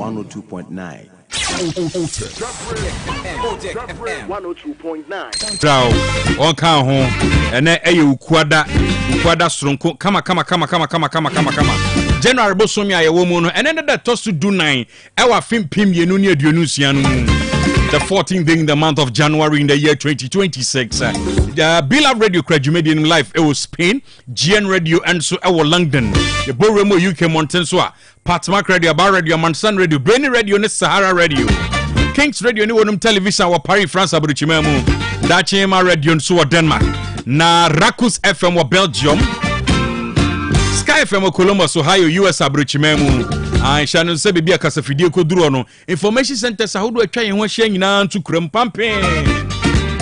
102.9. Otec 102.9. Draw on can home and then ukwada strunko kama January bosomia ye woman and then that toss to do 9 our film pim ye no near Dionusian the 14th day in the month of January in the year 2026. Beloved Radio Credit made in life it was Spain, GN Radio and so our London. The Boremo UK Mountain so Patmark Radio, Bar Radio, Mansan Radio, Brainy Radio, and Sahara Radio. Kings Radio, New One Television, our Paris, France, Abuchimemu, Dachema Radio, so Denmark. Na Rakus FM, or Belgium. Sky FM, Columbus, Ohio, US, Abuchimemu. I shall say, be a Casafidio Kudrono. Information Center, how do I try and watch Yang to Krempampe?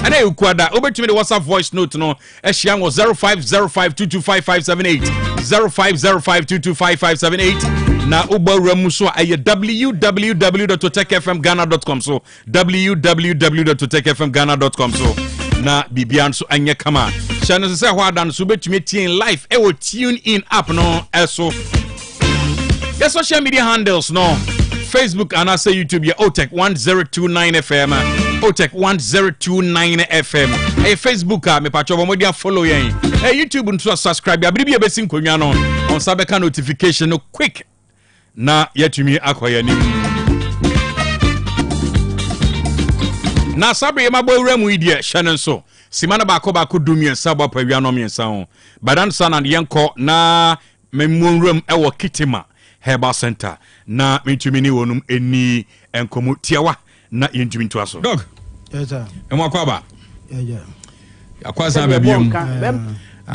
And I quada over to me the WhatsApp voice note no Eshian was 0505225578 0505225578 na Dwabrem so ay www.otecfmghana.com so www.otecfmghana.com so na bibian so anya kama channel say ho adan so betumi tie live e wo tune in app no eso the social media handles no Facebook and I say YouTube ya Otec 1029Fm Otec 1029Fm hey Facebook me pacho bomodia follow yen hey YouTube nso subscribe ya biribi ebesin konwa no on sabeka notification no quick na yetumi akoya ni na sabre ma bowura mu idie hye so simana ba ko dumien sabo pawia no miensa ho badan sana yenko na memonwram ewo kitima Herbal Center na mitumi ni wonum eni enkomu tiawa na yentumi nto aso dog yes sir emo akwaba yeah akwasa babiam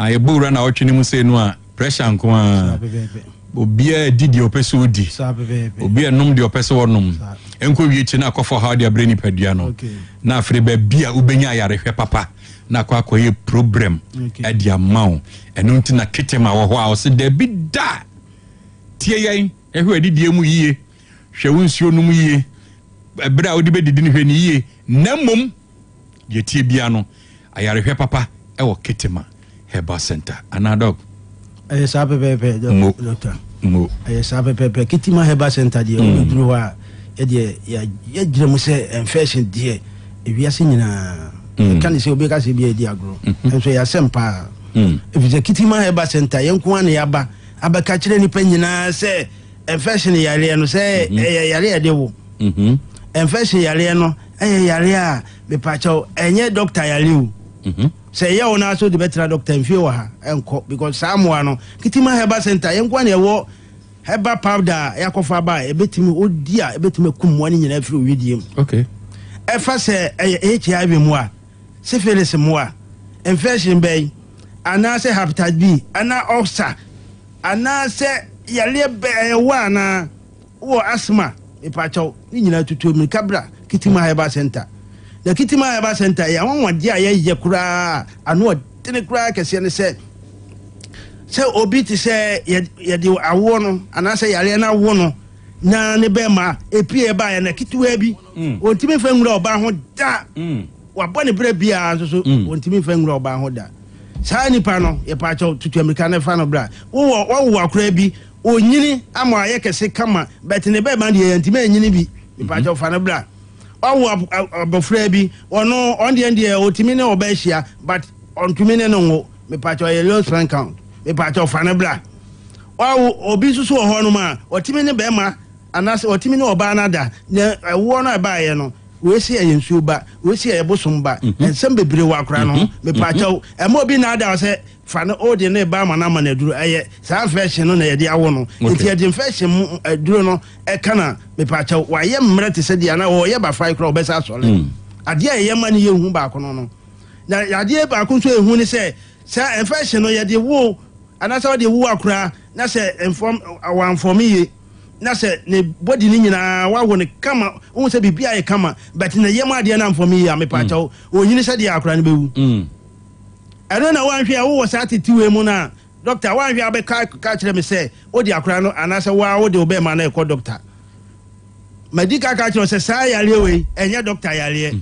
ye bura na otwene mu se no a pressure nko a obia didi opeso odi obia nom de opeso wonum enko wie chi na akofo ha de abreni padua no na afre ba bia ubenya yarehwe papa na akwakoye problem e dia mawo eno ntina kitema wo ho a o se da bi da tie yen ehwe adidie mu yie hwe nsuo no mu yie ebra odi be didi ne hwe ni yie namom ye tie bia no ayarehwe papa e wo kitema Herbal Center anadog sabe doctor mo sabe kitima Herbal Center die o duro wa e die ya gire mu se infection die e wiase nyina kan se obi ka se bia die agro enso ya sempa e bi kitima Herbal Center yenko an ya ba abaka kire ni panyina se infection yare no se yare de wo infection yare no yare a be pacho enye doctor yare wo se ye wona so de betra doctor mfie wo ha enko because samoa no kitima Herbal Center yenko an yewo herbal powder yakofa ba ebetimi odi a ebetimi kumwa ni nyina afiri owidiem okay efa se HIV mu a syphilis mu a infection bay ana se hepatitis B ana ulcer ana se yale be wa na wo asthma ipacho ni nyina tutu mi kabra kitima Herbal Center the kitima Herbal Center ya wonwade a ye kura anu tene kura kese ne se obi ti se ye de awo no ana se yale na awo no na ne be ma epie ba ya na kituwa bi ontimi fa nwura oba ho da wa bone bre bia so ontimi fa nwura oba ho da saa nipa no ye pa cha tutu America na fa no bra wo akura bi onyini ama ye kese kama bet ne be ma de ntimi anyini bi ye pa cha fa no bra wo abofra bi ono on de otimi ne oba hia but ontumi ne no me pa cha ye low strength count me pa cha fa no bra obi susu ho no ma otimi ne be ma anase otimi ne oba na da ne wo no ba ye no we see ayensu ba we see ayebosom ba ensem bebre wa akra no me pa cha e mo bi na da se fa no odi ne ba ma na ma na duru eye sa fashion no na ye de awo no enti edi fashion duru no e kana me pa cha wa ye mre te se dia na wo ye ba fai kra obesa sole ade ye ma ne ye hu ba ko no na ade ba ko so ehu ni se sa fashion no ye de wo anasa de wo akra na se inform ye na se ne body ni nyina wa wo ne kama won se bibia ye kama but na yema de na inform ye me pa cha o nyini se de akra ne bewu eno na wan hwe a wo sa tetiwe mu na doctor wan hwe abe ka kire me se o de akra no anasa wa wo de obe ma na e ko doctor medical ka kire se sa yare we enye doctor yare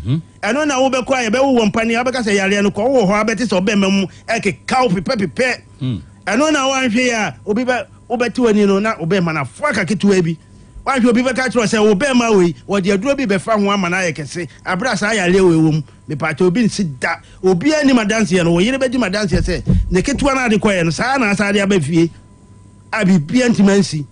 eno na wo be kwa ye be wo mpani abe ka se yare no ko wo ho abe ti se obe memu e ke ka pepe eno na wan hwe a obi be obeti wani no na obe mana fuaka kituwa bi Why you be better to say obey my way, or the adro be found one man I can say, a brass I lay womb, the part of being sit that, or be any madancy and or you never do my dance, say, the kit one are the choir, Sana, Sadia Befi, I be Piantimancy.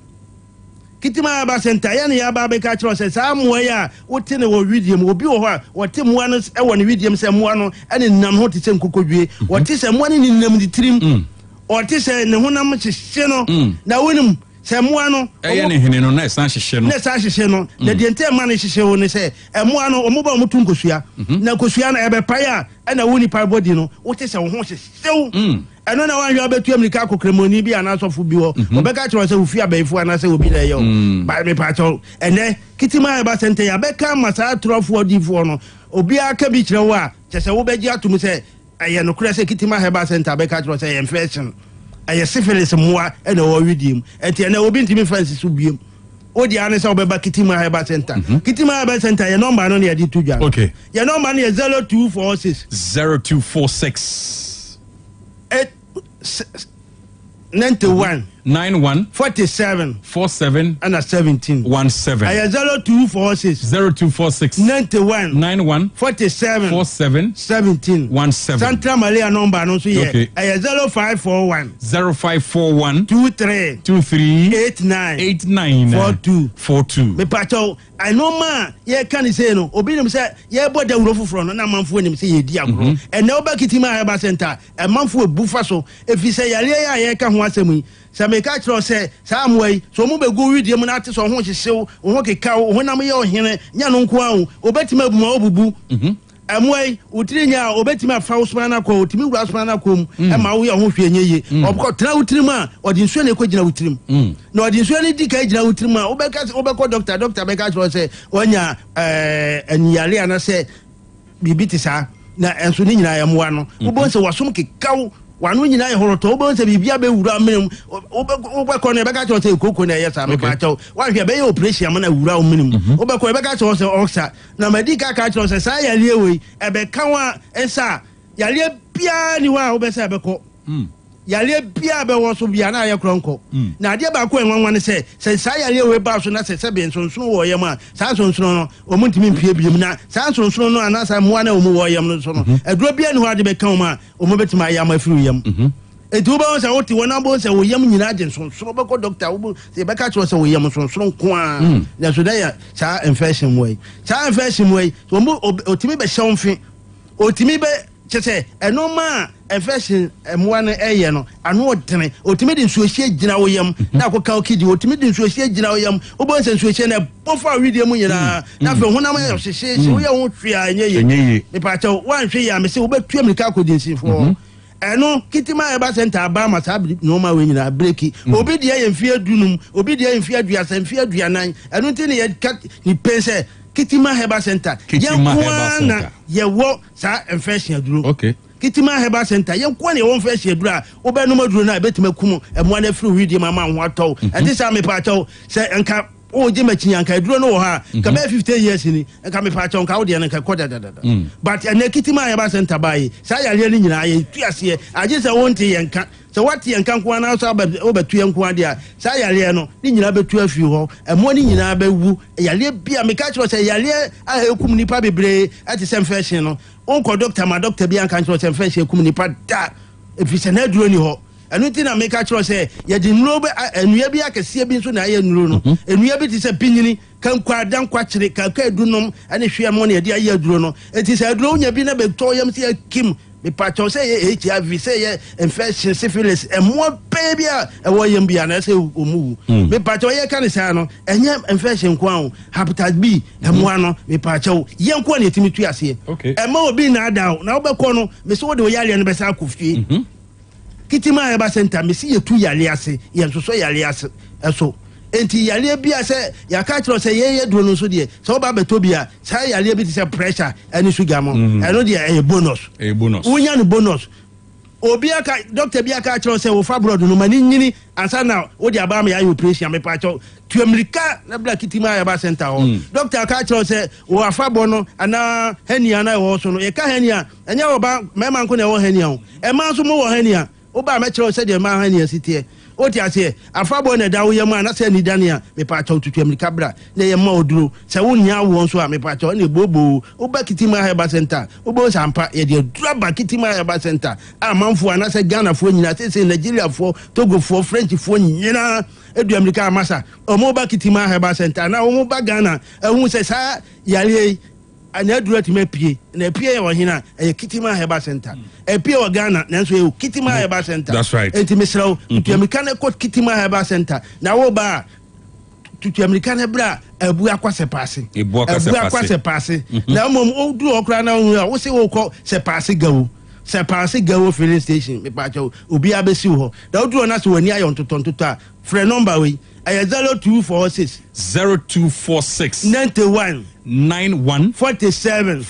Kitima Basenta, any Ababe Catro says, I'm where, what tin or medium will be or Tim one is a one medium, some one, and in Namhotis and Cocobi, what is a one in them the trim, or tis a Nahunam Chino, now win Samuano, no nice Sheno, Sheno, the entire money she showed, say, and one or mobile Mutuncosia, now Cosiana Abapaya, and a Winnie Parbodino, what is a horse so. I don't know why you are between the Caco Cremoni and also for Bio, or Becca was a fear before and I say will be there, by me patcho, and then Kittima Basente, Becca must have 12 for Divono, Obia Cabich Lawa, just a Obeja to me say, I am no Cressa Kittima Hebasenta, Becca was a infection. I have syphilis more and a redeem, and I will be to me Francis Ubium. O the honest of Kittima Hebasenta. Kittima Hebasenta, your number only I did 2 jars. Okay. Your number is 0246 0246 91 91 47 47 and 17 17. I have 0246 0246 91 91 47 47 17 17. Santa Maria number no so okay. I have 0541 0541 23 23 89 42 me pacho I know ma ye can say no obi nim say ye bo da wuro foforo no na manfo nim say ye di agro and na oba kitima Heba Center e manfo ebufa so efi say yale ya ye ka ho asemu say me ka kiro say sa amwai so mo be go widie mu na ate so ho hyehyew ho keka ho nam ye ohene nya no nko ahu obetima bu ma obubu amwai utirinya obetima fa usman na ko utimi wura usman na ko e ma wo ye ho hwe nyeye obko tra utirim a odi nsuo na ko gina utirim na odi nsuo ni di ka gina utirim a obeko doctor beka kiro say onya eniyale ana say bibiti sa na enso ni nyina ya moa no wo se wasom kekaw wanu nyina ye horoto wo se bibia be wura menem obeko na beka kiro say koko na yesa me pa chaw wa hwe be ye operation ma na wura o menem obeko beka kiro say oxa na medika ka kiro say sa yale we ebeka wa ensa yale bia ni wa obesa beko yale bia be wo so bia na ye kronko na ade ba ko enwanwan se sa yale we ba so na se be nsonson wo yem a sa nsonson no o muntimi mpie biem na sa nsonson no ana sa moa na o mu wo yem no so no eduro bia ni ho ade be kan ma o mu betima yam afiru yem edu ba so woti wona bo se wo yem nyina age nsonson be ko doctor wo se be ka cho se wo yem nsonson ko a na so da ya sa infection way so mo otimi be hyɛmfe otimi be chese enoma infection emwa no eye no ano odene otimi de nsuohie gina wo yam na akoka okidi otimi de nsuohie gina wo yam obo nse nsuohie na bofa video mu nyina na fe honam ye hyehye wo ye ho hwea enye me pa cha wan hwe ya me se wo betu amerika kodinsinfo eno Kitima Heba Center aba ma sa no ma we nyina breki obi de ye mfie dunum obi de ye mfie aduasa mfie aduanan eno ntini ye ni pense Kitima Heba Center ye wo sa infection aduro okay Kitima Heba Center ye kwa ne wo infection aduro a obenum aduro na betima kum emo na free video mama ho atɔ enti sa me pa atɔ se enka o je machi anka aduro no wo ha ka be 50 years ni enka me pa atɔ nka wo de enka koda dada but ene Kitima Heba Center bai sa yale ni nyina ye tuase aje se wonte ye nka so what yankan kwa na so obetu yanko ade a sa yale no ni nyina betu afi ho emo ni nyina bewu yale bia me ka kiro se yale a ekum nipa bebre ati se infection no onko doctor ma doctor bia kan kiro se infection ekum nipa da efi se na duro ni ho enu ti na me ka kiro se ye di nuro be enua bi akese bi so na ye nuro no enua bi ti se pinyini kan kwa dan kwa kire ka edunom ane hwe mo na ye di aye duro no eti se duro nya bi na be to yam se kim me patcho say HIV say infection syphilis e mo baby e wo yem bia na say omu me patcho ye kan say no enye infection kwa hepatitis B e mo ano me patcho ye nko na etimi tu ase e ma obi na ada na obekọ no me so de oyale no be sa akofie Kitima Heba Center me si ye tu yale ase ye nso so yale ase eso enti yale bia se ya ka kiro se ye duro no so de so ba beto bia sa yale bi ti se pressure ani sugar mo eno de e bonus unya no bonus obi aka doctor bia ka kiro se wo fa blood no mani nyini ansa na wo de aba ma ya operation me pa cho tu america na bla Kitima Heba Center ho doctor ka kiro se wo afa bo no ana hania na wo so no ye ka hania enya wo ba mema nko na wo hania ho e ma so mo wo hania wo ba ma kiro se de ma hania sitie o ti ase afabo na da wo yam ana se ni dania me pa cha tutu America bra na yam ma oduro se wo nya wo nso a me pa cha na bobo o ba kitima heba center o bo sampa ye de dura ba kitima heba center amanfo ana se Ghana fo nyina se Nigeria fo Togo fo French fo nyina edu America amasa o mo ba kitima heba center na o mo ba Ghana ehun se sa yale anya dura ti mapie na pie wo hina e kitima heba center e pie wo Ghana na nso e kitima heba center. That's right. Enti mesraw tutu America na ko kitima heba center na wo ba tutu America na bra abu akwase paase na mom o duro okra na wo se wo ko se paase gawo filling station me pa cho obi abesi ho da wo duro na se wani ayo ntotontoto a free number we 0246 91 47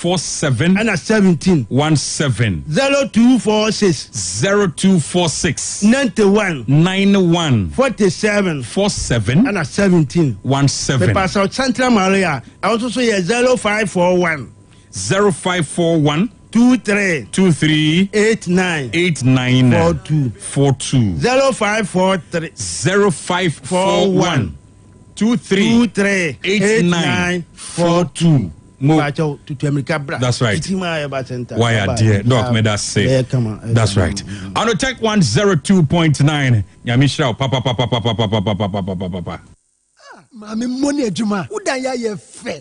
and 17 0246 91 47 and 17 me pass out Central Maria I also say 0541 23 89 42 0543 0541 23 89 42 That's right. Why are dear Doc made us say? That's right. On Otec 1029. Yamishra papa. Mami money adwuma udan ya ye fe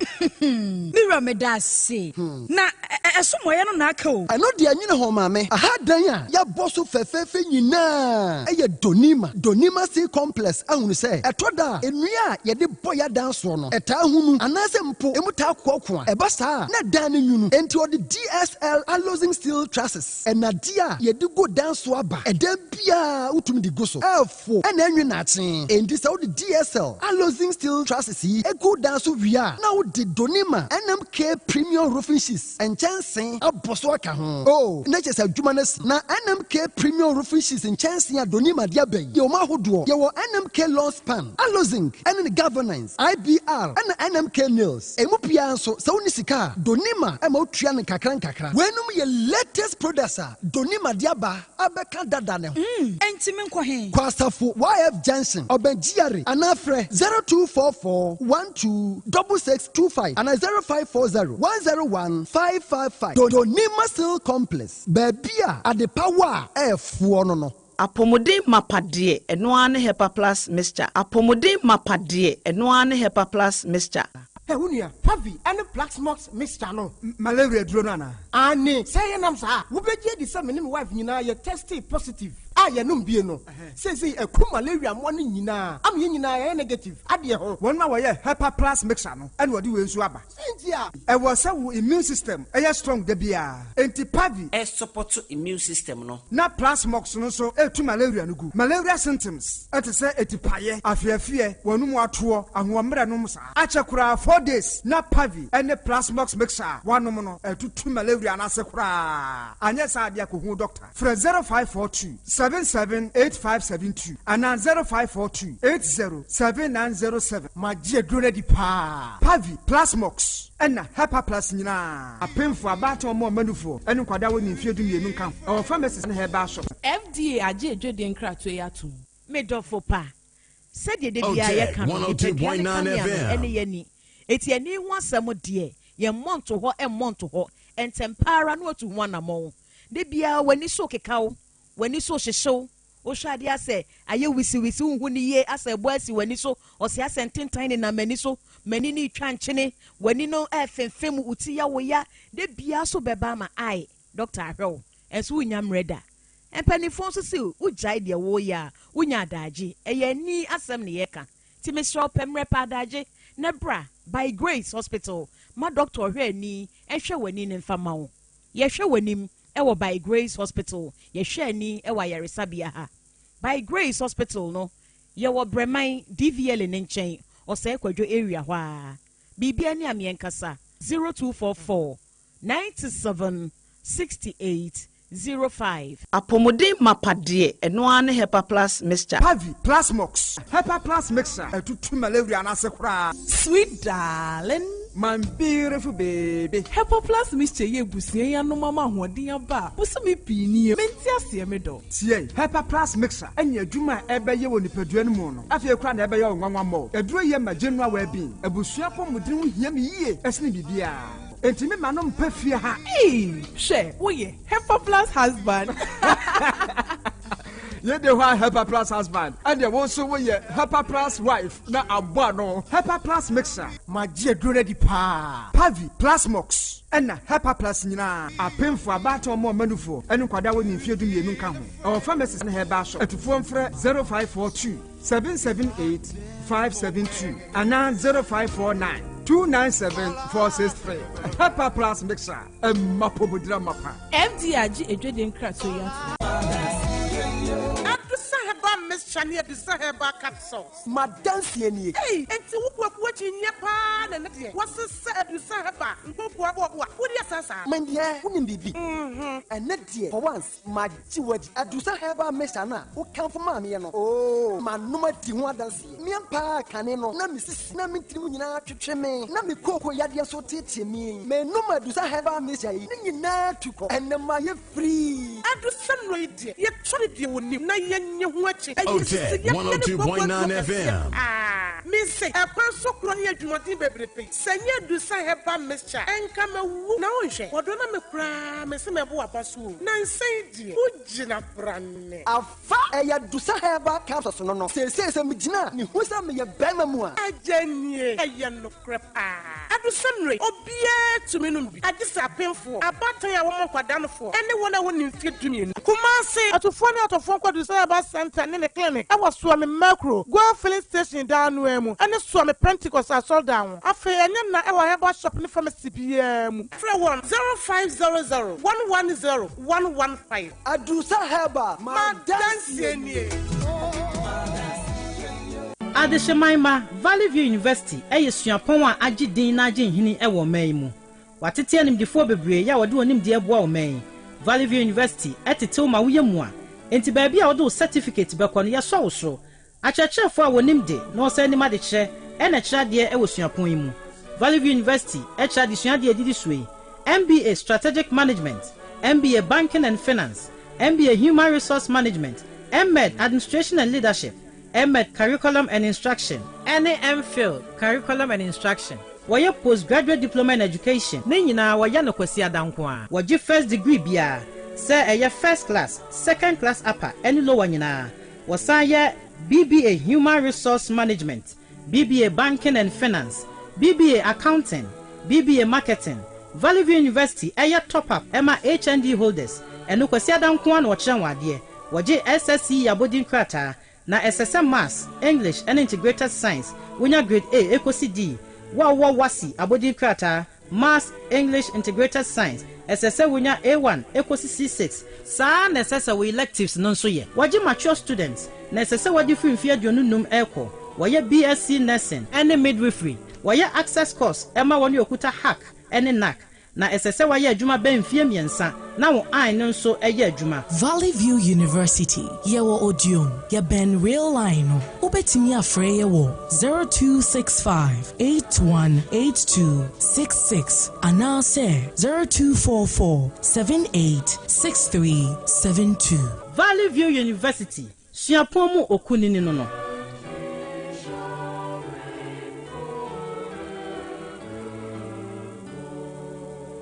mira me da se na esomo ye no na aka o ano de anyine ho mame aha dan a ya boso fefefe nyina eye donima sea complex ahunu se etoda enua ye de boya dan so no eta hunu anase mpo emuta kokko a eba sa na dan nyunu enti odi DSL alloying steel trusses enadia ye de go dan so aba edan bia utumi de go so efo ena enwe na achen enti se odi DSL alloying steel trusses a good dance of via now the Donima NMK premium roofing sheets and chancing a boswaka home. Oh, nature's a jumanes na NMK premium roofing sheets and chancing a Donima diabe. Yo mahudo, yo NMK lawn span, alozing, and governance, IBR, and NMK nails. Emupia so nisika, Donima, Emotrian kakran kakra. When your latest producer, Donima diaba, abeka dadane. Entimen kwahe. Kwasafu YF Johnson, Obenjiari, Anafre 0244 126625 and 0540 101 555. Donima Steel Complex. Babia at the power F1. Apomode mapade eno ane hepa plus mixture. Apomode mapade eno ane hepa plus mixture. Hey, Unia, Pavi, and the Black Smokes Mr. No, malaria dronana. Anne, say, and I'm sorry, we be the same wife, you know, you're tested positive. I am no. Say, a cool malaria morning, you know, I'm in negative. Adia, 1 hour, Hepa plus mixture, and what do you swab? I was so immune system, a strong debia, anti Pavi, A support to immune system, no. Not plus smokes, no, so, to malaria, no good. Malaria symptoms, at a say, a tipaye, I fear, one more tour, and 1 minute, Achakura 4 days, not Pavi, and the plasmox mixer, 1 mono, and 2 malaria, and Asakura. And yes, I be a doctor. For 0542 778572 and 0542 807907. My dear Grunedi Pa Pavi Plasmox and Hepa Plus Nina. A painful about or more manufo, and Quadaw in Fidu Nunca. Our pharmacist and her bar shop. FDA aje Jordan Kratweyatu made for pa said ye de bia kan 1029Fm any yeni eti ani wansam de ye monto ho e monto ho entempara no to one amon de bia wani so kekawo wani so hyehyew o hwade ase aye wisi hu ni ye ase bo asi wani so o se asententan ni na mani so mani ni twa nkyene wani no efemfem uti ya wo ya de bia so beba ma ai Dr. Ahwew enso unyam reda empanifo so se ujai de wo ya unya adaje eye ni asem ne yeka ti mesro pemre pa adaje na bra by Grace Hospital ma doctor hwe ni ehwe wani ne mfama wo ye hwe wanim ewo by Grace Hospital ye hwe ni ewa yaresabia ha by Grace Hospital no ye wo breman DVL ne nchen o se kwadwo area hwa bibia ni amienkasa 0244 97 68 05 Apomode mapade eno ane Hepa Plus mixture. Pavi Plasmox Hepa Plus mixer. 2 malaria and Asakura. sweet darling my beautiful baby. Hepa Plus mixture ye busie ya no mama hoden aba. Busumi pini menti ase me do. Tie, Hepa Plus mixer. Enya adwuma ebe ye woni padua no mu no. Afie kra na ebe ye nwanwa mo. Aduro ye ma general well-being. Abusua pomudin ho hia me yie. Esne bibia. Enti me manom pafie ha. She, oye, Hepa Plus husband. Ye de wa Hepa Plus husband. And ye won so ye Hepa Plus wife na abua no. Hepa Plus mixer. Ma ji aduro ready pa. Pavi Plus Mox. Ena Hepa Plus nyina. Apemfo abato mo manufo. Enu kwada woni mfie du mienu nka ho. Our pharmacist na heba shop. Etufo mfre 0542 778 572 ana 0549 297-463. Hepa Plus mixer. Mapo budra mapa. MD aji edwede nkra so ya. Miss Chania Bisaheba cat sauce. Madame Sieni. Hey, and to what you Yapan and what's the said you Sahaba? What is Sasa? My dear, wouldn't be. And not dear, for once, my Jewish Adusa Heba Messana, who come from Mamiano. Oh, my number Tiwadansi. Miampa Caneno, Namis, Namitrina to Cheme, Nami Coco Yadia so teaching me. May no Madusa Heba Messa, Nina to go, and my free. I do some radio. Yet tried you would name watching. Otec 1029Fm. Ah, Miss a person crying to what you baby. Senya do say have a mixture and come a woo. Now, what don't I cry? Miss Mabua Basu. Nan say, Ujina Brand. A fire Dusa Heba Capson, no, says a Mijina, who's a me a Bamamua. A Jenny, a young crap. Ah, I do some rate. Oh, be to me. I just a painful. A battery I want more down for. Anyone I wouldn't fit to me. Kumasi, at a phone out of phone call to say about Santa in the clinic. I was swimming macro, go filling station down Wemu, and a swam Pentecost I saw down. I feel I have a shopping from a CPM. 0500110 115. Adusa Heba, Madame Sieni. Adeshemaima Valley View University suapon a agye din na agye hini ewo man mu watete anim defo bebre ya wode onim de eboa o man Valley View University etetew ma woyemu a enti ba bia wode certificate bekọ no yeso wo so achechefo a wonim de na osa ni made kire na kire de ewo suapon yi mu Valley View University kire de sua de edidi suyi MBA Strategic Management, MBA Banking and Finance, MBA Human Resource Management, MEd Administration and Leadership, MEd Curriculum and Instruction, NA MPhil Curriculum and Instruction. Waya postgraduate diploma in education. Ne nyina waya no kwasi adanko a. Waji first degree bia. Say eye first class, second class upper, any lower nyina. Wasan ye BBA Human Resource Management, BBA Banking and Finance, BBA Accounting, BBA Marketing. Valley View University eye top up Emma HND holders. Eno kwasi adanko an wo kire wade. Waji SSC abodin krata. Na SSM Maths, English and Integrated Science, Wunya Grade A, Ecosi D, Wasi, Abodi Krata, Maths, English, Integrated Science, SSM Wunya A1, Ecosi C6, Sa necessary we electives non so ye. Waji mature students, necessary wadi free fear num echo, Waya BSc Nursing, and midwifery, Waya access course, Emma Wani Okuta hack, and NAC. Na SSC wa ye adwuma ben fie miensa na wo an no so eye adwuma Valley View University ye wo odion ye ben real line no obetimi afre ye wo 0265818266 ana say 0244786372 Valley View University suapomu okunini no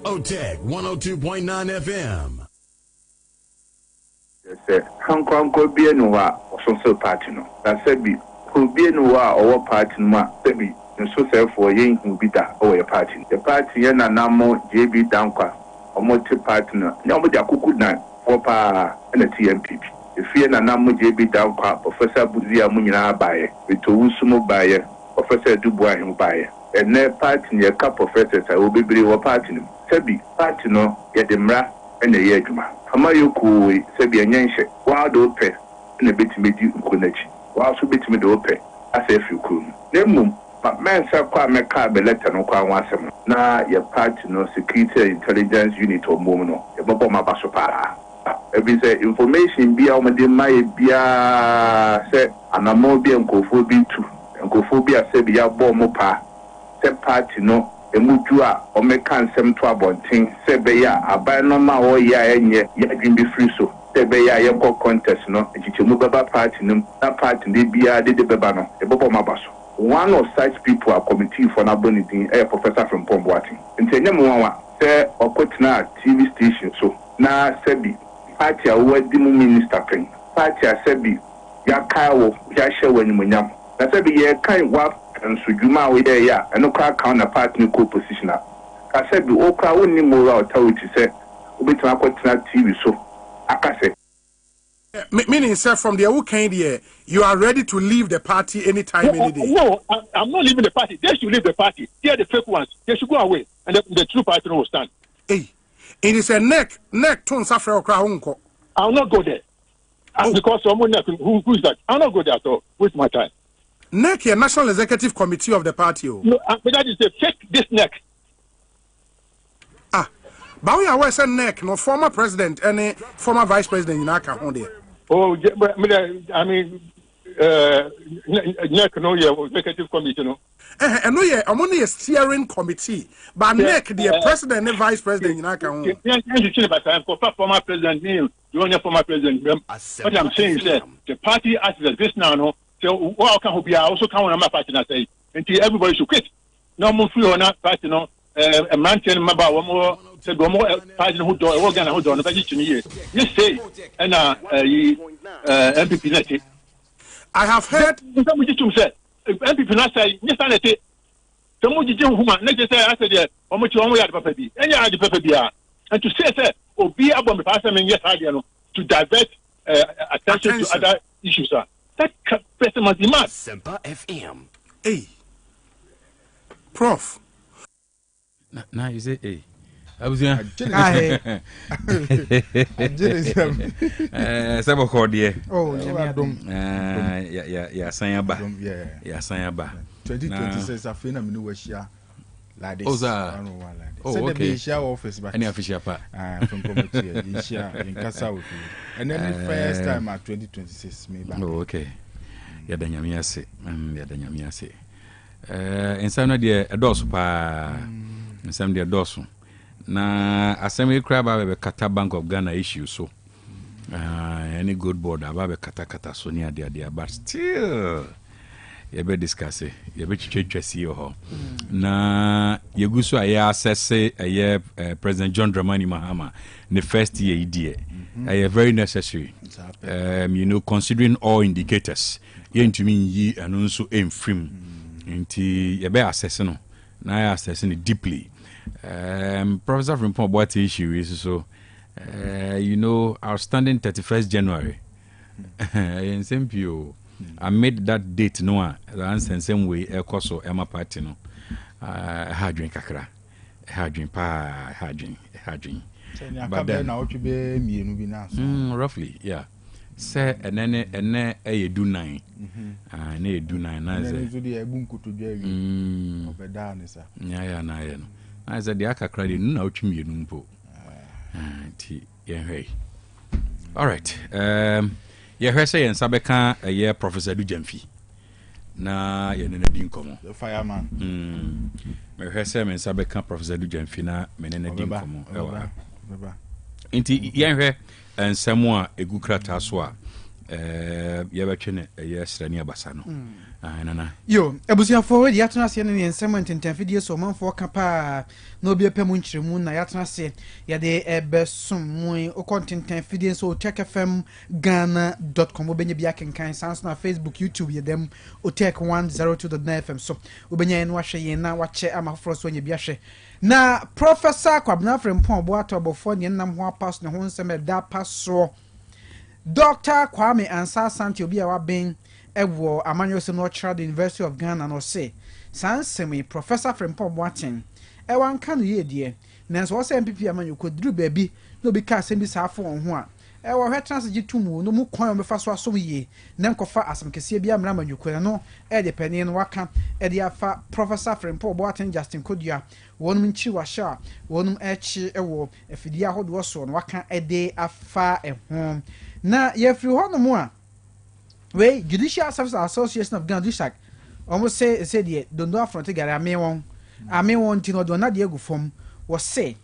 Otec 1029Fm. Yes, Hanko Bienua or social party. That said, be who Bienua or party, ma, baby, and so self for yin who be that or a party. The party and a namo JB Danka or multi partner. Nobody a cuckoo night for pa and a TMP. If you and a namo JB Danka, Professor Buzia Munina Baye, with Usumo Baye, Professor Dubois him Baye. And their party near cup professors I will be able party. Sebi party no ya demra na ye adwuma amayoku sebi anyenhye wa do pe na betimi di nkonachi wa so betimi do pe asa afiku na mum mensa kwa meka be letter no kwa wasem na ya party no security intelligence unit o mum no e bobo mabaso para ebi say information bia o mede mai bia se anamo bia nkofo bi tu nkofo bia sebi ya bo mo pa se party no emuju a omeka nsem to abonten se be ya aban no ma wo ya enye ya dwin be free so se be ya ye contest no echichemu baba party nim na party de bia de beba no ebobo mabaso. One of such people are committee for Nabonidin, a professor from Pomboati. In Tenyamwa, say, or Kotna TV station, so now Sebi, party a word minister king, party a Sebi, Yakawo, Yasha when you munyam. That Sebi, ye kind wap and Sujuma with a ya, and no crack counterpart new co positioner. I said, the Oka only more authority said, Ubitana Kotna TV, so I say. Meaning, sir, from the weekend here, you are ready to leave the party anytime, any day. No, I'm not leaving the party. They should leave the party. They are the fake ones. They should go away, and the true party will stand. Hey, it is a neck to suffer or cry. I'll not go there. Because someone who is that? I'll not go there at all. Waste my time. Neck, a national executive committee of the party. No, but that is the fake. This neck. But we are saying neck, no former president, any former vice president in Aka. Oh, I mean, neck, no, yeah, executive committee, no. And no, yeah, I'm only a steering committee, but neck, the president and vice president in Aka. Former president, you only former president. What I'm saying is that the party as this now, no. So, what can be also count on my party and say, until everybody should quit. No more free or not party, no. A man telling me about one more. Said one more party who do organ who do on the year. You say and MPP. I have heard somebody to say MPP not say yes I say somebody who next say I said how much one way at Papa B. And you are the Papa B. And to say or be about the person yes I to divert attention to other issues. That person must be mad. Semper FM. Hey. Prof. Now you say hey. I was here. Sabo Cordier. Oh, yeah, Sayaba. Yeah, Sayaba. 2026, I feel I'm new year. Like this. Oh, okay. Share office, but any official part. From committee, share in Casa with you. And then the first time at 2026, maybe. Oh, okay. Yadanyamiase. Yadanyamiase. And some of the adults, and some of the adults. Na assembly crab have a kata Bank of Ghana issue so any good board have a kata so near there but still you be discuss it you be see your na you go so I assess a President John Dramani Mahama the first year idea very necessary you know considering all indicators you to mean ye and also aim film into you be assessing no na assessing it deeply. Professor from what issue is so you know outstanding 31st January in same pure I made that date no the same way so Emma party no hard drink kakra hard drink but then roughly yeah say and then a do 9 and a do 9 yeah I said the Akakra didn't know to me numpo. All right. Yeah, say and Sabeka a year Professor Dujemfi. Na Yenadin Como. The fireman. Me say and Sabeka Professor Dujemfi na Menenadin Como. Inti Yenhe and Samoa a good krataswa. Yabachene a year Strania Basano. Yo, ebusia forward yatna se ne nsem ntentanfidie so manfo kapa na obi epem nkyeremu na yatna se ya de ebesom mu okontentanfidie so Otec FM Ghana.com obenye bia kenkan sans na Facebook YouTube yedem Otec 1029Fm so obenye no ahwe yen na wache amafro so nye bia hwe na Professor Kwabena Frempon oboato obofo ne nam ho apas ne ho nsem da paso Dr. Kwame Ansa Santi obi a waben ewo amanyo se no chira the University of Ghana no say sansemi Professor Frempon Boaten e wan kan ye die nanso wo se MPP amanyo koduru baabi no bi ka asem bi saafo won ho a e wo hwetrans gitumu no mu kwan me fa so asom ye na nkofa asem kese bi amra amanyo ko no e de pani no waka e de afa Professor Frempon Boaten Justin Kodua wonum nchi washa wonum echi ewo afidi ahodo so no waka e de afa ho na ye firi ho no mu a we Judicial Service Association of Ghana Dusak almost say the don't affront gare ame won ame won ti no do na de egu fom wo say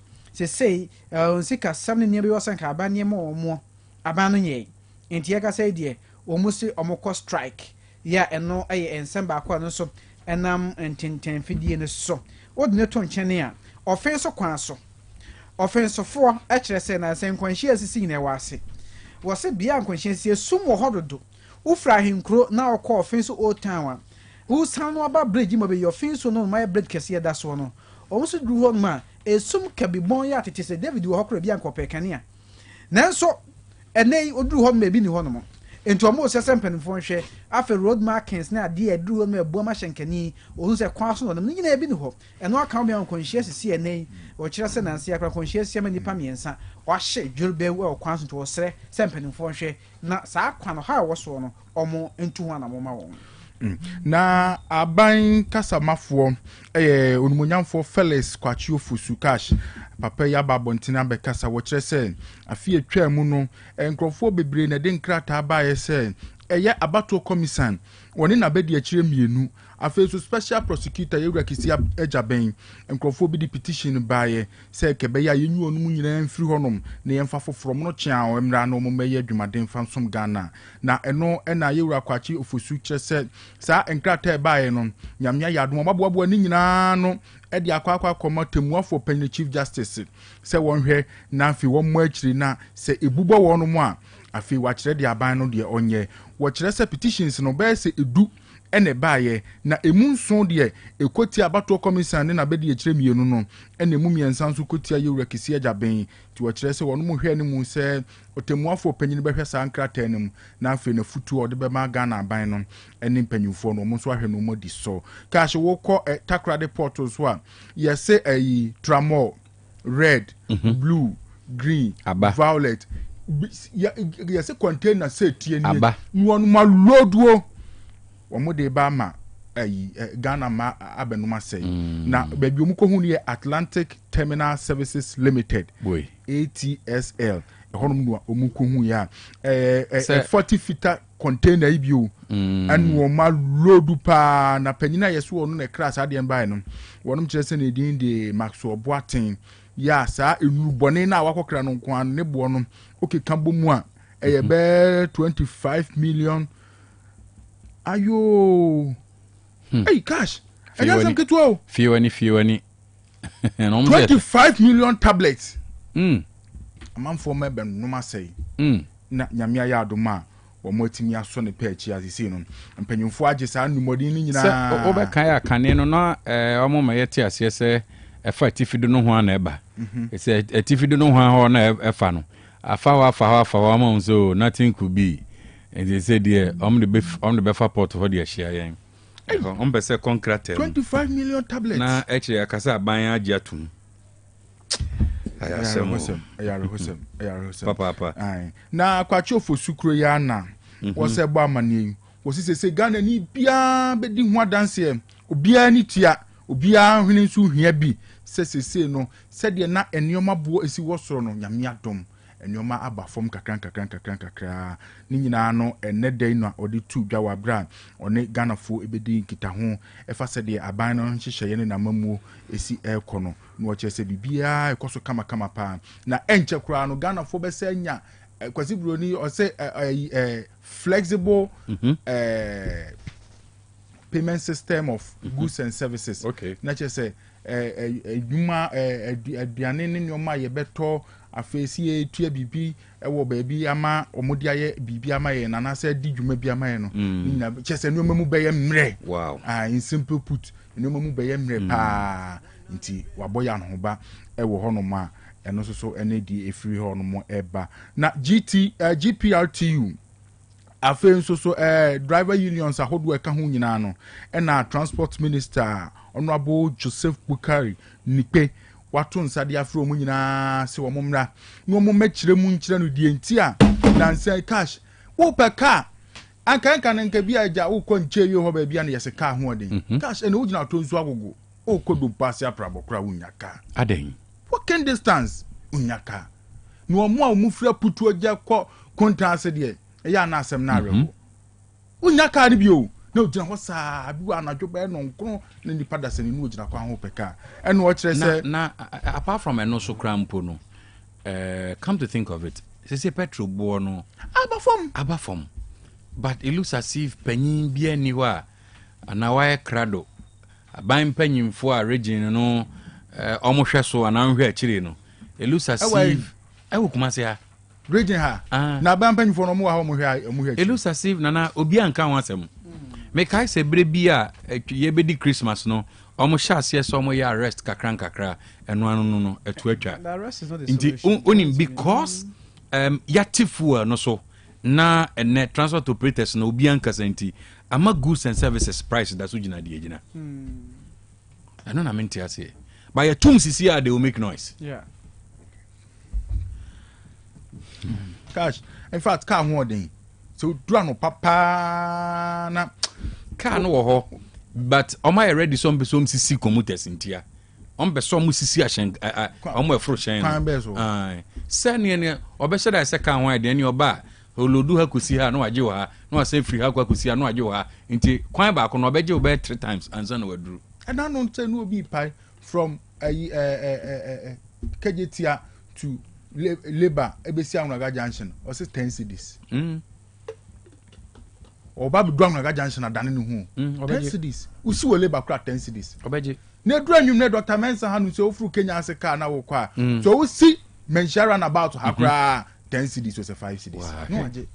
sika sam ne bi wasan ka aba ne mo aba no ye enti ya ka say de omu si omukọ strike ya eno aye ensem ba kwa no so enam enten fidie ne so odine to nkyene a ofen so kwan so offensefo e kire se na sen kwanhia asisi nyina wase wo se bia kwanhia asisi sum wo hododo ufra hinkro na okọ offense old town a wo san no aba bridge mo be your offense no my bridge kese da so no o so dru ho ma esum ka bi bon ya tete se David wo hokro bia nkọ pekane a nanso enei odru ho ma bi ni ho no mo ento mo se sempenfo hwe afa road markings na ade adru ho ma ebu ma hyenkani o se kwa so no nyina ebi ni ho eno aka bia nkwanhia asisi enei o kire se nanse akra nkwanhia asisi ma nipa miensa wa hye dwurbe wo kwa so to sere sempenfo hwe na saa kwa no ha wo so no omo entu ho na mo ma won na aban kasamafo onumonyamfo Felix Kwachio Fusu Cash papa ya babontina be kasa wo kire se afie twa mu no enkrofo bebre na de nkrata ba ye se eye abato commission woni na bedi akire mienu afeso special prosecutor yewura kisi ejaben enkrofo bi di petition baaye se kebe ya yenyu onum nyina mfiri honom na yemfa foforo no kya o emra no mo meye adwumaden fansom Ghana na eno na yewura Kwachi Ofosu kire se sa enkrata baaye no nyamya yadom maboabo ni nyina no edi akwa komotemuafo penny chief justice se wonhwe na afi wo mo akiri na se ebubo wono mo a afi wa kire de aban no de onye wo kire se petitions no be se edu ene baaye na emu nso de ekoti abato commission ne na be de kire mienu no ene mu miensa nso koti ayewura kisi ajaben ti wo kire se wono mo hwe ne mu se otemuafo panyin be hwe sa ankrata ne mu na afi na futu ode be ma Ghana aban no ene panyimfo no mo nso ahwe no mo di so ka hye wo ko takrade portal so a yese ayi tramol red blue green violet yese container set ye ni wonu ma loduo wo de ba ma Ghana ma abenuma say na baby omuko hu ne Atlantic Terminal Services Limited ATSL honum no omuko hu ya 40 feet container ibio anu ma lodu pa na panyina yeso wonu na class ade en bai no wonum kire se na din de Maxwell Boatin ya sa enu bone na wakokra no nko an ne bo no okeka bomu a eye be 25 million ayo hey cash anyam ketwo fiwani 25 million tablets amamfo mebe no ma say na nyamia ya adoma wo motimi aso ne pechi asisi no mpanyimfo age sa numodi ni nyina se obekan ya kane no na omo mayete ase se efa tifido no ho ana eba se tifido no ho na efa no afa wa ma so nothing could be and they said yeah on the befa port for the share yen on be say concrete 25 million tablets na actually akasa aban age atum ayarehosem papa na Kwachi Ofosu kro ya na wo se gba amane wo se Ghana ni bia be di ho adanse obia ni tia obia hwene nso hia bi se no se de na enioma bo esi wo soro no nyame adom enioma aba fom kakran ni nyina no enedai no odi tu Dwabra one Ghana fo ebedi kita ho efa se de aban no hyehyeye ne na mamuo esi ekono no che se bibia ekoso kama pa na enche kura no Ghana fo be se nya kwasi broni o se flexible payment system of goods and services na che se eduma aduane ne nyoma ye beto afesi etua bibi ewo baabi ama omodi aye bibi ama ye na na se di dwuma bi ama ye no na che se nyoma mu be ye mre wow in simple put nyoma mu be ye mre pa nti waboya no hoba ewo hono ma eno so ene di efiri hono mo eba na GPRTU afen so driver unions ahodo eka ho nyina no na transport minister honorable Joseph Bukari nipe watu nsade afro mu nyina se wo momra no mo mekire mu nkire no die nti a danse cash wo peka anka nka bia aja wo ko nche yo ho ba bia na yese ka ho odin cash ene wo gina to nsu agogo o ko do pass aprabo kra wo nyaka aden walking distance unyaka no mo a mu fra putu aja ko contrast de ya na asem na rewo unyaka ni bio no gyina hɔ saa bi wa anadwo bɛyɛ no nkono na nipa da sɛ ne nu gyina kwan ho pɛka ɛno ɔkyerɛ sɛ na apart from ɛno so krampo no come to think of it say petrol boɔ no aba fam but it looks as if panyin bi ani hɔ a ana wayɛ krado aban panyimfo a region no ɔmo hwɛ so ana nhwɛ akyire no it looks as if ɛwɔ kumase ha region ha na aban panyimfo no ɔmo wa ɔmo hwɛ it looks as if nana obi anka ho asɛm mekai sɛ bere bi a yɛbɛdi Christmas no ɔmo hyɛ aseɛ sɛ ɔmo yɛ arrest kakra ɛno ano no ɛto atwa nti onim because yatifu no so na ɛnɛ transport operators na obi ankasa nti ama goods and services price da so gyina deɛ gyina ɛno na mente aseɛ but yɛ tum sisi a they will make noise cash in fact car ho ɔden so dura no papa na car no wɔ hɔ but ɔmo ayɛ ready some sisi commuters ntia ɔmo some sisi ahyɛn ɔmo ɛforo hyɛn no sɛ ne ɔbɛhyɛ da sɛ car ho ɛde ne ɔba olodu ha kosi ha na wagye wɔ ha na wasɛ free ha kosi ha na wagye wɔ ha nti kwan baako na ɔbɛgye wɔ 3 times ansa na waduru ɛna no nkyɛn no obi pai from Kejetia to Labor ebesi Amunaga Junction ɔsɛ 10 cedis ɔba bi do Amunaga Junction adane ne ho 10 cedis usi wɔ Labor kura 10 cedis ɔbɛgye na dura nwum na Dr. Mensa ha no so ofuru Kenya ase car na wɔ kwa so usi menshara na about ha kura 10 cedis was a 5 cedis no aje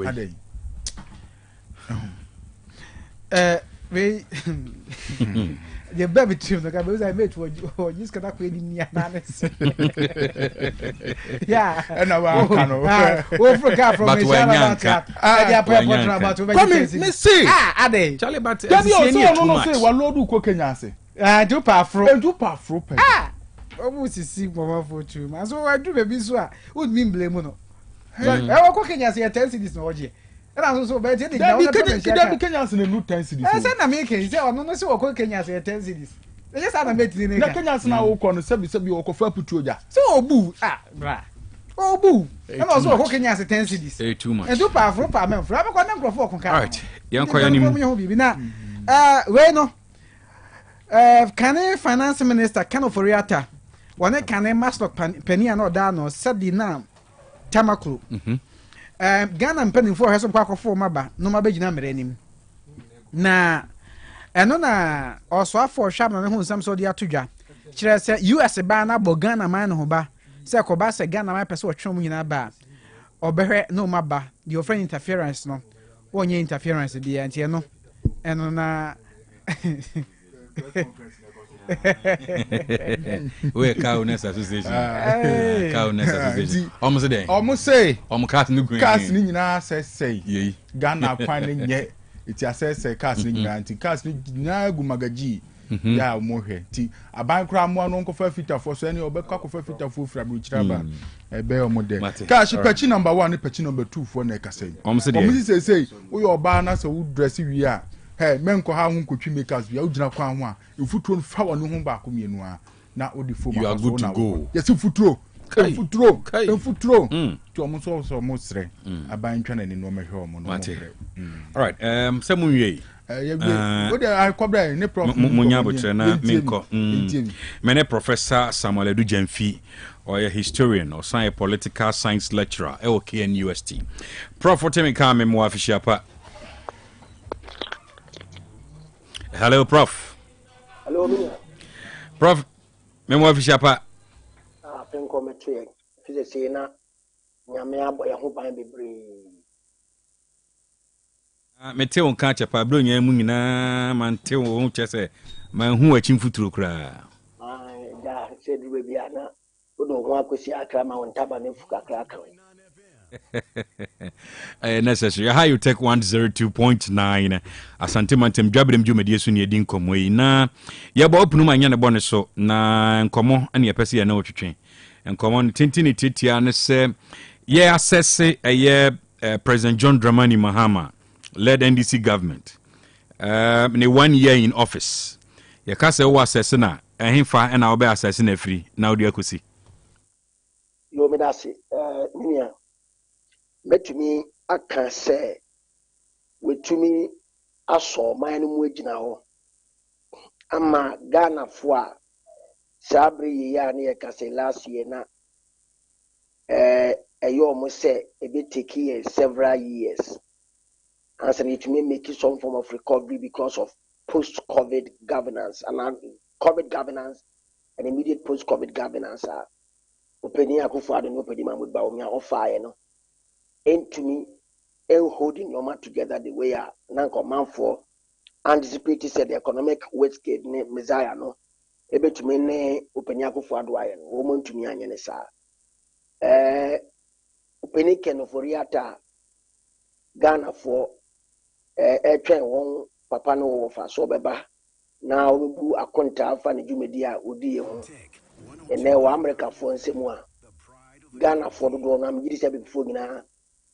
adai we the baby too the guy was I met what you just got queen in yeah and I can forgot from but when yanka me see ade Charlie but say wa lodu ko Kenya ase do pa afro pe almost see mama for two man so I do baby so would mean blame no I ko Kenya say 10 cities no oje and so but the Kenya ase na 10 cities I say na make say no say ko Kenya say 10 cities they just had a meeting na Kenya ase na wo ko no sebi wo ko fa putu oja so obu bra obu and also ko Kenya say 10 cities too much and do pa afro pa men fra ko na nkrofo ko kan all right yanko yanim na we no can finance minister Kano Foriata one can master penny and order no said the name Tamaklu Ghana penny for her some quack for maba no mabejina merenim na eno na also for sharp na hu sam so dia todwa kire se US ba na bo Ghana man ho ba se ko ba se Ghana man pese otwom nyina ba obehwe no maba the offering interference no wonye interference dia ntie no eno na we Cowness Association Cowness Association almost say cast no green cast ni nyina say Ghana kwan ni nye iti asese cast ni nyina anti cast ni nyina gu magaji ya mo hwe ti aban kra mo no nkofa fitafo so ani obekwa kofa fitafo fra bro kira ba ebe o model cash patch number 1 ni patch number 2 for na kasai almost say wo yo ba na so wo dress wi a hey menko ha ho nkotwi makers bia ugina kwan ho a ifuturo fa wonu ho ba ko mienu a na odi fo you are good to go yes ifuturo to omo so mo sre aban twa na ni no mehwe omo no all right samunwe what I cobra ne prof munya botre na minko mene professor Samuel Edu Jamfi or a historian or science political science lecturer at KNUST prof what me come mo official pa. Hello, Prof. Hello, Mina. Prof, me official pa. Penko metwe. Fize sena nyame abo ya ho ban bebre. Mete won kan chepa bro nya mu nyina man te won chese man hu achi mfuturo kra. Da se du be bia na odo ho akosi akra ma won taba ne fuka kra kan. Necessary. How you take 102.9 Asante Mantem Dwabrem Dwumadi so ne edi nkomo yi na ye ba opunu manya ne bone so na nkomo ane yepese ye na otwetwe nkomo ne tintini titia ne se ye assess President John Dramani Mahama led NDC government ne 1 year in office ye ka se wo assess na ehemfa na wo be assess na free na odi akosi yo me dase nia metumi aka se wetumi aso man no mu gyina ho ama Ghana fo a sabri ya na yɛkase last year na ɛyɛ ɔmo sɛ ebe take years, several years and it may make some form of recovery because of post-COVID governance and COVID governance and immediate post-COVID governance. Openi Akufo-Addo no Openi Mahmoud Bawumia offer no into me holding your man together the way nanko man for anticipated said the economic wastegate ne Messiah no ebe to me ne Openi Akufo-Addo ayen woman to me anyene sa Openi Kenoforiata Ghana for twen won papa no wo fa so beba na obu akonta afa ne dwumedi a odi ye ho ene wa America fo nsemu a Ghana fo do na mgiri se befo nyina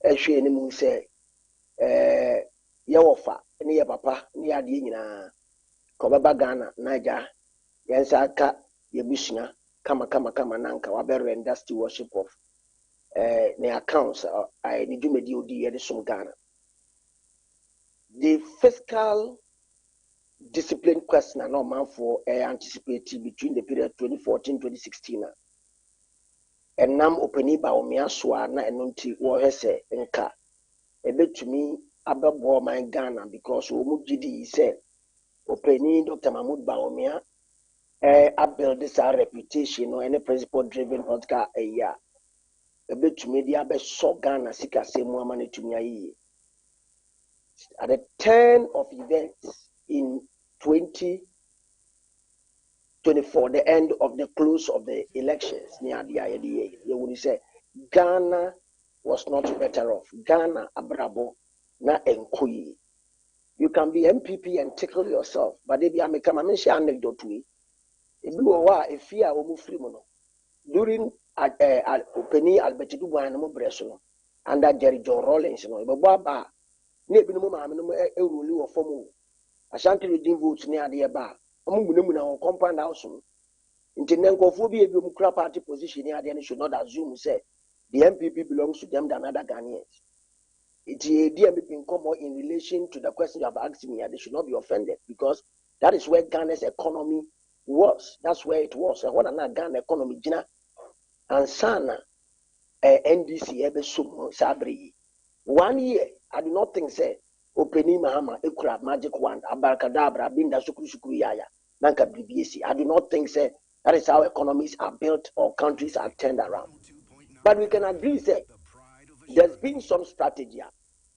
ehwe ne mu se ye wo fa ne ye papa ne ya de nyina ko beba Ghana naija yensa aka ye busua kama nanka wa be render stewardship of ne accounts ne dwumedi odi ye de som Ghana. The fiscal discipline question and no man for anticipated between the period 2014-2016 and nam Openi Bawumia swa na enunti wo hese nka ebe tumi abebo man Ghana because omu gidi said Openi Dr. Mahmoud Bawumia build this reputation or any principle driven political area ebe tumi dia be so Ghana sika se mu amane tumi ayi. At the turn of events in 2024, the end of the close of the elections, you would say Ghana was not better off. Ghana abrabo na enkui. You can be MPP and tickle yourself, but if you are a share anecdote we, if you are a fear or free mono during Openi Albertidu Buanamu Bresono under Jerry John Rawlings, but nebi no ma me no eruli wo form Ashanti redeem votes ne ade ba amunmu na compound house nti nenkofo bi ebi omukura party position ne ade should not assume say the MPP belongs to them than other Ghanaians. It is more in relation to the question you have asked me. They should not be offended because that is where Ghana's economy was. That's where it was. And what another Ghana economy jina and sana NDC ebe sum sabri 1 year. I do not think say Openi Mahama Ekura magic wand abarkadabra binda sukuru yaya nanka BBC. I do not think say that is how economies are built or countries are turned around. But we can agree say there's been some strategy.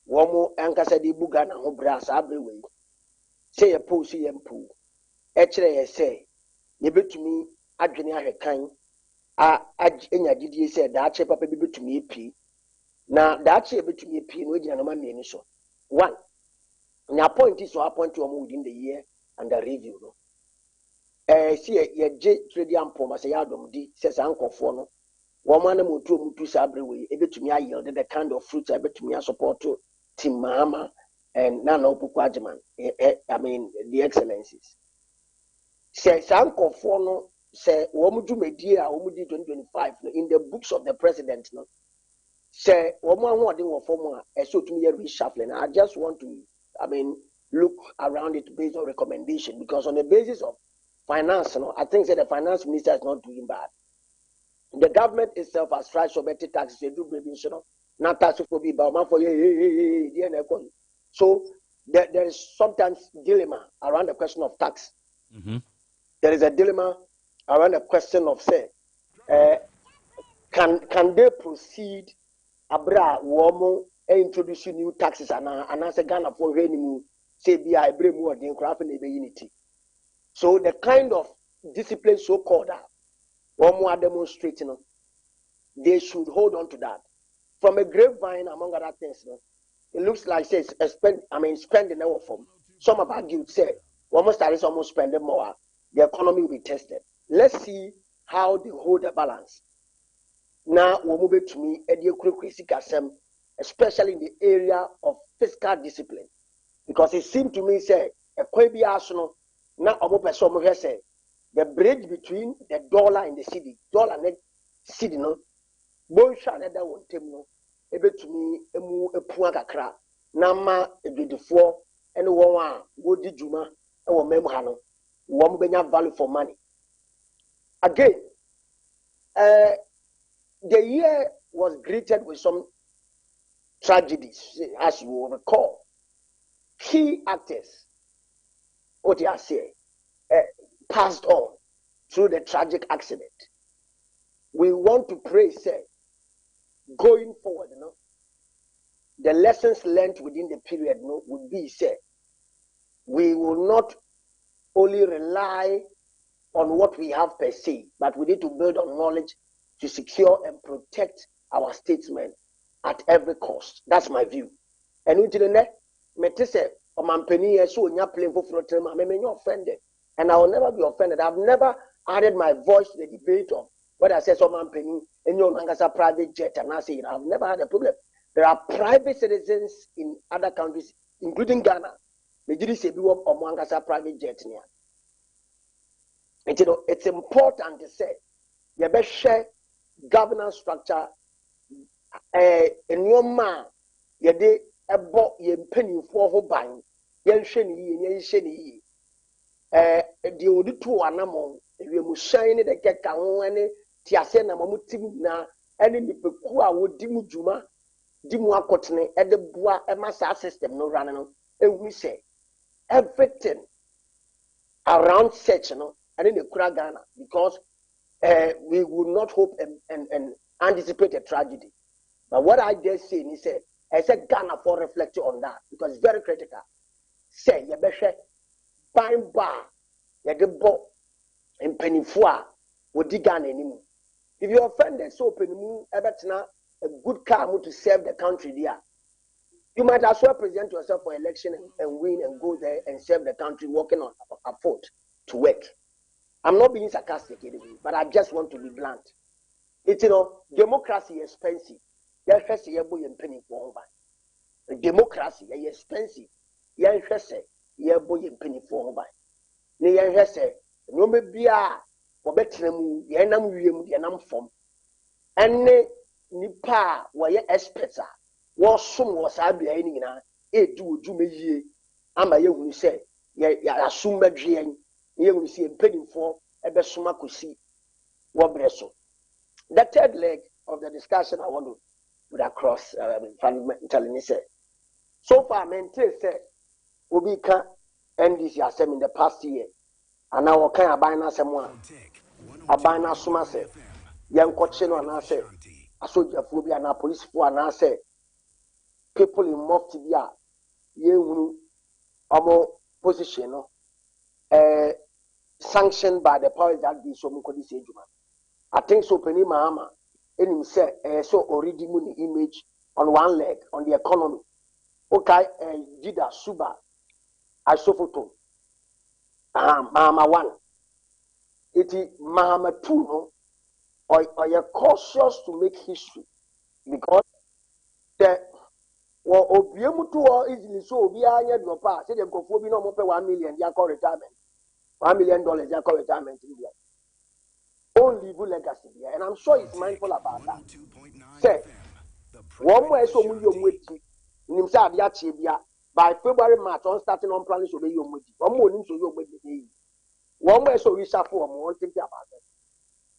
Womo ankasa di buga na ho bras abrewe. Say a po see empo. Echere say ye betumi adwene ahwekan enya gidie say da che papa bi betumi epi. Na that che betumi epi no gina no ma mieni so. One, na point is so appoint to within the year and the review no. See ye je trade ampo ma say yadom di say sankofo no. Woman mutu sabrewe ebetumi yield the kind of fruits ebetumi support to Tim Mahama and Nana Opukwajiman. I mean the excellencies. Say sankofo no say womudu media womudi 2025 in the books of the president no. Say woman who are form so to me reshuffling. I just want to look around it based on recommendation because on the basis of finance, I think that the finance minister is not doing bad. The government itself has tried to better taxes. They do maybe not tax for be but for so there is sometimes dilemma around the question of tax. Mm-hmm. There is a dilemma around the question of say can they proceed abra womo introduce new taxes and as a Ghana for revenue say be I bring more than craft in the unity. So the kind of discipline so called womo are demonstrating they should hold on to that. From a grapevine among other things, it looks like say spending our form. Some of argued say almost spending more, the economy will be tested. Let's see how they hold the balance. Now we'll move it to me, especially in the area of fiscal discipline. Because it seemed to me say a Kwabi Arsenal now say the bridge between the dollar and the city, dollar and city no both shall that one table ebe to me emu epuan kakra na ma ebedifo and one go di juma or memhano, one benya value for money. Again, the year was greeted with some tragedies, as you will recall. Key actors, what you are saying, passed on through the tragic accident. We want to pray, say, going forward, the lessons learned within the period would be, say, we will not only rely on what we have per se, but we need to build on knowledge to secure and protect our statesmen at every cost. That's my view. And until the next, say, so playing for I'm offended. And I will never be offended. I've never added my voice to the debate of whether I say someone penny and you're a private jet and I say I've never had a problem. There are private citizens in other countries, including Ghana. Private jet near. It's important to say you better share governance structure in your man. You did a bought your penny for whole buying. Yen sheni the only two animal, if you must shine it, get any Tiasena Mamutim na any Pekua would dimu Juma, Dimua Cotne, and the Bois a massa system no running. And we say everything around such, and in the Kuragana, because we would not hope and anticipate a tragedy. But what I dare say, he said, I said Ghana for reflecting on that because it's very critical. Say, you better buying bar, you get bought and penny four would dig Ghana anymore. If you're offended, so penny a good car to serve the country there. You might as well present yourself for election and win and go there and serve the country working on a foot to work. I'm not being sarcastic, but I just want to be blunt. It's democracy is expensive. Democracy is expensive. Nipa were experts was some was abia na edu odwumaye ama ye hu se ya asum badwe ye hu se empanimfo ebesoma kosi wo breso. The third leg of the discussion I want to put across telling you say so far maintain say obi ka NDC asem in the past year and now kan abana asem abana suma say yan koche no na say asojafoɔ bi ana policefoɔ ana say people in mufti bi yehunu omo position no sanctioned by the powers that be so mukodi say juma. I think so penny mahama enim say so already mu image on one leg on the economy. Okay, Jida Suba Isofoto Mahama 1 it Mahama 2 no or you're cautious to make history because the Obiamutu easily so be a your part. Say the Kofobi no more $1 million, ya call retirement. $1 million, ya call retirement in India. Only good legacy here, and I'm sure he's mindful about that. Say, one more so we waiting. Nimsa Abia by February, March, on starting on planning to be your moody. One more so you wait. One more so we suffer more thinking about it.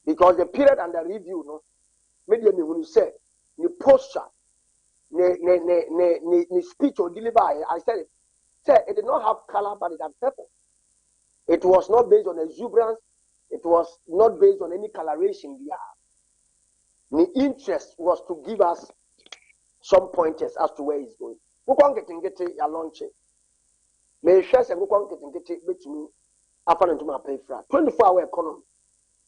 Because the period and the review, no, maybe when you say the posture, the speech or deliver, I said it. Say it did not have color, but it had purpose. It was not based on exuberance. It was not based on any coloration. The interest was to give us some pointers as to where it's going. Who can't get a launch? May share and who can't get it to me after into my pay for 24-hour economy.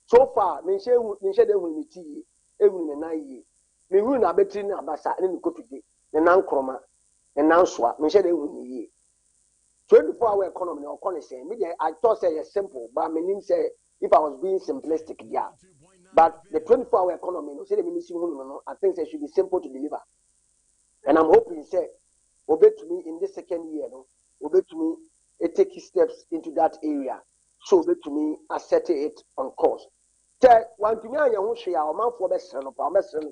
So far, me share the unity every night. Me win a betting abasa and then go today. The nan chroma and nan swa, me share the unity. 24-hour economy or connoisseur. I thought say it's simple, but I mean say if I was being simplistic, yeah. But the 24-hour economy, no say the ministry, I think it should be simple to deliver. And I'm hoping say, obey to me in this second year, no, obey to me, take steps into that area. So obey to me, assert it on course. One to me, I won't share our mouth for best no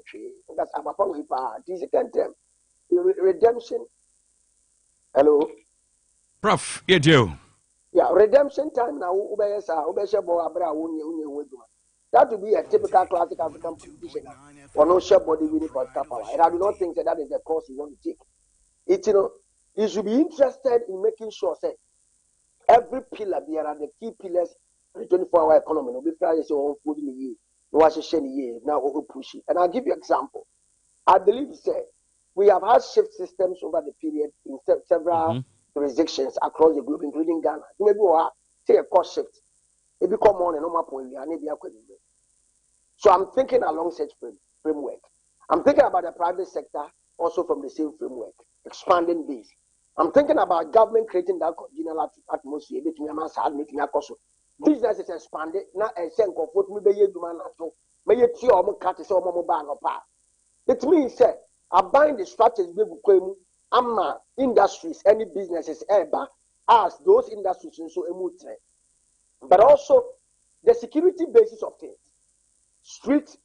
tree. That's our power. This is a redemption. Hello. Prof, yeah, Joe. Yeah, redemption time now, that would be a typical classic African politician. Or no share body winning political power. And I do not think that is the course you want to take. You should be interested in making sure that every pillar, there are the key pillars of the 24-hour economy. No, before I say, oh, food in the year, no, I should now over push it. And I'll give you an example. I believe, say, we have had shift systems over the period in several jurisdictions across the globe, including Ghana. Maybe we'll say a cost shift. It become more than normal point. So I'm thinking along such framework. I'm thinking about the private sector also from the same framework, expanding base. I'm thinking about government creating that congenial atmosphere between us and making a cost. Business is expanded. Now, a sense of what we may do, may you see or cut is or mobile. It means that I bind the strategies we ama industries, any businesses ever as those industries so emote. But also the security basis of things. Street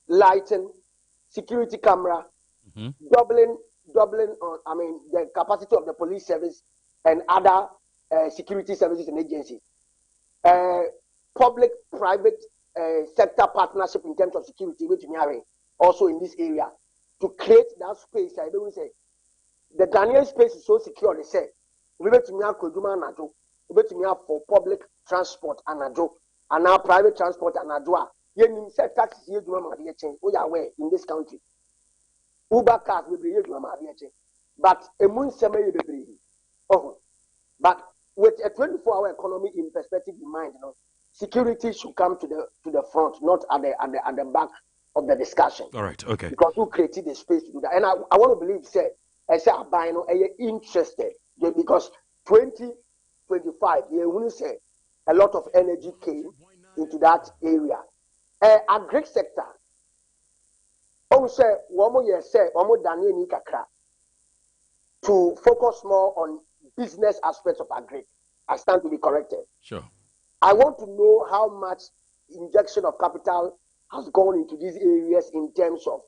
lighting, security camera, doubling on the capacity of the police service and other security services and agencies. Public private sector partnership in terms of security, which we are also in this area, to create that space. I don't say the Ghanaian space is so secure. They say we bet me for public transport and now private transport and you said taxis here we are aware in this country. Uber cars will be here but a moon summer but with a 24-hour economy in perspective in mind, security should come to the front, not at the back of the discussion. All right, okay. Because who created the space to do that? And I want to believe, I say, interested because 2025, you will say a lot of energy came into that area. Agri sector, to focus more on business aspects of agri. I stand to be corrected. Sure. I want to know how much injection of capital has gone into these areas in terms of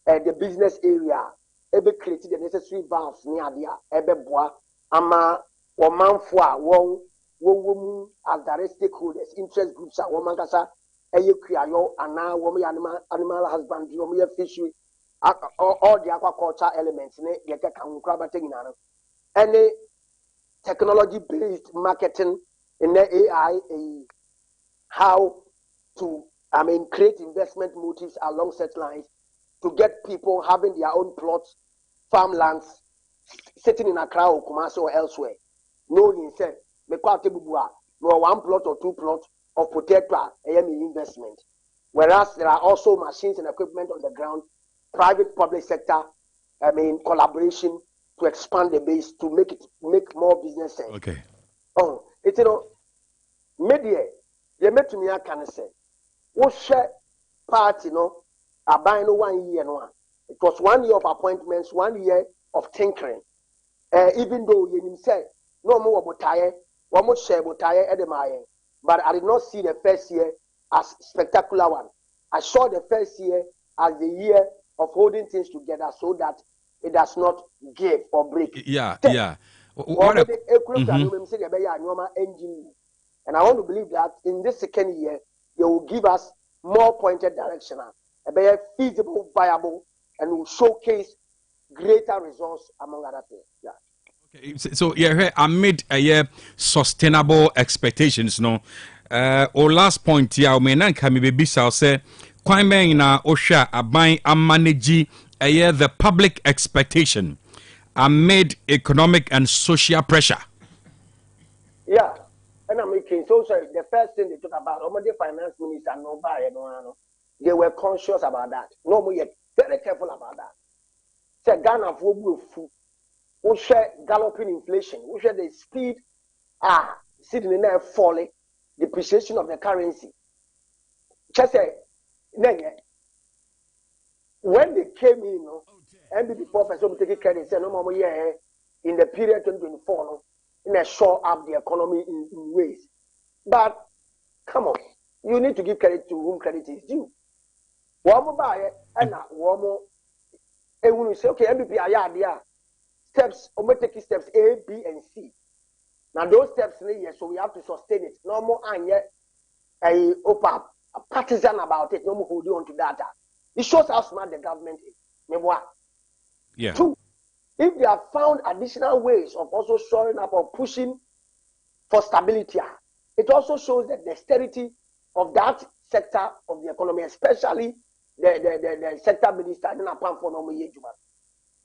the business area. Ebe created the necessary valves near there. Ebe boa ama womanfua won as direct stakeholders, interest groups are womankasa eye kriayo ana woman animal husbandry, woman fishery, all the aquaculture elements ne yeke kan kraba tegina no. Any technology based marketing in the AI, how to create investment motives along such lines to get people having their own plots, farmlands, sitting in Accra or Kumasi or elsewhere. Knowing said, no 1 plot or 2 plots of potato investment. Whereas there are also machines and equipment on the ground, private public sector, collaboration to expand the base to make more business sense. Okay. Oh, it's media, they met to me a can say, what share party are buying 1 year no. It was 1 year of appointments, 1 year of tinkering. Even though you say no more about tire, one more share about tire at the Maya. But I did not see the first year as spectacular one. I saw the first year as the year of holding things together so that it does not give or break. Yeah. And I want to believe that in this second year, they will give us more pointed direction, a better feasible, viable, and will showcase greater results among other things. Yeah. Okay. So yeah, amid a year sustainable expectations, no. Or last point here, me nan kami baby say kwan ben na osha aban manage a year the public expectation amid economic and social pressure. Yeah. And I'm making so sorry. The first thing they talk about, the finance minister, no, they were conscious about that. No more yet, very careful about that. Say Ghana for food, we share galloping inflation, we share the speed, sitting in there falling, depreciation of the currency. Just say, when they came in, NBP professor will take credit, say no more year in the period 2024, in a shore up the economy in ways. But come on, you need to give credit to whom credit is due. One more buy and one more. And when you say, okay, MBP, steps, we're taking steps A, B, and C. Now those steps, yes, so we have to sustain it. No more and yet a partisan about it. No more holding on to data. It shows how smart the government is. Yeah. Two, if they have found additional ways of also showing up or pushing for stability, it also shows the dexterity of that sector of the economy, especially the sector minister.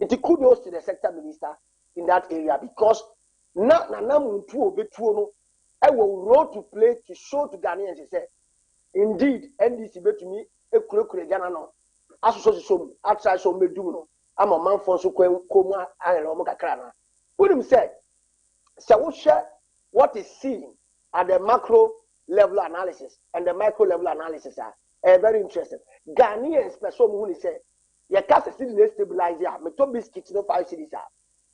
It kudos to the sector minister in that area because now I will role to play to show to Ghanaians say, indeed, NDC bet to me a Ghana no. As so outside so me do no. I'm a man for so come and Romoka. William said, so we share what is seen at the macro level analysis and the micro level analysis are very interesting. Ghanaians, person who say, your cash is still stabilized here. Me to biscuits no 5 cities are.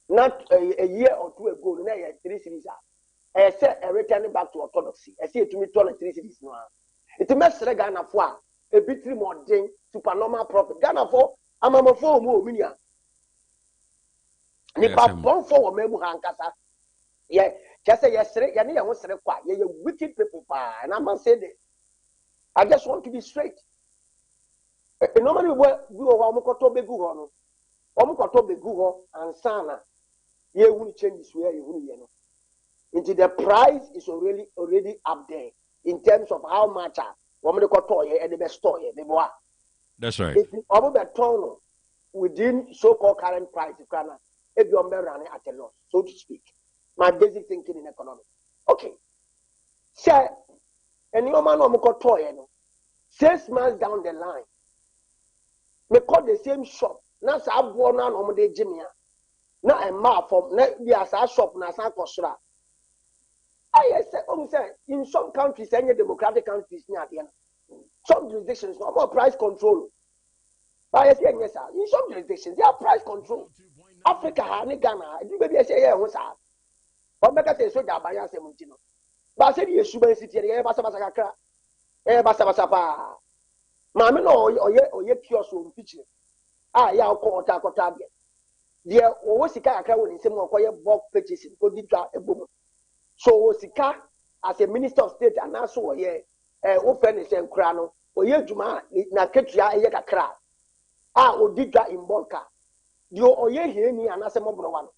Not a year or two ago, no 3 cities are. I said returning back to orthodoxy. I see it to me 3 cities now. It makes Ghana for a bit more thing supernormal profit. Ghana for I'm a 4 more million. Nipa born for memu hankasa. Yeah, just say yesterday, you know, you're wicked people, and I'm not saying it. I just want to be straight. Normally, we Omukoto Beguho, and Sana, you won't change this way, you know. Into the price is already up there in terms of how much Omukoto and the best story. That's right. If you within so-called current price, you can if you're running at a loss, so to speak. My basic thinking in economics. Okay. Sir, and your man Omukoto, 6 months down the line, we call the same shop. Now, I born on Omode Jimia. Now, a map from the shop, Nasa Kosra. I said, in some countries, any democratic countries, some jurisdictions, no more price control. But I say, yes, sir. In some jurisdictions, they have price control. Africa, Ghana, you maybe say, yeah, what's that? But make us say, so that by us, but I said, you should be sitting here, Basabasaka, Basabasapa. Mamma, or ye kiosk on pitching. Ah, yeah, I'll call Taco. There was a car in some of your bulk purchasing, a boom. So, Sika, as a minister of state, and also, yeah, open and crano, or ye Juma, Naketria, a yakra. Ah, or Didra in Bolka. You or ye hear me and as a mobile one.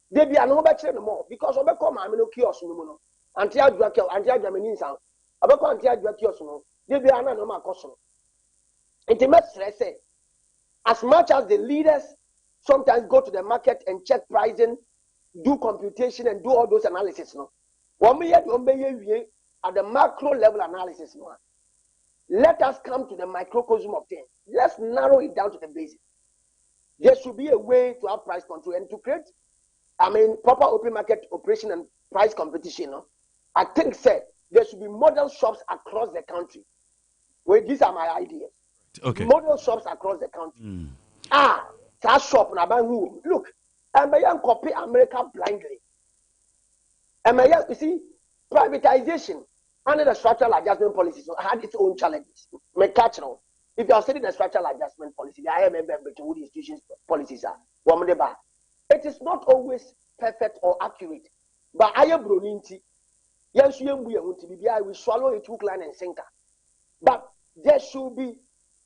They be no better no more because of a comma, no kiosk no. Until Germany sound. About until kiosk no. They be an anoma cosmo. Intimate stress say, as much as the leaders sometimes go to the market and check pricing, do computation and do all those analysis, no. One year at the macro level analysis, no. Let us come to the microcosm of things. Let's narrow it down to the basics. There should be a way to have price control and to create, proper open market operation and price competition. No? I think there should be model shops across the country. Well, these are my ideas. Okay. Model shops across the country. That shop na buy who? Look, I copy America blindly. You see, privatization under the structural adjustment policies had its own challenges. If you are studying the structural adjustment policy, the IMF and the institutions policies are it is not always perfect or accurate. But I am broninti. Yes, we swallow it hook, line, and sinker. But there should be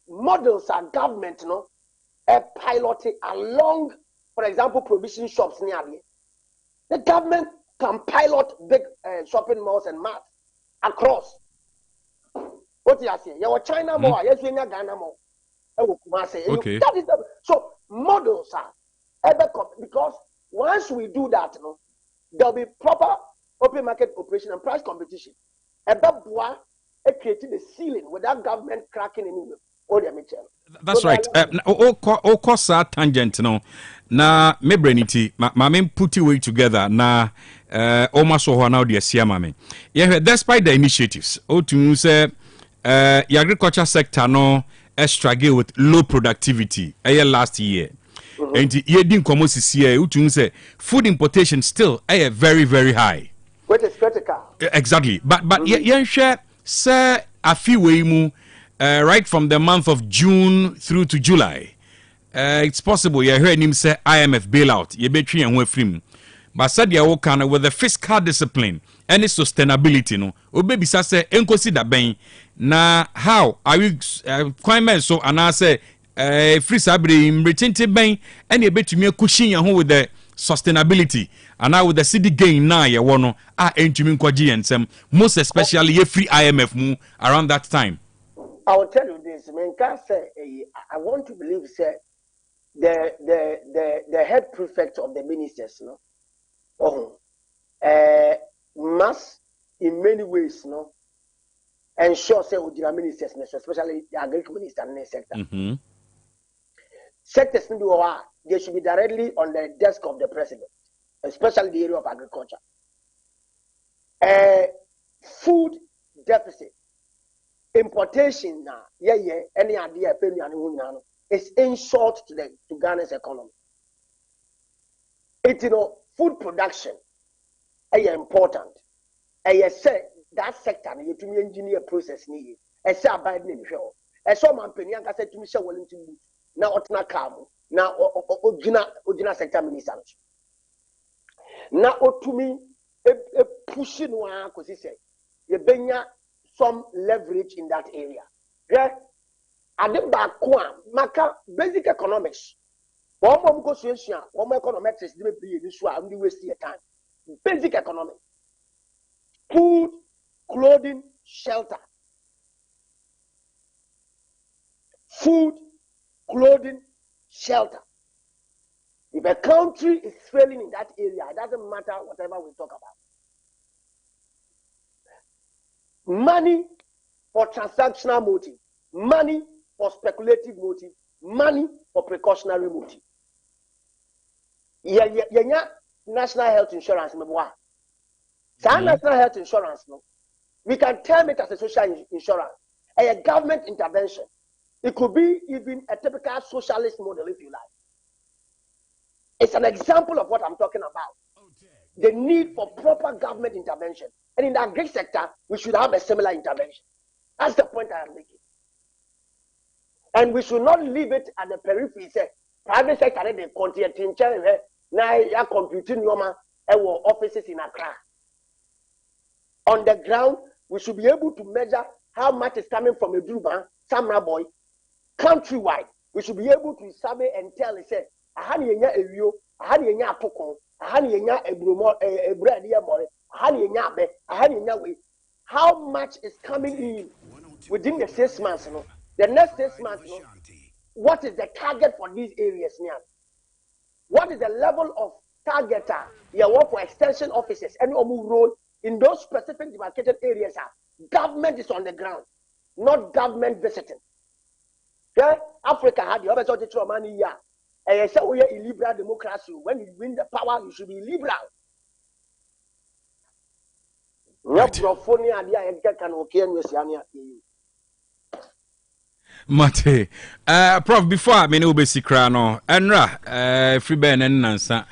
models and government, piloting along, for example, provision shops nearly. The government can pilot big shopping malls and malls across. What you are saying? You China more, yes, we are Ghana more. Okay. That is so models are because once we do that, there'll be proper open market operation and price competition. Creating the ceiling without government cracking anywhere. That's right. O course tangent no. Na mebrenity mame put it together na almost so now the sia mame. Yeah, despite the initiatives, o to say the agriculture sector no struggle with low productivity last year. And ye didn't come here, o to say food importation still very very high. Which is critical. Exactly. But yeah share say a few way mu right from the month of June through to July. it's possible you heard him say IMF bailout you betri en ho afrim but said ya wo kan with the fiscal discipline and sustainability no obebisa say enkosi da ben na how are you quite men so and I say free sabre mretente ben and you betumi akushin ya ho with the sustainability and now with the city gain now ye wono entumi nkwaji ensem most especially ye free IMF mu around that time. I will tell you this, man. Can say I want to believe say the head prefect of the ministers, must in many ways, ensure say with the ministers, especially the agriculture minister in the sector. Sectors they should be directly on the desk of the president, especially the area of agriculture. Food deficit. Importation now, any idea is insult to Ghana's economy. It's food production is important. I say that sector you to me engineer process need. I say abide name show. I saw my penny and I said to me show Wellington now otna kamu now ojina sector minister. Now to me a pushing one cause he say you benya some leverage in that area. Yeah, and then back maka basic economics. One more negotiation, one more econometrics, they may be this one, we waste your time. Basic economics, food, clothing, shelter. Food, clothing, shelter. If a country is failing in that area, it doesn't matter whatever we talk about. Money for transactional motive, money for speculative motive, money for precautionary motive. National health insurance, national health insurance, we can term it as a social insurance, a government intervention. It could be even a typical socialist model, if you like. It's an example of what I'm talking about. The need for proper government intervention. And in the agri sector, we should have a similar intervention. That's the point I am making. And we should not leave it at the periphery. Say, private sector, they continue to change. Now, you are computing offices in Accra. On the ground, we should be able to measure how much is coming from a Druba, Samra boy, countrywide. We should be able to survey and tell, say, Ahaniya Erio, Ahaniya Tokon, Ahaniya Ebredia boy. How much is coming in within the 6 months? The next 6 months, what is the target for these areas? What is the level of targeter you want for extension offices and role in those specific demarcated areas? Government is on the ground, not government visiting. Yeah? Africa had the other money here. And you say we are illiberal democracy. When you win the power, you should be liberal. Right. Mate, Prof, before I mean, Obesi Krano, Enra, Free Ben and Nansa,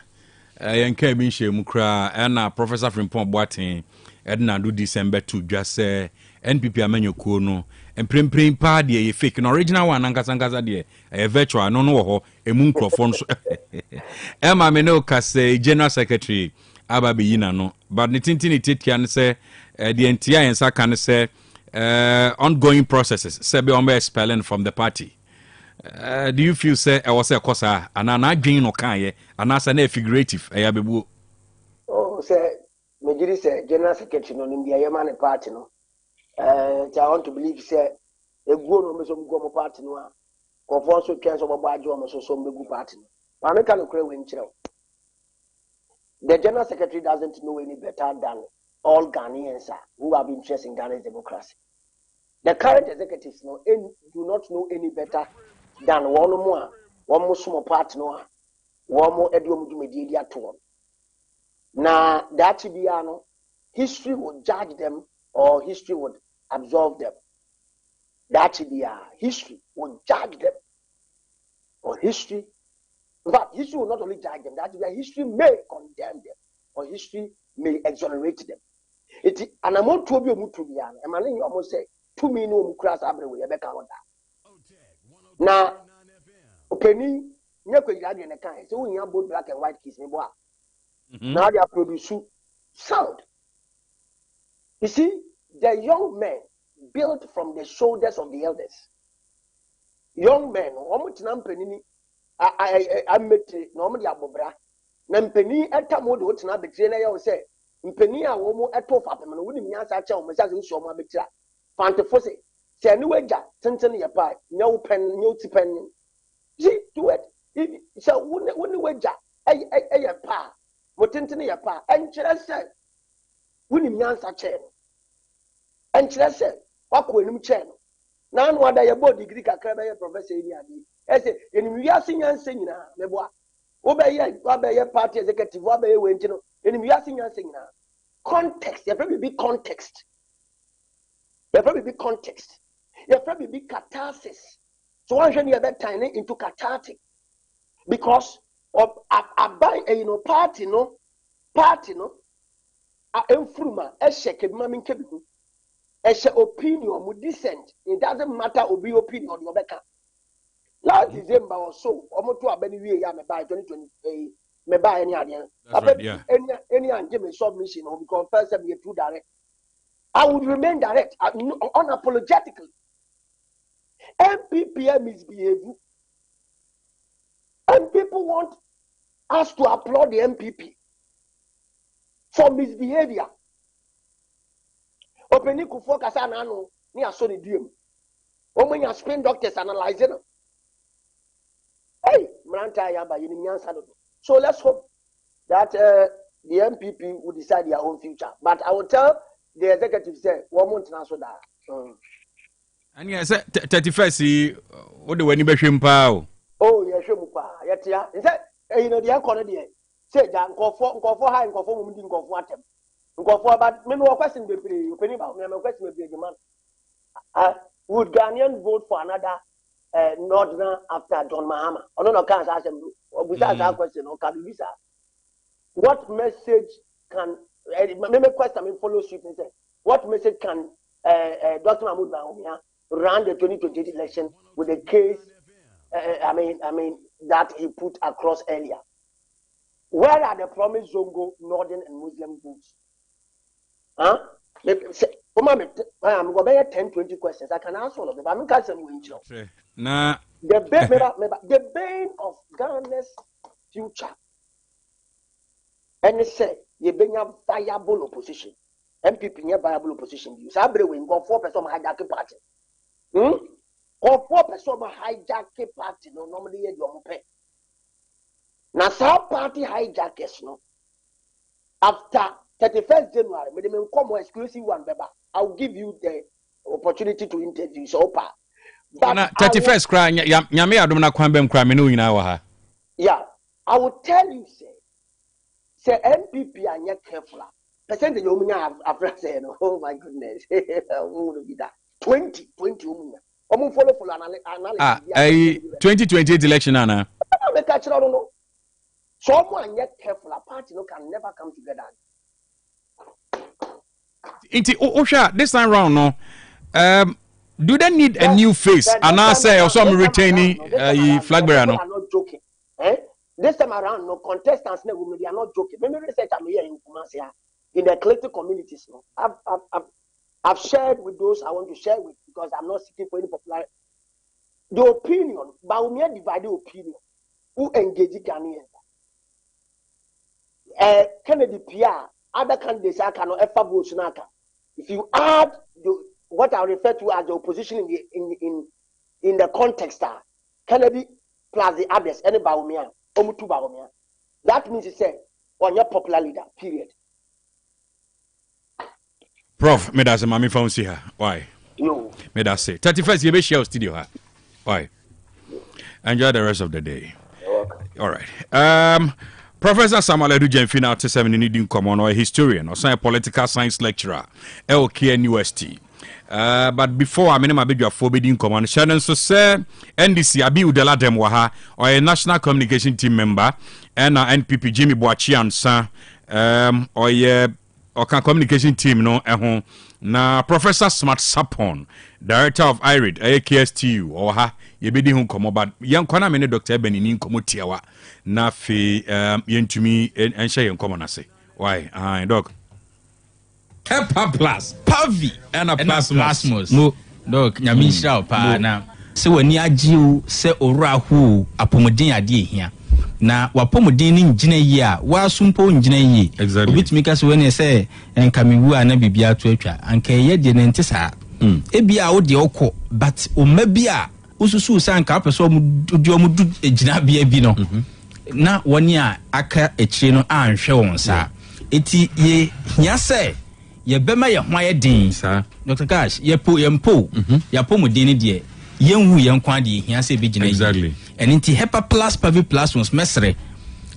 Yanka Binshe Mukra, and Professor Frimpon Boatin, Edna do December 2, just say, NPP Amenyo Kono, and Prim Party, a fake, an original one, Angasangaza dear, a virtual, no, a moon Emma Menoka say, General Secretary. Ababi yina no but the tintin it can say the entire and can say ongoing processes say be on expelling from the party. Do you feel say I was a cosa and an aging no can and as an figurative ayabebu? Oh, say Majiri say General Secretary no India Yamani party no. I want to believe say a go no some go party no. Conform so can some bajo so some begu party. But I can no create win chiro. The General Secretary doesn't know any better than all Ghanaians who have interest in Ghana's democracy. The current executives do not know any better than one more small part, one more Ediommedia to one. Now, that history would judge them or history would absolve them. That history would judge them or history. In fact, history will not only judge them, that history may condemn them or history may exonerate them. It is an amount to be a mutubian. And my name almost say, 2 million cross everywhere. Now, Penny, nye ko yira de ne kan so wunya both black and white keys me boa now they are produce sound. You see, the young men built from the shoulders of the elders. Young men, omo tina mpanini I met no omo de abobra na mpani etamo de otina betire na ye say mpani a wo mo eto fapem no woni nyansa cha omo sa so omo betira fantefo se se ni waja tenten ye pa nyawo pen nyawo ti pen see do it so woni waja ay pa mo tenten ye pa enkyere se woni nyansa che no enkyere se wakọ enim che no na anu ada ye bo degree kakra be ye professor ni ade ese enim wiase nyansa nyina meboa wo be ye party executive wo be ye wenti no enim wiase nyansa nyina context you probably be context you probably be context you probably be catharsis so one when you that time into cathartic because of abai party no a enfuruma e sheke bi mami nkebi e she opinion mu dissent it doesn't matter obi opinion you beka last December or so omo to abani wie ya me buy 2020 me buy any ade any anje me submission because first time you too direct I would remain direct unapologetically. MPPM misbehaving and people want us to applaud the MPP for misbehavior. Openi ku focus na no ni aso ni diem. Omo spin doctors analyzing. Hey, Mranta Yaba, you nyansa do. So let's hope that the MPP will decide their own future. But I will tell the executive say, "One month na so that." And yes, 31st, what do we need to pay? Oh, yes, you pa. Yetia. Inse, the economy there. Say, ja, nkofo high, nkofo mumdi, nkofo atem. Nkofo, but me no question be free. You penny about me question be the man. Would Ghanaian vote for another Northern after John Mahama? Oh no, can't ask him. Besides that question, or can visa? What message can? Maybe question me follow suit and say, what message can Dr. Mahmoud Bawumia run the 2028 election with the case? I mean that he put across earlier. Where are the promised Zongo Northern and Muslim votes? Huh? I'm going to 10-20 questions. I can answer all of them. I'm not going to Nah. The bane of Ghana's future. And they say you bring a viable opposition. MPP near viable opposition. You say we go 4% hijack party. Or 4% hijack party. No, normally you don't pay. Now, some party hijackers, no. After 31st January, me dem come more exclusive one, Beba. I'll give you the opportunity to interview. So, but 31st cry, Yami Adumna Kwambem cry, me no in our. Yeah, I will tell you, say MPP are not careful. Percent you have say no. Oh my goodness, who will be that? 20 follow analysis. 2028 election, Anna. No. Someone yet careful. A party no can never come together. Osha, this time round, no. Do they need a new face? And I say, also I'm retaining flag bearer. No, I'm not joking. This time around, no contestants, they are not joking. Maybe research I'm here in Kumasi, in the collective communities. No, I've shared with those I want to share with because I'm not seeking for any popularity. The opinion, but we divided opinion. Who engage Ghanaians? Kennedy PR, other candidates I cannot ever vote Sunaka. If you add what I refer to as the opposition in the context, Kennedy plus the others, any Baumia, Omutu Baumia, that means it's on your popular leader, period. Prof, me that's a mommy phone see her. Why? No. Me that's say 31st you be share studio. Why? Enjoy the rest of the day. All right. Professor Samuel Edu Jemfina to 7 in common or a historian or a political science lecturer LKNUST. But before I mean my baby forbidding common Shannon so say NDC Abi Udela Demwaha or a national communication team member and NPP Jimmy Boachian son or Oka communication team no eho na Professor Smart Sapon, Director of IRID, AKSTU, or ha, yebedi hun komo, but yan kwana mene Dr. Beninin komo tiawa, na fe yentumi and share yen komo na se. Why? Dog. Pepper Plus, Pavi, and a plasmos. No, dog, Yamisha pa na. Se wani ajiu se orahu apomodin ade hia. Na wapomodin ni ngine yi a wasumpo ngine yi. Exactly. Obitumi ka se wani se enkamiwu ana bibia to atwa. Anka ye de ne ntisa. Ebia wo de okọ but o mabia ususu sanka apeso omu gina bia bi no. Na wani a aka echire no anhwe won sa. Eti ye hia se ye bema ye ho aye din sa. Dr. Cash ye po ya pomodin ni de yenwu yenkwa de hia se be gina. Exactly. And inti Hepa Plus Pavi Plus was mesre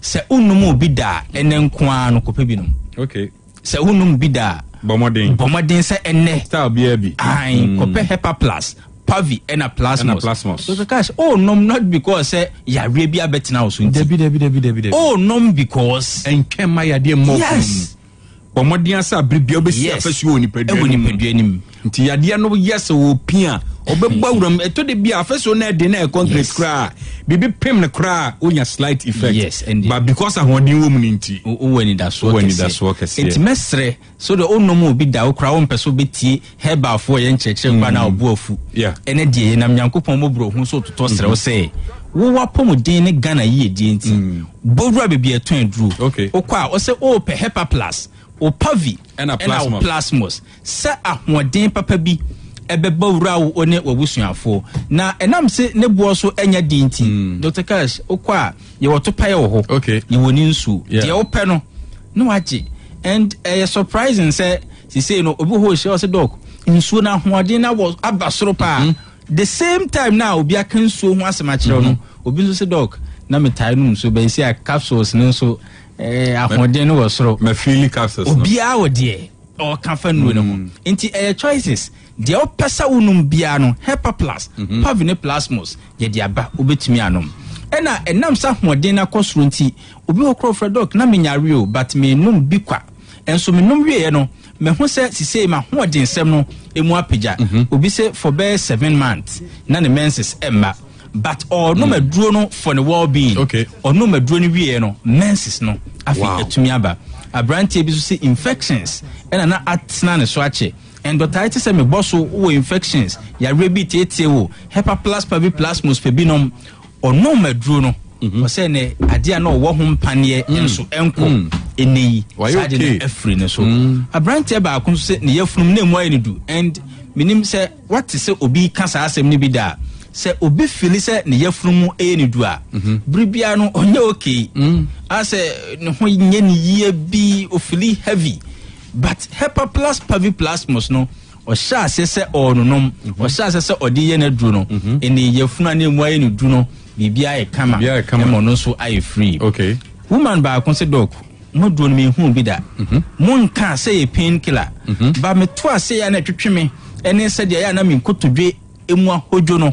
se unumu bida enenkwa no kopebinom. Okay. Se unum bida bomodin se enne style bi ai kope Hepa Plus Pavi ena plasmos. So cash not because say ya rebi abetina oso nti debi because enkema ya de mo yes bomodin asa bribia obesi afasuo oni padua nti yade no yes wo pia obebawuram eto de bia afasuo na de na concrete kra bibi pem na kra onya slight effect. Yes, but because ahodi wo mu nti woni da so kese nti mesre so the onomo bi da okra wo mpeso beti herbal fo ye nchekere kwa na obuafu ene die na Nyankopon mobro hu so toto sere wo se wo wapomodin ne Ghana yi die nti bowura bebi eton duru okwa o se o pe Hepa Plus o Pavi and plasmos se ahoden papa bi ebeba wura wo one wabusuafo na enam se ne buo so enya dinti Dr. Cash okwa ye woto paye wo ho ye woni nsu de wo pe no waje and surprising say say no obi ho she o se doc nsu na hoden na was abasoro pa the same time now obi aka nsu ho asema kire no obi so se doc na metai no nsu be say capsules ne so ahoden no was soro me feel capsules obi a wo de o kan fa no no nti choices de opesa unum bia no Hepa Plus Pavine Plasmos ye de aba obetumi anom ena enam sa hoden na kosoro nti obi okro fredok na menyare o but me num bi kwa enso me num wie no me ho se sisei ma hoden sem no emu apagya obi se for be 7 months na ne menses emma but no maduro no for the well-being no maduro ni wie no menses no afi etumi aba abrantie bi so se infections ena na atna ne so ache endotitis me boso wo infections ya rebit etiewo Hepa Plus Pavi Plasmos pebinom no maduro no o se ne ade na wo ho mpane enso enko eneyi sade ne afri ne so abrantie ba akon so se ne yafunum na emu ayi du and minim se what se obi kasa asem ne bi da se obi fili se ne yafunum ni du a bribia no onye okay ase ne ho nye ne yie bi ofili heavy but Hepa Plus Pavi Plasmos no o sha se ononom o sha se odi ye na duru no eni yafuna na emu ayi ne du no bibia e kama mo no so ayi free woman ba kon se doc mo duru me hu bi da mo nka se e painkiller ba me to ase ya na twetweme ene se de ya na me nkotodwe emu ahojo no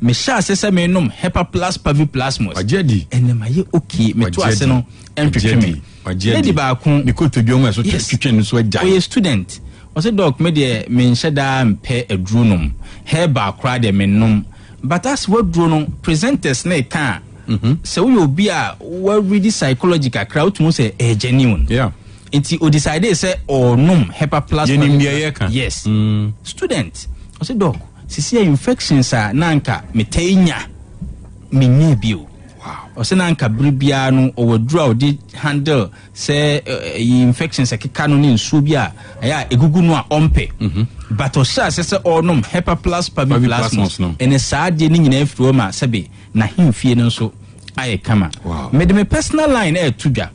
me sha se me nom Hepa Plus Pavi Plasmos ajedi ene maye okay me to ase no entwetweme ajedi ba kon me kotodwe mu so twetwe so agya o student o se doc me de me nhyeda mpe adrunom herbal kra de me nom but as what drono presenters na ka so we obi a we read psychological crowd to say genuine nti o decide say nom Hepa Plus yes student o say doc sisi infections a nanka metainya menye bio o say nanka bribia no o wadru a odi handle say infections akeka no ne nsu bia aya egugu no a ompe but o say say nom Hepa Plus Pavi Plasmos ene saade ni nyina afiro ma sebe na himfie no so aye kama me de me personal line tudwa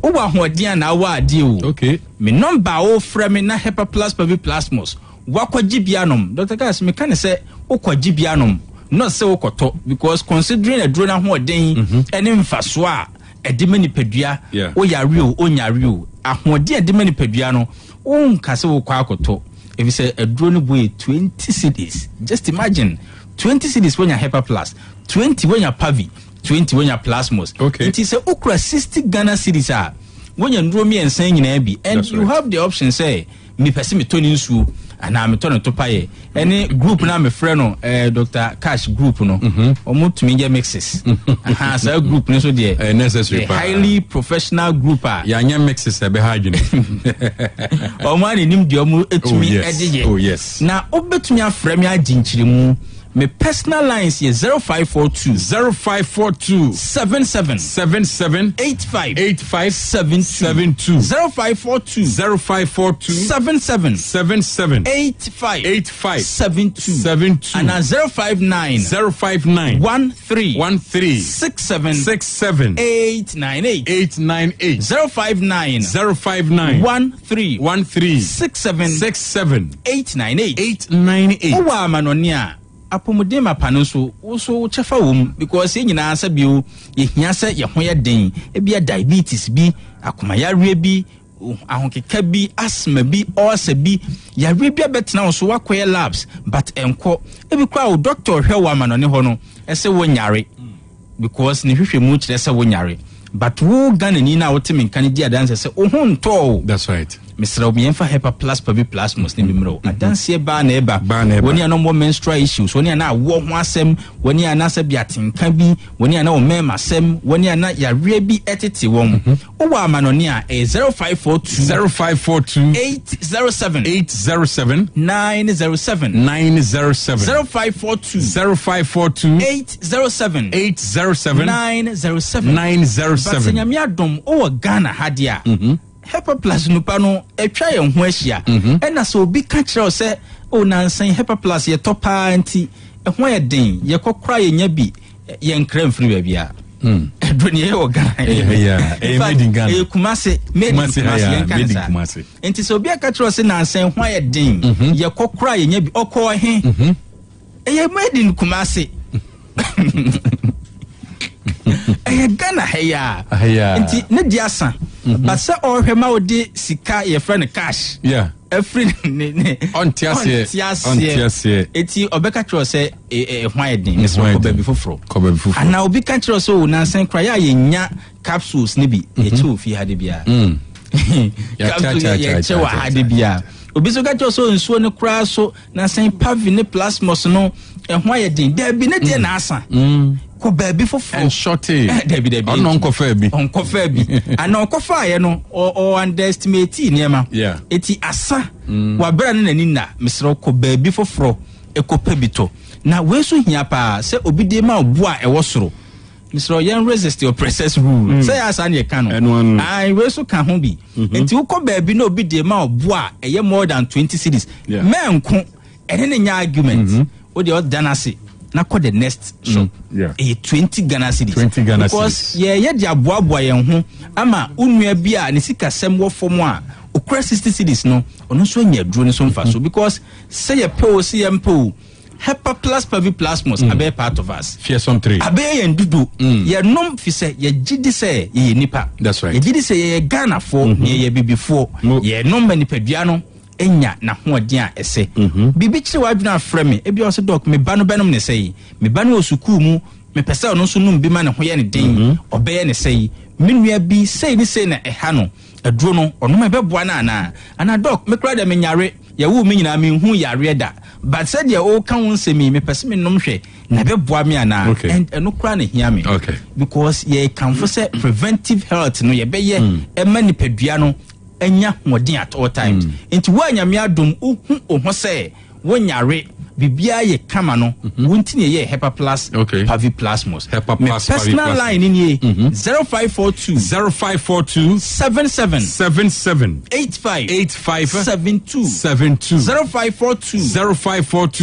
o wa hoden na wa ade o me number o frɛ me na Hepa Plus Pavi Plasmos wakwajibianom Dr. Gas me kan say okwajibianom no say okoto because considering a drone hoden ene mfaso a edimani padua o yare o onyare o ahode edimani padua no o nka say okwa akoto if you say a drone boy 20 cedis just imagine 20 cedis when you Hepa Plus 20 when you Pavi 20 when you Plasmos it is a okra 60 Ghana cedis a when you ndro miɛnsa nyinaa bi and you have the option say me pese me toni nsuo ana me toni to paye any group na me frɛ no Dr. Cash group no omo tumi get mixes aha so group no so de necessary highly professional group ya nya mixes e be ha adwene omo ani nim de omo etumi edeye oh yes na obetumi afrɛ me aginkyirimu. My personal lines is 0542 77 85 72 0542 77 85 72 and 059 13 67 898 059 13 67 898 Owa manonia apomodema pano so chefa wom because nyina asa bio ye hia se ye ho ye den e bia diabetes bi akoma yare bi ahonkeka bi asthma bi ulcer bi yare bia betena so wakoye labs but enko e bi kwa o doctor hwe wa manone ho no ese wonyare because ne hwehwe mu kire se wonyare but wo Ghana ni na wotemi kan di adanse se o ho nto. That's right. Mr. Obienfa Hepa Plus Pavi Plus must name mro. Adanse ba na eba. When you no more menstrual issues, when you na wo ho asem, when you na se biatinka bi, when you na o mema asem, when you na ya rebi etete wom. O wa manoni a 0542 807 907 0542 807 907 Basenya adom o Ghana hadia. Hepa Plus nupa no etwa ye ho ahia ena so obi ka kire se o nansan Hepa Plus ye topa anti ho ye den ye kokora ye nya bi ye nkra mfiri ba bia edoni ye o Ghana made in Ghana Kumase made in Kumase enti so obi ka kire se nansan ho ye den ye kokora ye nya bi okọ he ye made in Kumase Ghana heya nti ne diasa but say or hema odi sika ye friend cash every on tiase eti obeka tro say hwan edin so ko baby foforo ana obi ka tro so na san kra ya ye nya capsules ne bi e che ofi hade bia capsules ye che wa hade bia obi so ka tro so nsuo ne kra so na san pavi ne plasmos no hwan edin da bi ne de na asa ko baby for and shorty Debbie on kofa bi and on kofa ye no or underestimate niema eti asa wa bra na nani na mesro ko baby for e ko pebito na we so hia pa se obi de ma obo a e wo soro mesro yen resist your process rule say asa na e ka no ai we so ka ho bi eti wo ko baby na obi de ma obo a e ye more than 20 cities menko ene ne nya argument o de o danase na call the next shop 20 Ghana cedis because ye dia boaboa yen ho ama unua bi a ne sika sem wo fom a okra 60 cedis no ono so anya duro ne so mfa so because say ye pe o see empo Hepa Plus Pavi Plasmos abe part of us fearsome 3 abe ye ndudu ye nom fi say ye gidi say ye nipa that's right ye gidi say ye Ghana fo ye bibifo ye nom nipadua no enya na ho odi a ese bibi kire wadwuna frame ebi o se doc me ba no benom ne sei me ba no osuku mu me pese ono so num bi ma ne ho ye ne den obeye ne sei menua bi sei ni sei na eha no aduro no ono me beboa na ana doc me kra de me nyare ye wo me nyina me hu yare da but said ye o kan won se me pese me nom hwe na beboa me ana and eno kra na hia me because ye kan for say preventive health no ye be ye e mani padua no enya modin at all times enti wo anyame adom uhu oho se wonyare bibia ye kama no wontine ye Hepa Plus Pavi Plasmos Hepa Plus personal line in 0542 77 85 72 0542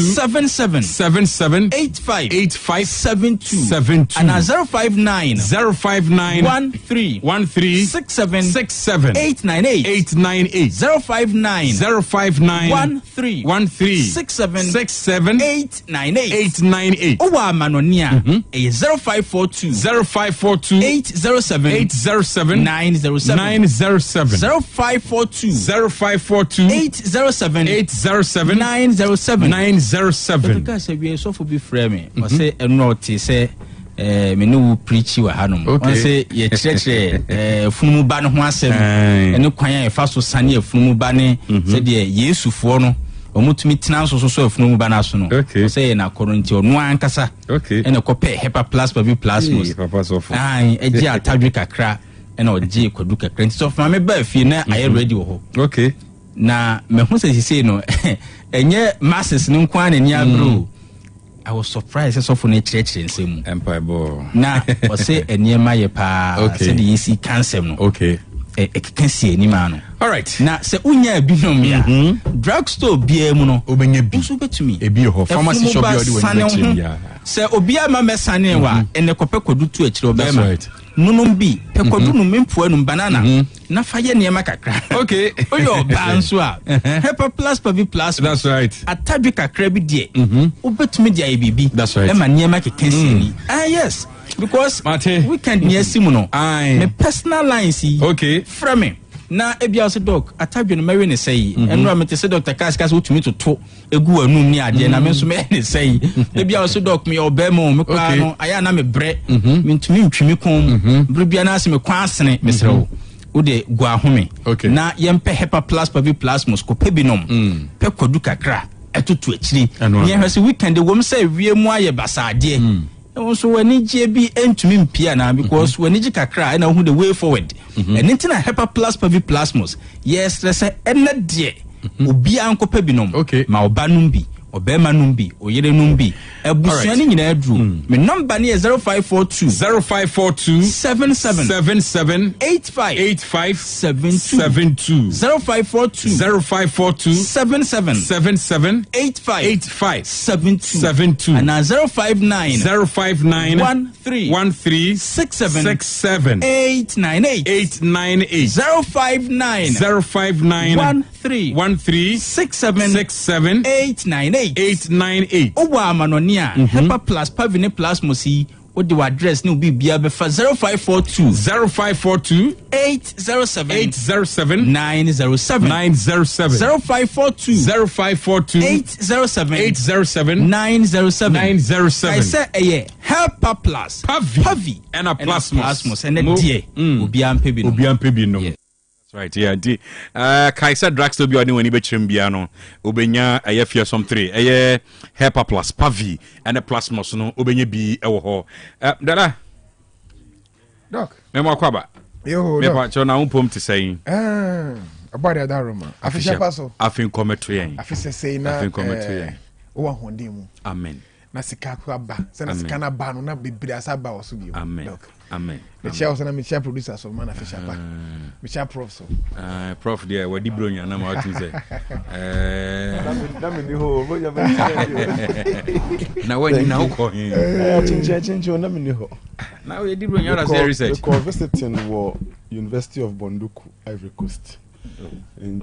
77 85 72 and 059 13 67 898 059 13 67 898 Owa manonia 0542 807 907 0542 807 907 907 because we so for be frame or say enoti say me no preach wa hanom on say ye church funumu ba no ho asem ene kwan ya fa so sane funumu ba ne se de Yesufo no omutumi tena so funumu ba na so no say na koronti ono ankasa ene kope hepa plus pavi plasmos papa so fo eji atadwe kakra ene oji kwadu kakra nti so fa me ba fie na aye ready wo ho na me hu se sisi no enye masses ni nkwan na ni abro I was surprised so for nature nsem empire ball na o say eniema ye pa say the isi cancer no can see any man. All right. Now, say unya binom ya. Drugstore bia mu no obenya bi. So betumi. Ebi ho pharmacy shop bia odi wani ya. Say obia ma mesane wa ene kope kodu tu akire obema. Nunum bi pe kodu no mempo anu banana. Na faye niema kakra. Okay. Oyo ba nso a. Hepa plus pavi plus. That's right. Atadwe kakra bi de. Obetumi dia bibi. That's right. E ma niema kekensi ni. Ah yes. Because weekend near Simono, my personal line see from me. Now, a bias dog, a tab in Marion say, and Ramit said Dr. Cascas to me to talk a good room near the and say, the bias dog me or Bemo, I am a bread, mean to me, Chimicum, Brubianas, me quansane, Mr. Ude Guahome. Okay. Now, Yempe Hepa plus Pavi plus Mosco Pebinum, Peco Duca cra, a to actually. And yes, weekend the woman say, we are more basa dear. Also when JB entumi mpia na because when you kakra na hu the way forward and intina hepa plus pavi plasmos yes let's say ena de obi ankopa binom ma oba numbi obema numbi oyere numbi ebusua ni nyina adru me number ni 0542 77 85 0542 77 85 72 and 059 13 67 898 059 13 67 898 Owa manonia hepa plus pavine plus mosi what the address no be bia be 0542 807 907 0542 807 907 I say help plus pavi and a plasmos and a die obi ampebi no. That's right, yeah. Kaisa drugstore bi oni wani be chimbia no. Obenya aye fearsome 3. Aye Hepa Plus Pavi and a plasmos no obenya bi e wo ho. Dada. Doc. Memo kwaba. Yo. Me pa cho na unpom te say. About that room. Afisha paso. Afin kometo yen. Afisha say na. Afin kometo yen. Wo honde mu. Amen. Na sika ko aba. Se na sika na ba no na bibiri asaba wo so bi. Amen. Amen. The chair was na chair producer so man Afisha pa. Me chair prof so. Prof there we di bronya na ma what say. Na me ni ho, bo ya ba. Na we ni na ho ko hin. Chinche na me ni ho. Na we di bronya ra say research. We ko visiting wo University of Bonduku, Ivory Coast. And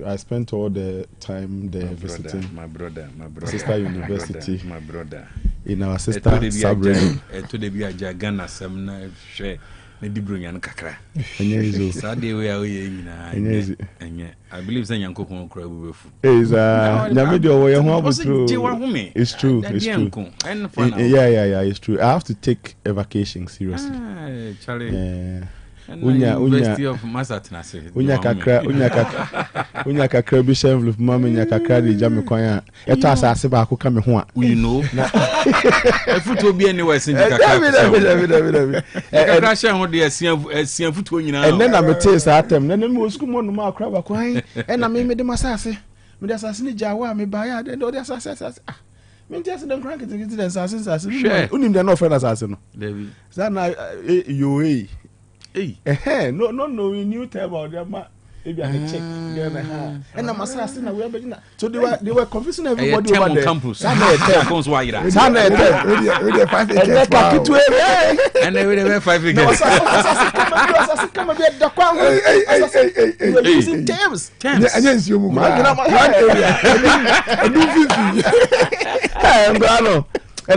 I spent all the time there visiting my brother, sister university, my brother, in our sister sub-region. To the be a Jagana Semna share. Maybe bring an kakra. Saturday we are in. I believe that young cocoa crab with. It's true. It's true. Yeah. It's true. I have to take a vacation seriously. Charlie. Yeah. University of Massachusetts. Unya kakra bi chef mama nya kakra de jam kwan eto asase ba ko ka me ho a you know futu obi anywhere sin kakra kakra share ho de asian futu nyina and then am tell sa atem na me osku mo no ma akra ba kwan e na me de masase me de asase ni jawa me ba ya de do de asase ah me just dem kran kiti de asase unim de no friend asase no David sana yo no we knew about them maybe I check and I'm assassin we so they were confusing everybody over there campus and they were 5 figures come be the kwan using terms against you and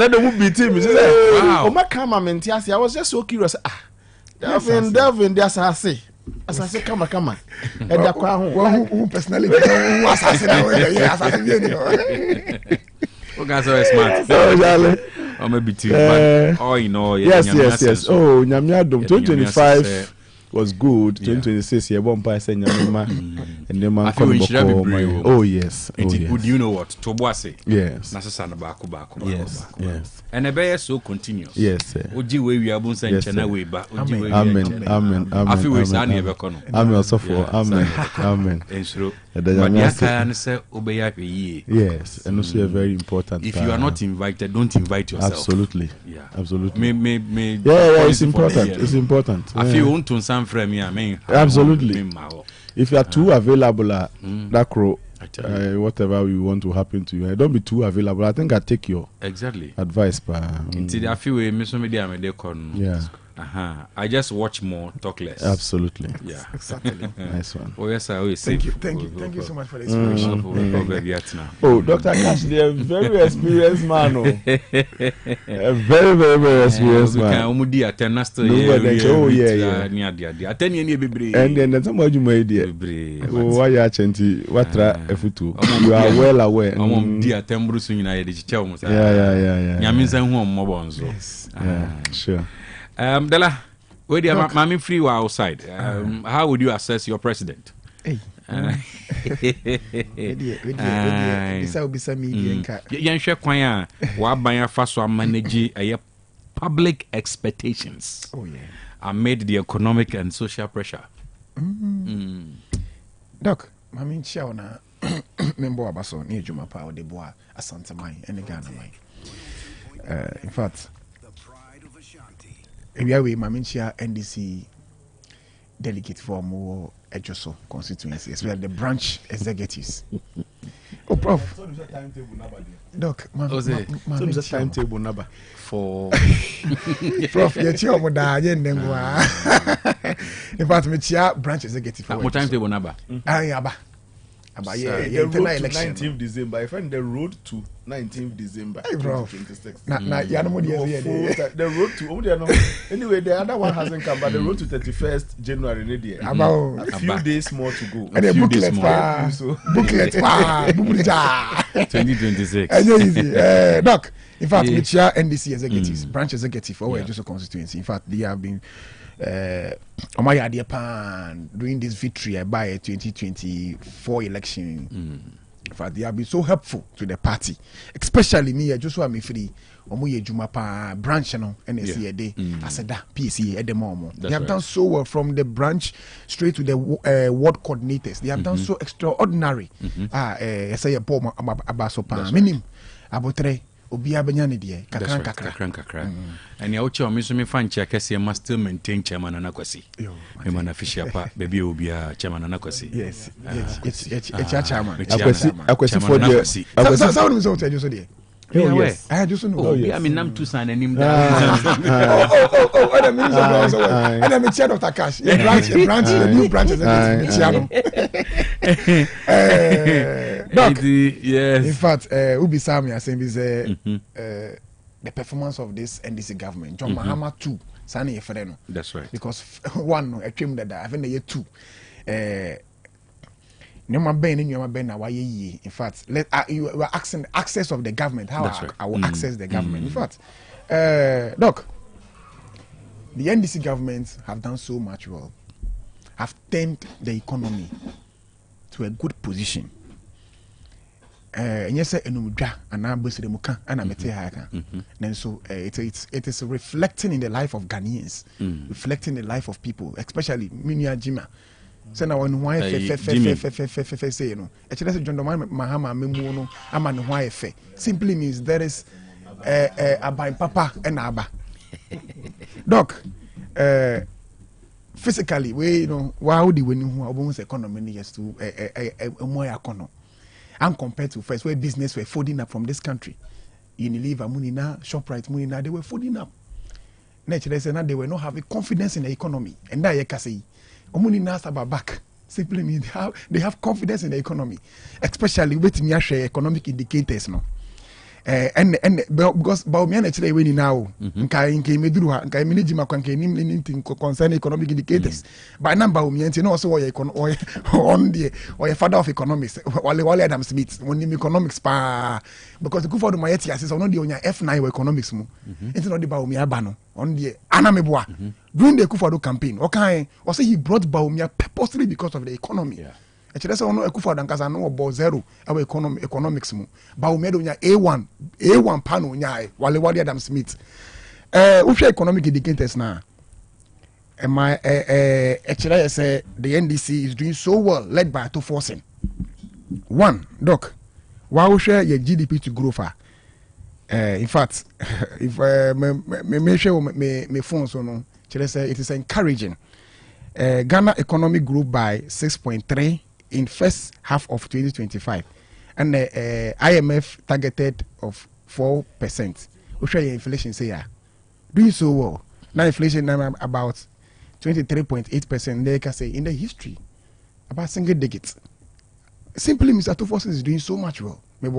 then the movie team say oh my cameraman I was just so curious Devin, the assassin. Assassin, come. And the who personality who assassin. You guys are smart. Or maybe two. Yes. Oh, Nyamiadum 2025 was good. 2026 yeah, one by saying Nyamima and the man coming back. Oh yes. Would you know what? Toboase. Yes. Nasasana baku. Yes. And a bear so continuous. Yes. Uji we are both saying China way back. Amen. I feel we stand here back on. Amen also for Amen. And so yes, and also a very important. If you are not invited, don't invite yourself. Absolutely. Yeah. Absolutely. It's important. It's important. I feel want to some frame here, man. Absolutely. If you are too available at that crow, whatever we want to happen to you, don't be too available. I think I take your advice. I feel we miss me there. Yeah. I just watch more, talk less. Absolutely. Yeah. Exactly. Nice one. Oh yes, I always thank you so much for the inspiration. Oh, Dr. Cash, they're a very experienced man. A very, very, very experienced man. Oh yeah. And then somebody you made it. Oh, why you actually what efutu? You are well aware. Yeah. Sure. Dela, where do Mammy free were outside? How would you assess your president? This will be some media. Yansha Kwaya, Wabaya Faswa manage public expectations. Oh, yeah. Amid the economic and social pressure. Doc, Mammy Chauna, member Abaso, near Juma Power de Bois, a Santa Mai, and a Ghana Mai. In fact, we are Maminchia NDC delegate for more Ejoso constituency, especially the branch executives. Oh, Prof. Doc, Maminchia timetable number for Prof. Yet you would die in them. In fact, Michia branch executive. What timetable number? The road to 19th December. I find the road to 19th December. Hey, bro. 2026. The road to anyway, the other one hasn't come, but the road to 31st January. A few days more to go. And a booklet. Booklet. 2026. Doc, in fact, Michia NDC executives, branch executive, or just a constituency. In fact, they have been during this victory by 2024 election. In fact, they have been so helpful to the party, especially me. Just want me free. Jumapa branch and NSC as a PSC at the moment. They have done so well from the branch straight to the ward coordinators. They have done so extraordinary. Say a bomb abasopa minim abotre. Obia benyane die kakran and ya uche omiso me fan check say must still maintain chairman anakwasi me man official pa baby obia chairman anakwasi yes chairman akwasi for the sound me so tell you so there. Yes. I just know. I mean, I'm too sign and him. And I'm chair of Takash. The new branch is yes. In fact, Ubi Sami are saying is the performance of this NDC government. John Mahama 2, Sani Efreno. That's right. Because one, a trim that I think the year 2. In fact, you were asking the access of the government. How I will access the government. In fact, Doc, the NDC government have done so much well, have turned the economy to a good position. And yes, and so it is reflecting in the life of Ghanaians, reflecting the life of people, especially Minya Jima. Say na wanu hwan fe say no actually say John Mahama memu no ama ne hwan fe simply means there is a by papa and aba. Doc, physically we how the when who almost economy yes to more economy and compared to first where business were folding up from this country. Unilever money na, ShopRite money na, they were folding up. Naturally say now they were not having confidence in the economy, and that you can say Omuni nasa back simply means they have confidence in the economy, especially with me share economic indicators no. and because Baumia actually winning now. Nkai meduru ha nkai manage makwanka anything concern economic indicators. By number Baumia no also on the or father of economics. Wale Adam Smith when him economics pa because the Kufa do my years on the onya F9 economics mu. It's not the Baumia bano on the Anameboa. During the Kufa campaign, okay, also he brought Baumia purposely because of the economy. Actually, that's ono Ekufa Dankasa no about zero our economics mu. Baumia do nya A1 pano nya Wale Adam Smith. Which economic indicators now? Actually, I say the NDC is doing so well, led by two forcing. One, Doc, why we share your GDP to grow far? In fact, if me share me phones or no, say it is encouraging. Ghana economy grew by 6.3 in first half of 2025, and the IMF targeted of 4%. We share your inflation say doing so well. Now inflation now about 23.8%. They can say in the history about single digits. Simply, Mr. Tofosin is doing so much well. Maybe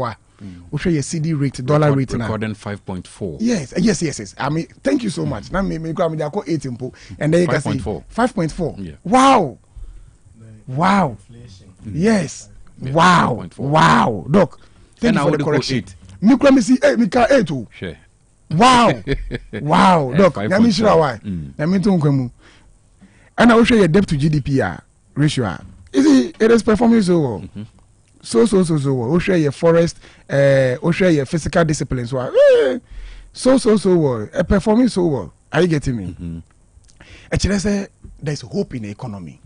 we show your CD rate, dollar rate now. Recording 5.4. Yes. I mean, thank you so much. Now me go me 8 impo, and then you can say 5.4. Yeah. Wow. Yes. Wow. Doc, thank you for the correction. Me go me see me ka 8 oh. Sure. Wow. Doc, na me sure why. Na me to nkwemu. And I will show your debt to GDP ratio. It is performing so well. So well. We share your forest, we share your physical disciplines. So well. Performing so well. Are you getting me? Actually, say there's hope in the economy.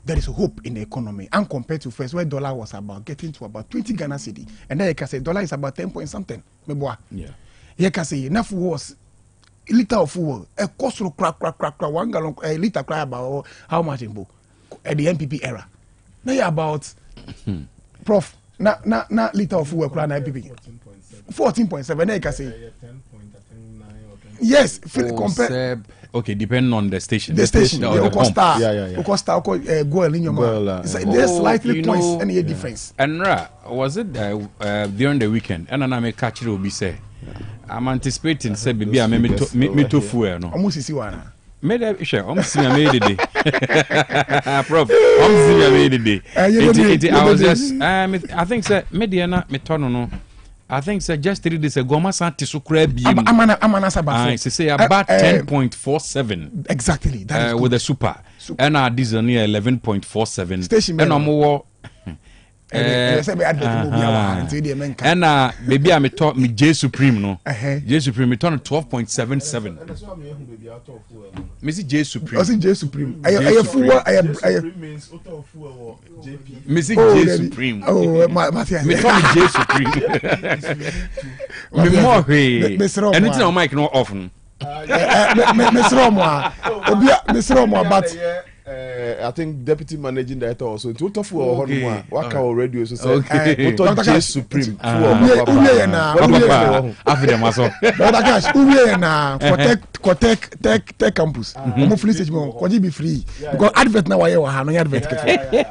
There is hope in the economy. And compared to first, where dollar was about getting to about 20 Ghana cedi, and then you can say dollar is about 10 point something. Yeah. You can say enough was liter of fuel. A cost of crack. 1 gallon a liter cry about how much in book at the NPP era. Now you're about Prof. Na liter of fuel cry na NPP. 14.7. Then you can say. Yes, compare. Okay, depending on the station. The station. The Costa. Yeah. Costa. Goel in your mouth. There's slightly points any difference. And was it during the weekend? And I may catch it will be say. I'm anticipating say baby I me to fuel no. Almost see one. Made a share. Almost see me made the day. Prof. Almost see me made the day. I was just I think say mediana me turn no. I think say just 3 days ago ma san tisu kra bi. Amana sabafo. Say about 10.47. Exactly. That is with the super. And our diesel near 11.47. Station and I'm and baby I me talk me J Supreme no. J Supreme me turn 12.77. Missy J Supreme. J Supreme. I means Missy J Supreme. Oh, my me turn J Supreme. Me more hey. Anything on mic no often. Mr. Romo, but I think deputy managing director also to talk for what our radio so say Dr. J Supreme uwe na tech campus mo free stage mo ko be free because advert na why ha no advert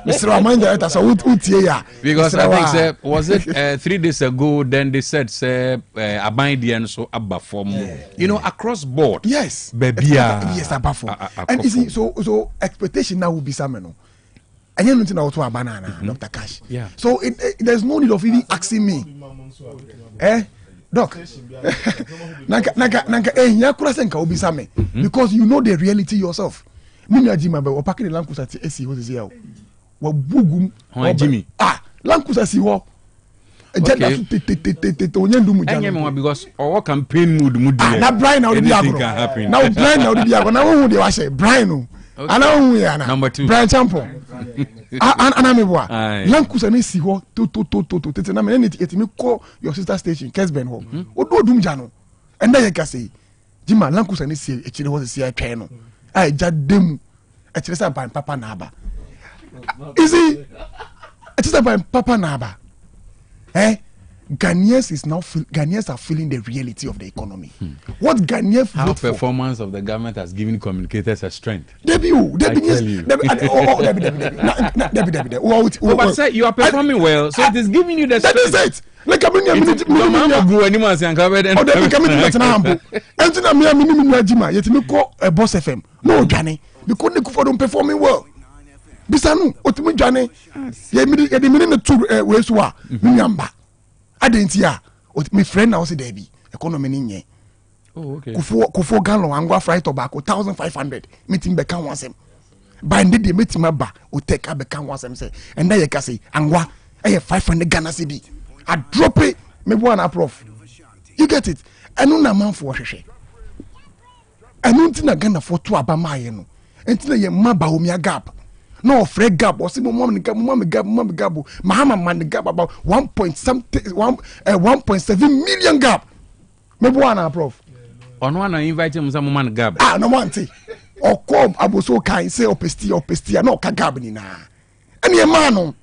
Mr. Roman director so utie ya because I think say was it 3 days ago then they said say Abandian so abba form you know across board yes baby yes abba form and you see so expectation now will be some no and you know nothing about banana Dr. Cash so there's no need of even asking me Doc nanka nya kura senka obi same because you know the reality yourself mimi ajima be opake the lankusa ti esi ho sisi ya wa bugum Jimmy lankusa si ho agenda te onye ndu mu jano enye because our campaign mood na Brian na obi agro na Brian na obi agro na who dey wa share Brian no ana who ya na number 2 Brian Champo ana meboa lankusa na si ho to tete na me etimi call your sister station Kesben ho odo dum jano enda ye ka say jima lankusa na si echire ho si atwa no ai jadem echire sa ban papa na aba easy echire sa ban papa na aba Ghanaians are feeling the reality of the economy. What Ghanaians how vote performance of the government has given communicators a strength. But say you are performing well, so it is giving you the strength. That is it. Like I mean, Boss FM. No, Johnny, because they don't performing well. Bisanu, Otimi Johnny, ye minute two ways wa, Minyamba. I didn't hear. My friend now say Debbie, economy ninye. Oh, okay. Kufo gallon, angwa fried tobacco, 1,500. Meeting bekan once him. By the day, meeting my ba, Otec bekan once him say, and then you can say, angwa, I have 500 Ghana cedi. I drop it, me one prof. You get it? I know na man for sheshe. I know tina Ghana for two abama yeno. And tina ye maba umia gap. No Fred gap or simple mom gap, Mahama man the gap about 1.7 million gap. Maybe one prof. On one I invite him some man gap. Ah, no one thing. Or come aboso kind say opestia no kagab na. Any man,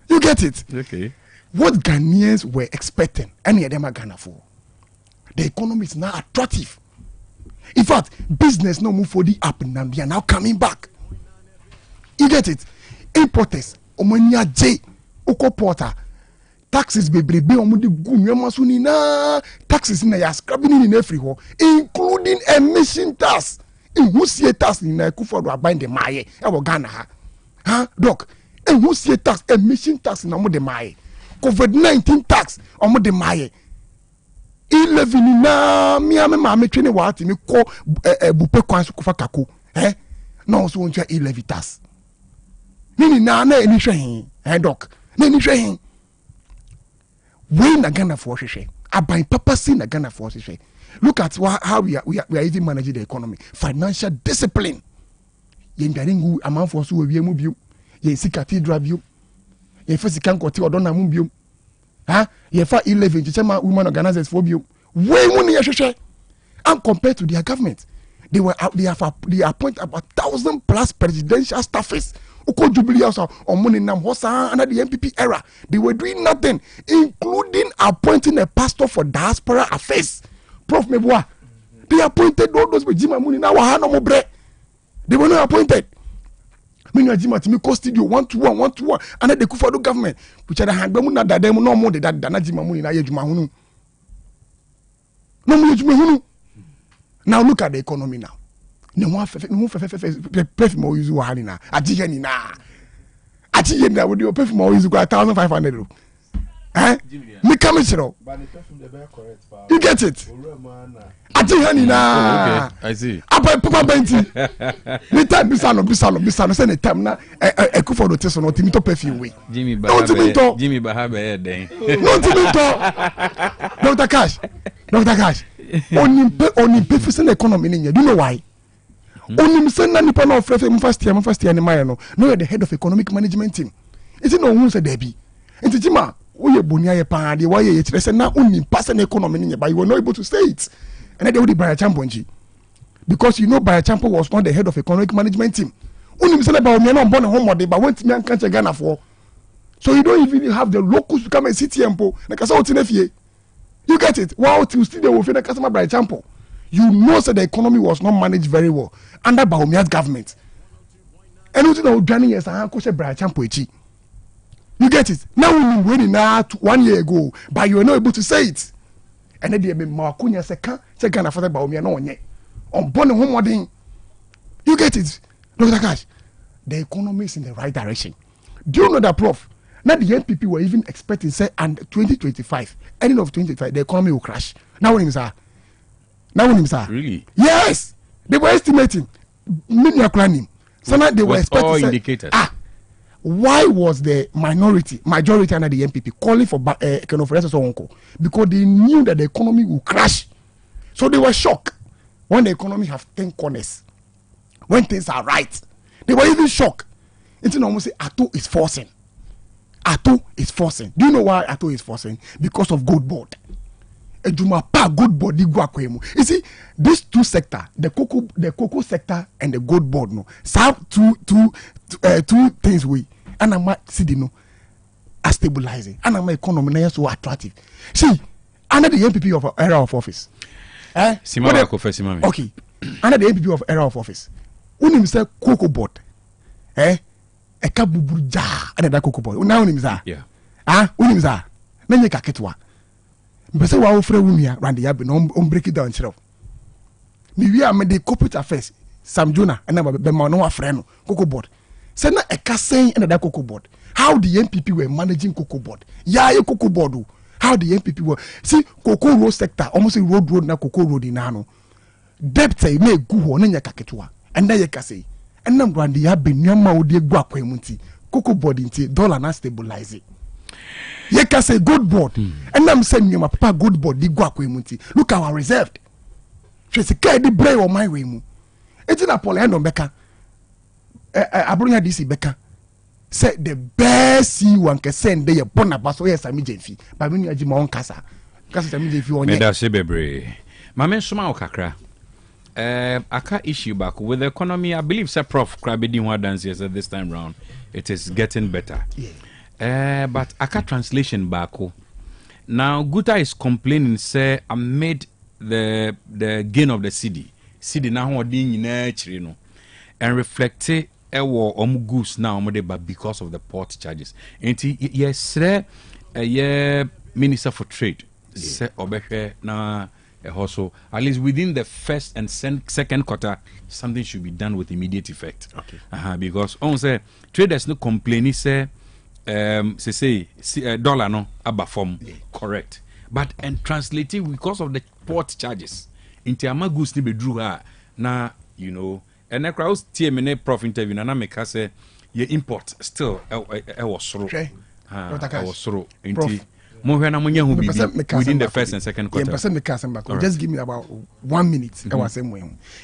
you get it? Okay. What Ghanaians were expecting, any of them are Ghana for. The economy is now attractive. In fact, business no move for the up and they are now coming back. You get it? Importers, Omonia J, Oko Porter, taxes baby, omudi gumyamasuni na taxes in a scrapping in everywhere, including emission tax. In who see a tax in a kufor bind the Maye, our Ghana. Huh, Doc? And who see a tax, emission tax in Amo de Maye, COVID-19 tax, Amo de Maye. 11 na miame mame training what me call bupe kwansu kufa kako. No so won't 11 tax. Nini na any train, Doc. Nini train. We na Ghana for sheshe. Abai papa si na Ghana for sheshe. Look at how we are even managing the economy. Financial discipline. Ye ndaringu amount for so we mu bio. Ye si cathedral bio. Ye first kan kote odona mu bio. Ye fa 11 chema women organizers for bio. We mu ni sheshe. And compared to their government, they appoint about 1,000+ presidential staffers. Uko Jubilee House or money nam hosa under the MPP era. They were doing nothing, including appointing a pastor for diaspora affairs. Prof Meboa. They appointed all those with Jima Muni now no more bread. They were not appointed. Minu Jima Timi co studio 1-to-1 under the Kufado government, which are the Hangbamuna that them no more than Jima Muni na Yejuma Hunu. No more Yejuma Hunu. Now look at the economy now. No one perfume or use Wahana. Ajigani na. Ajigani would you perfume or use 1,500. Me come you get it? Ajigani na. I see. Apa Papa Benti. The time Bisano, send a time na a kufa no teso no timito perfume we. Jimmy Bahabe day. No timito. Dr. Cash. Only perfume economy in. Do you know why? Only send nipa no first year ni no you're the head of economic management team. It's no who said Debbie. It's Jima, we bonia ye pa de why ye say na only person economy ni but you were not able to say it. And then they would buy a champion because you know Buyer Champion was not the head of economic management team. Only send about me no born home but went me and can't Ghana for. So you don't even have the locals to come and sit here and like I saw it. You get it? Wow, to still they will feel the customer Buyer Champion. You know that the economy was not managed very well under Bahumia's government. And you know, Johnny is a coach Brian Champochi. You get it? Now we're waiting now 1 year ago, but you are not able to say it. And then they be Makunya second after Bahumia no one yet. On born home. You get it? Dr. Cash, the economy is in the right direction. Do you know that, Prof? Now the NPP were even expecting, say, and 2025, ending of 2025, the economy will crash. Now when sir. Really? Yes, they were estimating. So now they were expecting. All indicators. Why was the majority under the NPP calling for because they knew that the economy will crash. So they were shocked when the economy have 10 corners. When things are right, they were even shocked. It's almost say Ato is forcing. Do you know why Ato is forcing? Because of gold board. Good board. You see, these two sectors, the cocoa sector and the gold board, no, serve two things we. And I might see no. are stabilizing and my economy is so attractive. See, under the MPP of era of office. Okay, under the MPP of era of office. Unim say cocoa board. A kabubu ja and that cocoa board. Now unim za. Yeah. Unim za. Nenye kaketwa. Mbese wa ofre wumia rande ya be no break it down chiro. Me we am the corporate affairs. Sam Jonah and be ma no afre no cocoa board. Say na ekasen and that cocoa board. How the NPP were managing cocoa board. Yeah, cocoa board. How the NPP were. See, cocoa road sector, almost a road na cocoa road in ano. Debt say me go on nya kaketwa. And then you can say, and now Randy have been yama odi guakwe munti. Cocoa board inti dollar na stabilize it. You can say good board. And I'm saying you papa good board di guakwe munti. Look our reserved. She say ke di brave on my way mu. Eti na Paul Hendon Beka. Abronya DC Beka. Say the best one can send dey bona baso yes Sami Jenfi. Ba me nyaji ma on kasa. Kasa Sami Jenfi on. Me da se bebre. Ma men soma okakra. Aka issue back with the economy. I believe Sir Prof Krabedi one dance here said this time round it is getting better. Yeah. But Aka translation back. Now Guta is complaining say amid the gain of the city now holding in you know and reflected goose now but because of the port charges. And yes, Minister for Trade say obeke na also at least within the first and second quarter something should be done with immediate effect. Okay. Because on say traders no complain say dollar no aba form correct. But and translating because of the port charges into amagus ni bedru ha na you know and crowds TMN prof interview na make say your import still was soro. Was soro into within the first and second quarter. Just give me about 1 minute.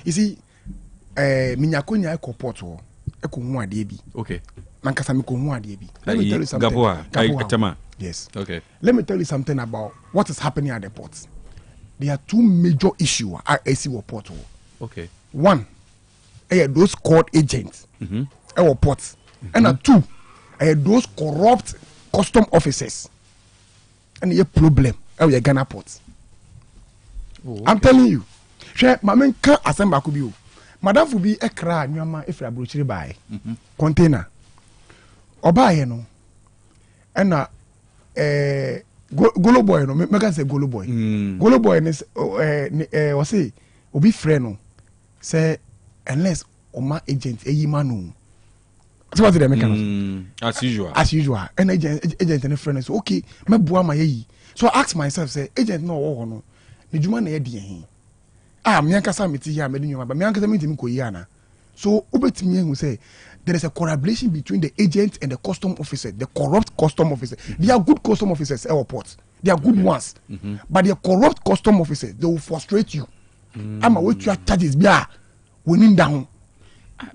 You see, Minyakonya port okay. Let me tell you something. Yes. Okay. Let me tell you something about what is happening at the ports. There are two major issues at AC port. Okay. One, those court agents our ports. And two, those corrupt custom officers. And a problem at the Ghana ports. Okay. I'm telling you. Share Mamen can't assemble Kubio. Madam will be a cry, Yama, if I brought buy container. Or buy, you know. And Golo boy, no, make us say Golo boy. Golo boy, was say, Obi friend, say, unless Oma agent, a yimanu. So what did they make as usual. As usual. And agent and a friend say, okay, my boy, my ye. So I ask myself, say, agent, no, Did you man a dear? Mianka Samiti here, made you, but Mianka meeting Koyana. So, Ubet me who say, there is a collaboration between the agent and the custom officer, the corrupt custom officer. They are good custom officers at airports. They are good ones. But the corrupt custom officers, they will frustrate you. I'm away to your charges, winning down.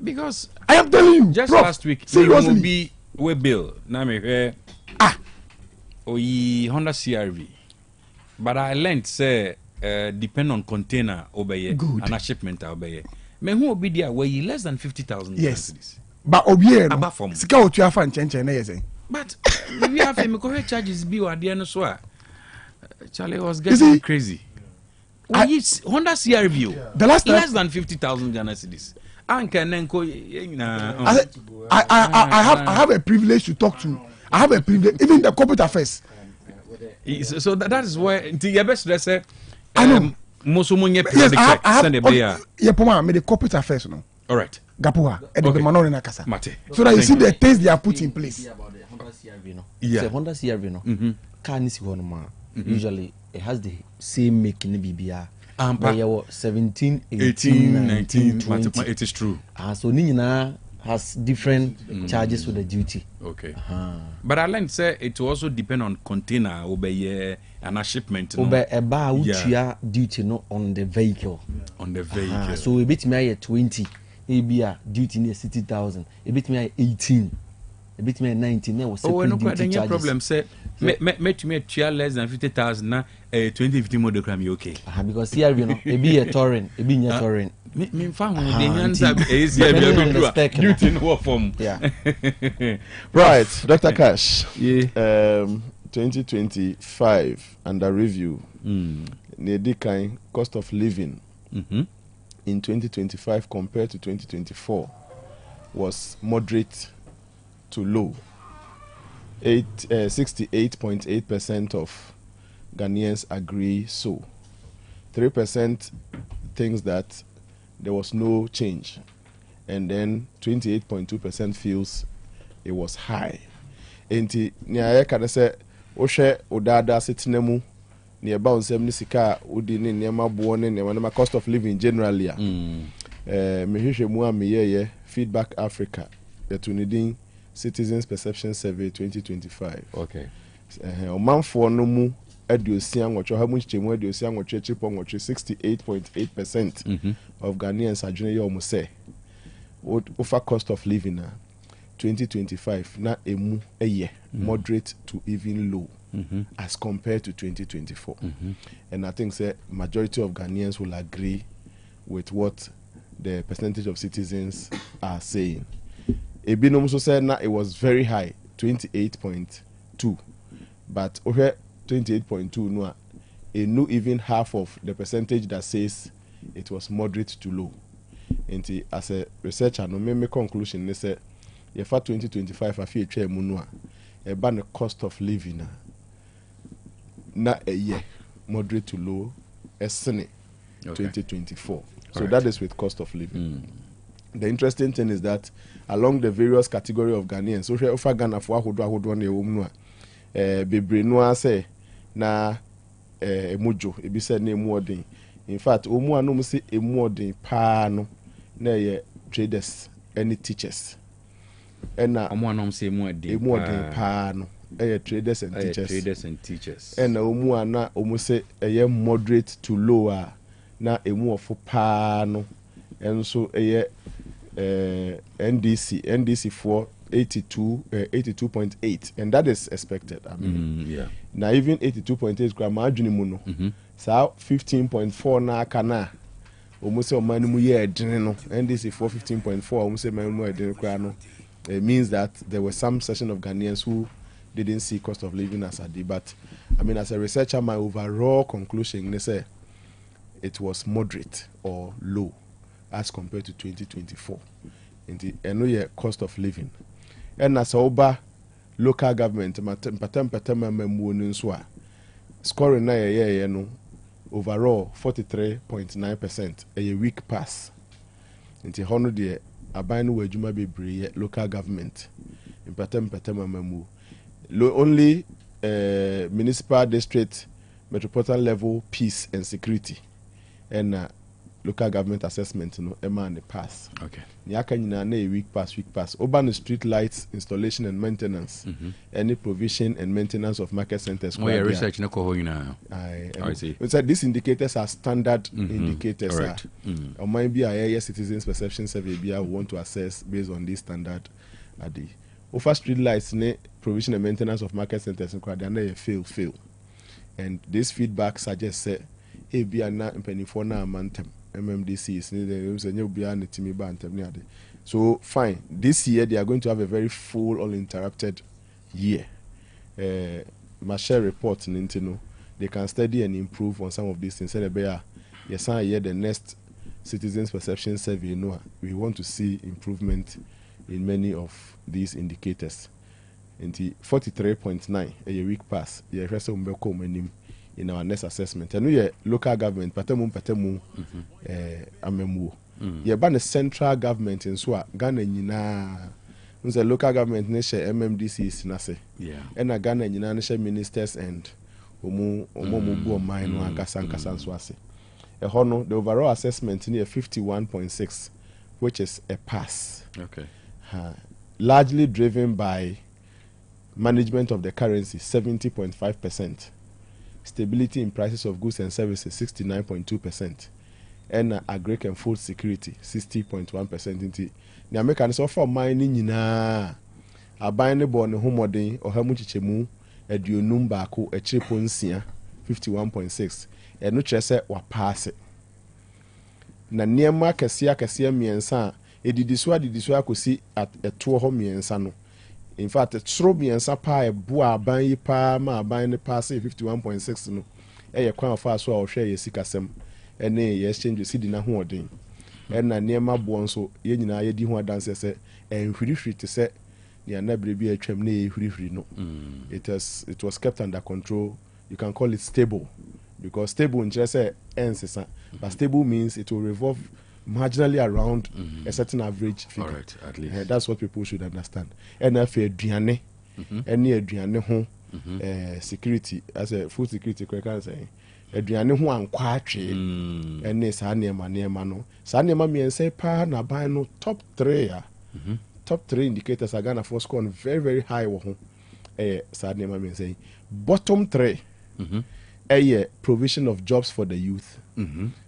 Because I am telling you, just Prof, last week, seriously, we bill. Now me Honda CRV. But I learned say depend on container obey and a shipment obey. Me who will be there where you less than 50,000. Yes. But obiye no. Sika otu afa nchenchen na yese. But we have him correct charges be wa there no so. Charlie was getting crazy. Honda CRV. The last less than 50,000 Ghana cedis. I have a privilege to talk to. I have a privilege, even the corporate affairs. So that is where the best say. I know. Yes, I have the corporate affairs. No. All right. Gapuha. So that you see the things they are put in place. Yeah. Honda CRV no. Car nisi usually it has the same making BBR. But 17, 18, 19, 20. It is true. So Nina has different charges with the duty. Okay. But I learned say it will also depend on container obey and a shipment. Obey a bar duty no on the vehicle. On the vehicle. So a bit me 20, maybe a duty near 60,000. A bit me 18. A bit me 19. There was no problem. Say met me a less than 50,000 na 2050 model gram okay. Because here you know, it be a torrent, it be a torrent. Me found the answer is duty no form. Yeah. Right, Dr. Cash. 2025 under review. Kind cost of living in 2025 compared to 2024 was moderate to low. 68.8% of Ghanaians agree so. 3% thinks that there was no change, and then 28.2% feels it was high. Enti niaye kada se ohwe odada setenemu ne eba onsem ni sika odi ne niema bo ne niema cost of living generally mehwehwe mu ameyeye Feedback Africa yatunidin Citizens Perception Survey 2025. Okay. Omanfo no mu aduosia nwotwe ha mu chemu aduosia nwotwe chipo nwotwe 68.8% of Ghanaians adwene ye omo say over cost of living na 2025 na emu eye moderate to even low as compared to 2024. And I think say majority of Ghanaians will agree with what the percentage of citizens are saying. Ebinom also said na it was very high, 28.2, but over 28.2 no, a no even half of the percentage that says it was moderate to low. And as a researcher, no me conclusion they say if 2025 a few mu no a ban the cost of living na a year moderate to low esene 2024. So that is with cost of living. The interesting thing is that along the various category of Ghanaians, so if Ghana for ahodo na ewo mu a bebre no ase na emojo ebi se na emu odin. In fact omu anom se emu odin pa no na ye traders any teachers. Ena omu anom se emu odin pa no traders and teachers. Ena omu ana omu se moderate to lower na emu ofo pa no enso NDC for 82.8, and that is expected. I mean, now even 82.8 gram adwene mu no so 15.4 na kana almost o man mu ye edene no NDC for 15.4 almost man mu edene kwa no. It means that there were some section of Ghanaians who didn't see cost of living as a did. But I mean, as a researcher, my overall conclusion they say it was moderate or low as compared to 2024 in the annual cost of living. And as over local government, scoring na no overall 43.9%, a weak pass. In the 100 year, abanu wejuma bebre local government. Only municipal district, metropolitan level peace and security, and local government assessment no and the pass. Okay. Nyaka nyina na a week pass. Urban street lights installation and maintenance. Any provision and maintenance of market centers. Oh, yeah, research na ko now. I see. So these indicators are standard indicators. Correct. Or might be a citizens perception survey we want to assess based on this standard adi. Over street lights ne provision and maintenance of market centers and fail. And this feedback suggests say hey be na mpanifo na amantem MMDC is so fine. This year they are going to have a very full, uninterrupted year. My share report, they can study and improve on some of these things. Yes, the next citizens perception survey. We want to see improvement in many of these indicators. In the 43.9 a week pass. In our next assessment, and we local government, patemu, amemu. Ban the central government in Swa, Ghana nyina. The local government nation MMDC is nase. And a Ghana nyina nation ministers and omu bu mine no ankasa swase. The overall assessment near 51.6, which is a pass. Okay. Largely driven by management of the currency, 70.5%. Stability in prices of goods and services 69.2%, and agri and food security 60.1%. Into the Americans offer mining nyina abane born homodin or hamuchichemu eduonum baako a chiriponsia 51.6, and no chese wa pass it. na nneɛma kɛseɛ mmiɛnsa a edidi so akɔsi ɛtoɔ hɔ mmiɛnsa no in fact soro mmiɛnsa paa ɛboa aban yi paa ma aban ne paa sɛ 51.6 no ɛyɛ kwan afa so a ɔhwɛ yɛ sikasɛm ɛne yɛ exchange sidi na hoɔden ɛna nneɛma boɔ nso yɛn nyinaa yɛdi ho adanse sɛ ɛnhwirihwiri te sɛ nea na bere bi atwam na yɛhwirihwiri no it was kept under control. You can call it stable because stable nkyerɛ sɛ ɛnsesa but stable means it will revolve marginally around a certain average figure. All right, at least. That's what people should understand. And if aduane any aduane ho security as a food security can say aduane ho ankwa atwe ɛne saa nneɛma no saa nneɛma mmiɛnsa paa na ban no top 3 top 3 indicators are Ghana for score on very very high wɔ ho saa nneɛma mmiɛnsa bottom 3 provision of jobs for the youth,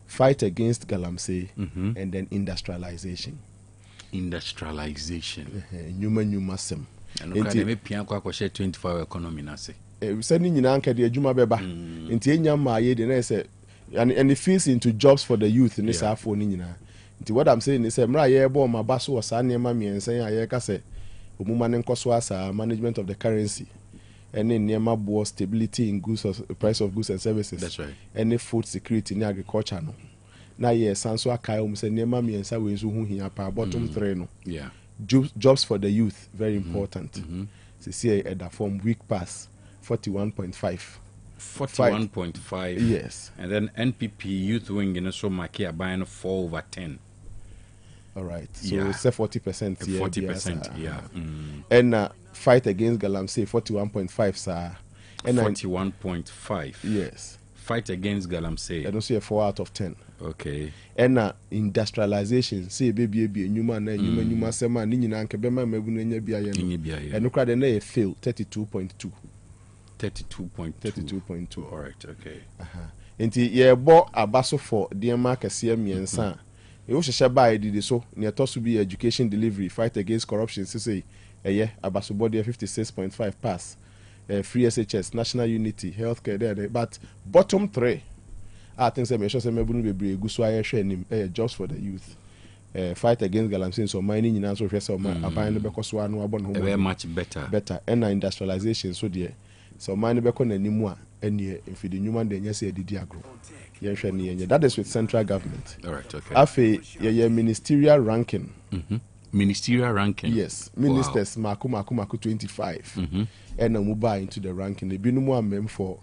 fight against galamsey, and then industrialization. Nyuma sem. And okay, me pian kwa kwa share 24-hour economy na se. Sending nyina anka de adwuma beba. Nti enya ma ye de na say and it feeds into jobs for the youth in this afo ni nyina. Nti what I'm saying is say mra ye bo ma baso wo sa nneema miensa ya ye ka say omuma ne nkoso asa management of the currency. Any nneema bo stability in goods price of goods and services. That's right. Any food security in agriculture no. Na ye sanso akai say nneema miensa we nso hu hia pa bottom 3 no. Yeah. Jobs for the youth very important. See at the form week pass 41.5. 41.5. Yes. And then NPP youth wing in so Makia buying 4/10. All right. So say 40%. 40%. Yeah. And fight against galamsey 41.5 sir. And 41.5. Yes. Fight against galamsey. I don't see a 4 out of 10. Okay. And industrialization say baby nyuma na nyuma sema ni nyina nke bema magu na nya bia ye no. And ukra de na ye fail 32.2. 32.2. All right, okay. Enti ye bo abaso for diema kese miensa. E wo hwehwe ba edidi so ne to so be education delivery fight against corruption say abaso body 56.5 pass. Free SHS, national unity, healthcare there, but bottom 3 I think say me sure say mebunu bebre egu so ayehwe nim jobs for the youth. Fight against galamsey so mining nyina so hwe say aban no bekoso anu abon ho very much better and industrialization so there so mine beko nanimu a ene mfidi nyuma de nya say edidi agro ye hwe ne ye that is with central government. All right, okay. Afi ye ministerial ranking. Ministerial ranking. Yes, ministers maku 25 and na move into the ranking the binumu amem for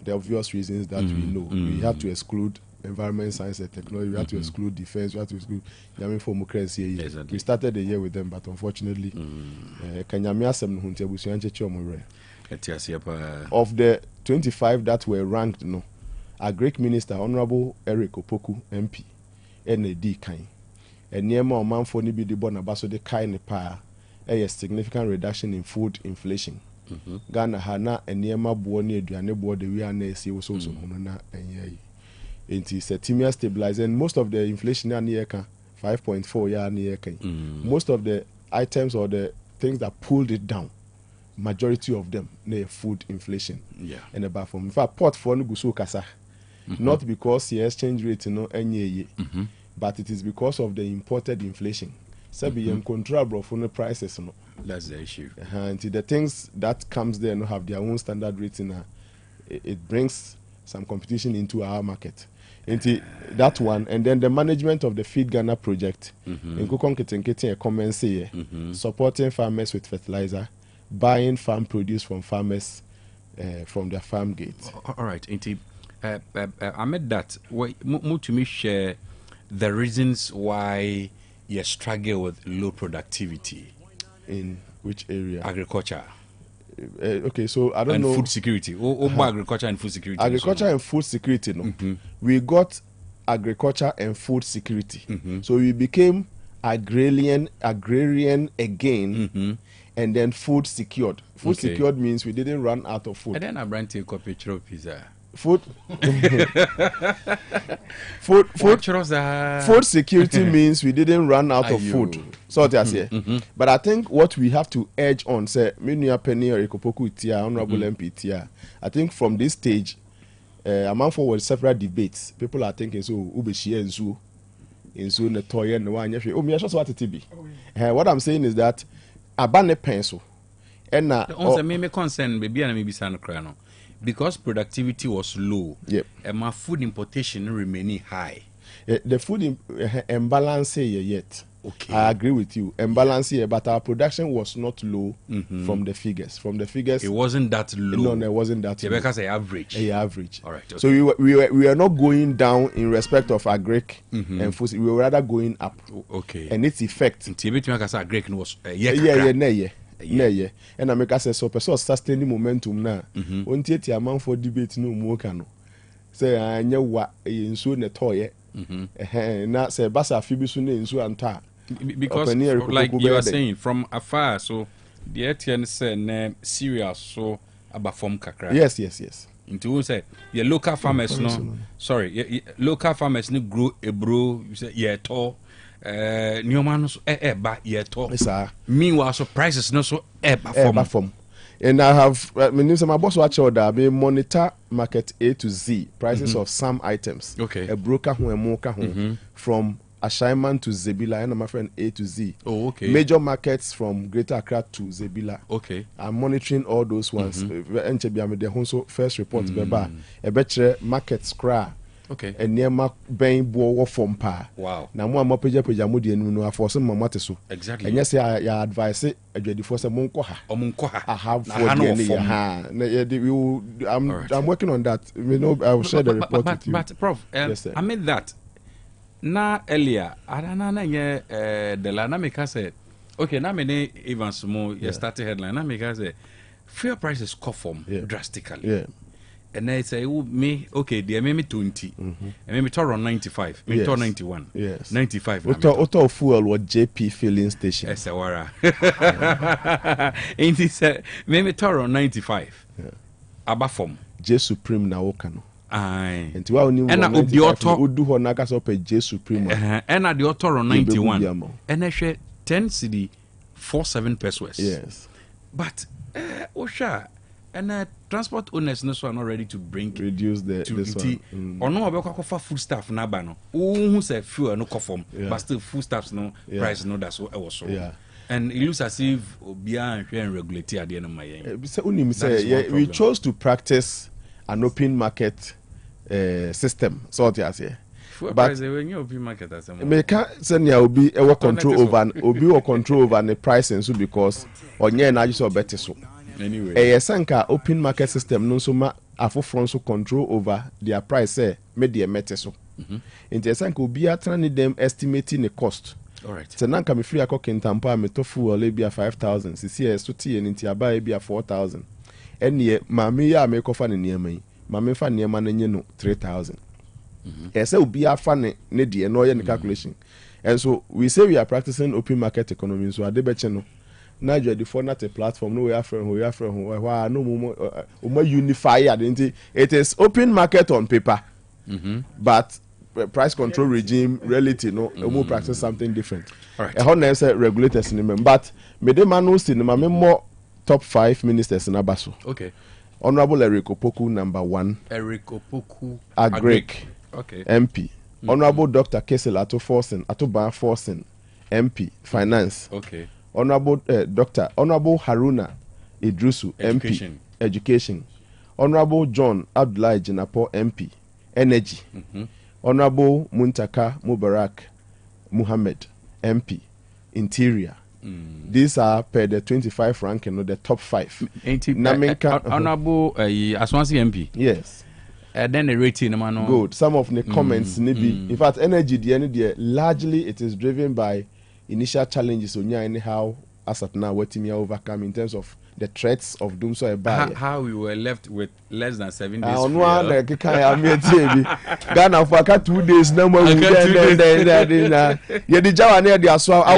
the obvious reasons that we know. We have to exclude environment, science and technology. We have to exclude defense. We have to exclude Nyame for democracy. Exactly. We started the year with them, but unfortunately, of the 25 that were ranked, no, our Greek minister, Honorable Eric Opoku, MP, NAD kind, and Niema Oman for Nibi de Bonabaso de kind pa a significant reduction in food inflation. Ghana hana eniema buo ne aduane buo de we na esi wo so hono na enye enti setimia stabilize and most of the inflation na near 5.4 ya near most of the items or the things that pulled it down majority of them na food inflation and about from in fact port for no guso kasa not because the exchange rate no enye but it is because of the imported inflation sabi yem control bro for the prices no. That's the issue. And the things that comes there no have their own standard rating. It brings some competition into our market. Into that one, and then the management of the Feed Ghana project. Supporting farmers with fertilizer, buying farm produce from farmers from their farm gates. All right, I made that. More to me share the reasons why you struggle with low productivity. In which area? Agriculture. Okay, so I don't know. And food security. Agriculture and food security. Agriculture and food security, no. We got agriculture and food security. So we became agrarian again, and then food secured. Food secured means we didn't run out of food. And then I ran to a copy pizza. Food security means we didn't run out of food. So that's here. But I think what we have to edge on, say, Penny or Ekopoku Tia, Honorable MP Tia, I think from this stage, among forward several debates, people are thinking so Ubeshi and Zoo. in so ne toy and one year. Oh, me, I just want to be. What I'm saying is that a banner pencil. And also, me concern baby and maybe San Crano because productivity was low. Yep. And my food importation remaining high. The food imbalance here yet. Okay. I agree with you. Imbalance here, but our production was not low from the figures. From the figures, it wasn't that low. No, it wasn't that low. Because average. Average. All right. Okay. So we are not going down in respect of agric and food. We were rather going up. Okay. And its effect. Agric was yeah. And I make us say so. Person sustaining momentum now. Until the amount for debate no more can. Say I know what in so ne toy. Now say basa fibi so ne so anta. Because like you are saying from afar, so the Etienne said cereal so about from kakra. Yes. Into say the local farmers local farmers no grow a bro. You say yeah tall. Newman's ba yeto. Meanwhile, so prices no so from. And I have my boss watch order. I monitor market A to Z prices of some items. Okay, a broker who a mocha who from Ashaiman to Zebila, and my friend A to Z. Oh, okay. Major markets from Greater Accra to Zebila. Okay, I'm monitoring all those ones. The first report. A better market scra. Okay. And near my bang bo from pa. Wow. Now more pajamudi and no for some mamatesu. Exactly. And yes, I advise it a for some monkoha. I have I'm working on that. You know, I will share the report with you. But Prof, yes, I made that. Na earlier, I don't know the Lanamica said, okay, now many Evans more started headline. Lanamica said, fuel prices conform drastically. Yeah. And they say, oh, me, okay, they made me 20. And maybe torn 95, maybe torn 91. Yes. 95. Auto fuel was JP filling station. Yes, Sawara. And he said, maybe torn 95. Abafom. J Supreme na Okano. Aye. And to our new and at the auto would do Honagas up a J Supreme. And at the auto 91. And I share 10 CD 47 pesos. Yes. But, Osha. And transport owners no so are not ready to reduce this one. Or no about food stuff na bano. Who say fuel no conform, but still food stuffs no price no that's what I was so. Yeah. And it looks as if Obia and regulatory at the end of my we chose to practice an open market system. So what you but when you open market as a me can't send you be a control over the pricing so because on your na just better so. Anyway, a sanka open market system no so ma afofron so control over their price say media mete so. Into a sanka obi atran them estimating the cost. All right. So nanka me free akọ kentampa me tofu ole bia 5,000. Sisi e so tie nti aba bia 4,000. Ene maame ya me kofa ne niam yi. Maame fa niam na nye no 3,000. Say obi afa ne de no ye ne calculation. And so we say we are practicing open market economy so adebeche no. Nigeria the format a platform no we are from no unify it is open market on paper but price control regime reality no we practice something different. All right. A whole nice regulators in them but me the man who see me more top 5 ministers in Abaso. Okay. Honorable Eric Opoku number 1. Eric Opoku Agric. Okay. MP. Honorable Dr. Kesel Atoban Forsen MP Finance. Okay. Honorable Dr. Honorable Haruna Idrusu, MP, Education. Honorable John Abdullahi Jinapo, MP, Energy. Honorable Muntaka Mubarak Muhammad, MP, Interior. These are per the 25 ranking, the top 5. Honorable Aswansi MP. Yes. Then the rating, good. Some of the comments, maybe. In fact, energy, largely it is driven by initial challenges on anyhow as at now what we overcome in terms of the threats of doom so how we were left with less than 7 days. On one like Ghana for 2 days no more. I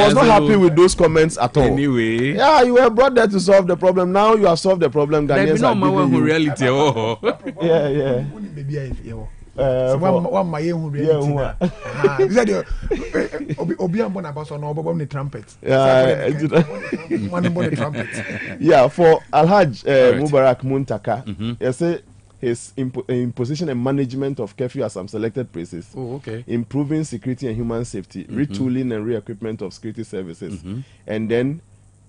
was not happy with those comments at all. Anyway, yeah, you were brought there to solve the problem. Now you have solved the problem. Ghanaians are giving you reality. Yeah. One my reality. Trumpet. Yeah, for Alhaj Mubarak Muntaka, you say his imposition and management of curfew at some selected places. Oh, okay. Improving security and human safety, retooling and re-equipment of security services, and then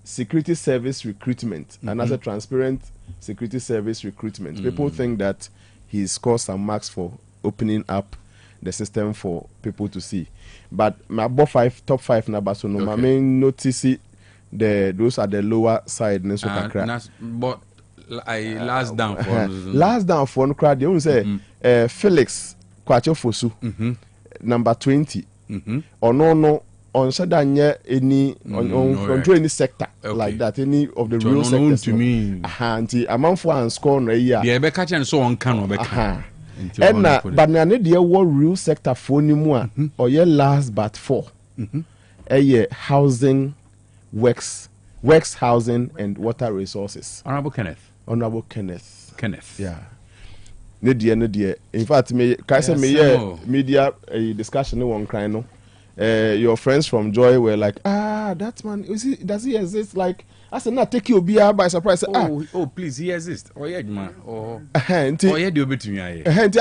security service recruitment, and as a transparent security service recruitment. People think that he scored some marks for opening up the system for people to see. But my top five numbers, so no, my main notice those are the lower side. But last down for last down for no crowd. They only say Felix Kwachofosu, number 20. Or no. On Sadanya any on any sector like that, any of the real sectors to me. Auntie amount for and score no year. Yeah, be catch and so on can but na the real sector for ni mu or ye last but 4. Housing, works housing and water resources. Honorable Kenneth. Yeah. Ne dear. In fact, me media discussion one crying no. Your friends from Joy were like, that man, does he exist? Like, I said, not take you beer by surprise. Oh, please, he exists. Oh, yeah, man. Oh, yeah, do bit to me. I said,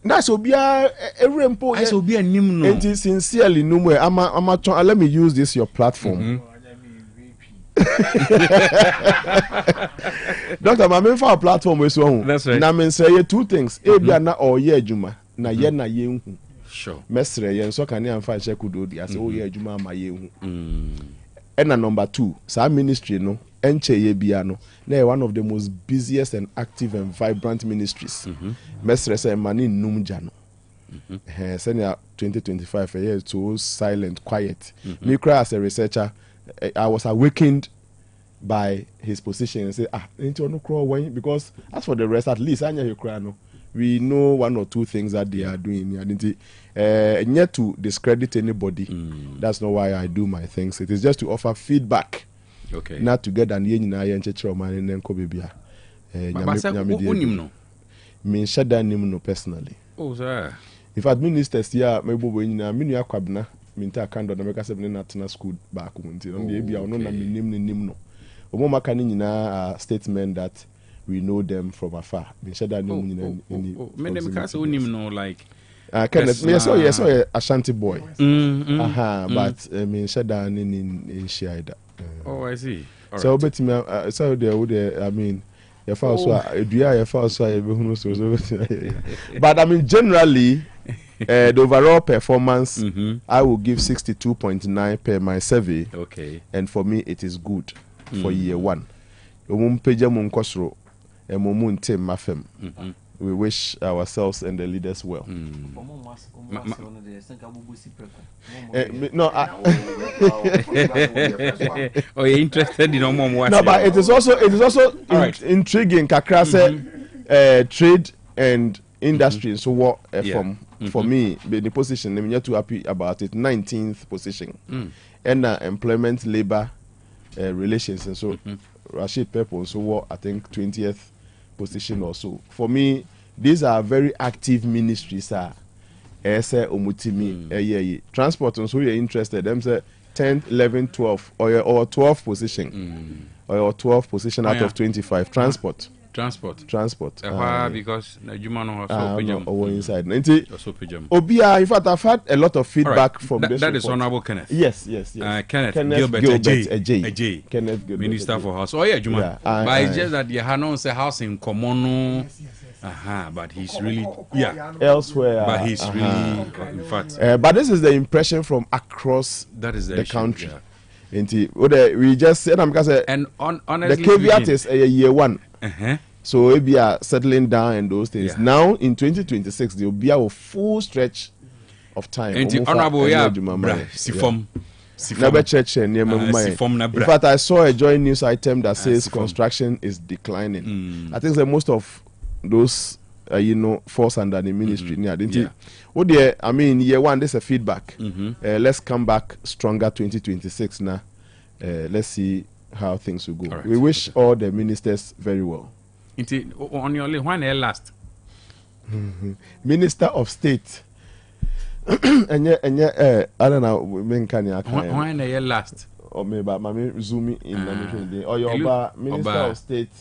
that's Obia, every impo. I saw be a nimno. And sincerely, no more. Let me use this your platform. Doctor, my main for our platform is one. That's right. Now, I say 2 things. Ebia na or ye juma na ye na ye. Sure. Mesre yen so kan yan fa check do di ase o ye adwuma ma ye hu. And number 2, sa ministry no enche ye bia no na one of the most busiest and active and vibrant ministries. Mesre say mani num ja no. Senior 2025 a year so silent, quiet. Me cry as a researcher, I was awakened by his position and say ain't no crow when because as for the rest at least anya you cry no. We know 1 or 2 things that they are doing. Yet to discredit anybody. That's not why I do my things. It is just to offer feedback. Okay. Not to get an yen and then Kobibia. Me shada nimno personally. Oh, sir. In fact, ministers here, maybe when I mean, Yakabna, Minta Kando, America 7 National School back. Maybe I know Nimno. Omoma Kanina statement that we know them from afar. Like Kenneth, yes, a Ashanti boy. But in Shadan in Shiida. Oh, I see. So, but so there, I mean, but I mean, generally, the overall performance, I will give 62.9 per my survey. Okay. And for me, it is good for year 1. We wish ourselves and the leaders well. No, oh, you're interested in more? No, but it is also intriguing. Kakra trade and industry. So what for me, the position I'm not too happy about it. 19th position, and employment, labor, relations, and so Rashid Pepper. So what I think 20th position or so. For me, these are very active ministries. Transport, and so you're interested. Them say 10th, 11th, 12th, or 12th position, or 12th position out of 25. Transport. Because inside. Obia, in fact, I've had a lot of feedback from this. That is Honorable Kenneth. Yes. Kenneth Gilbert Ajay. Kenneth Gilbert, Minister for House. Oh yeah, Juma. But it's just that you have not say house in common. But he's really elsewhere. But he's really in fact. But this is the impression from across the country. We just said and honestly, the caveat is year 1. So we are settling down and those things. Now in 2026, there will be a full stretch of time. And the honorable in fact, I saw a joint news item that says construction is declining. I think that most of those falls under the ministry. I mean, year 1, this is a feedback. Let's come back stronger 2026 now. Let's see how things will go. We wish all the ministers very well. On your last Minister of State. I don't know. When last? Or maybe zoom in. Or your Minister of State,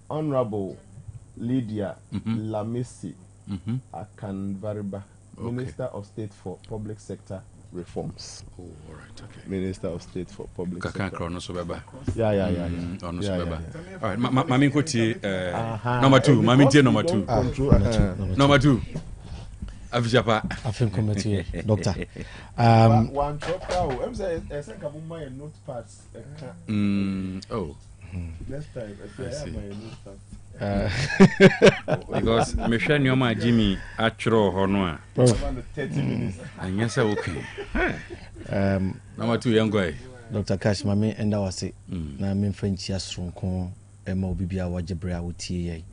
Honorable Lydia Lamisi Akanvariba, Minister of State for Public Sector Reforms. Oh, all right, okay. Minister of State for Public Sector. Yeah. All right, Mami Kuti, number 2. Mami T number 2. Number 2. Avijapa. I think committee, doctor. One chapter. I'm saying I my notepads. Oh. Next time, I have my notepads. Because Michelle Nyoma Jimmy Achro Honwa. 30 minutes. And yes, okay. Number 2, young guy. Dr. Cash, Mami, and I was say, na me French Yasrunko, Emma Bibia Wajabra Uti.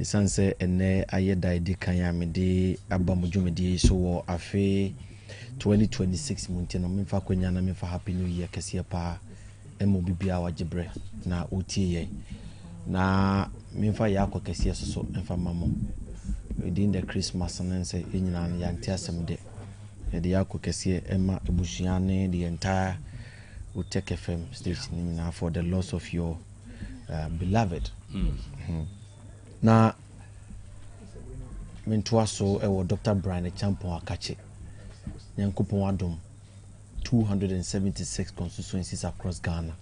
Sanse ene ayeda ide kanya me de abamujumedi so afe 2026 munti no memfa kwanya na memfa happy new year kese pa emo bibia wajebre na otie na memfa ya akọ kese so memfa mamo within the Christmas and say enyina ya nti asem de de ya akọ kese ema ebusuane the entire Otec FM station na for the loss of your beloved. Na mentoa so ewo Dr. Brian Champon akache nyankopon wadom 276 constituencies across Ghana.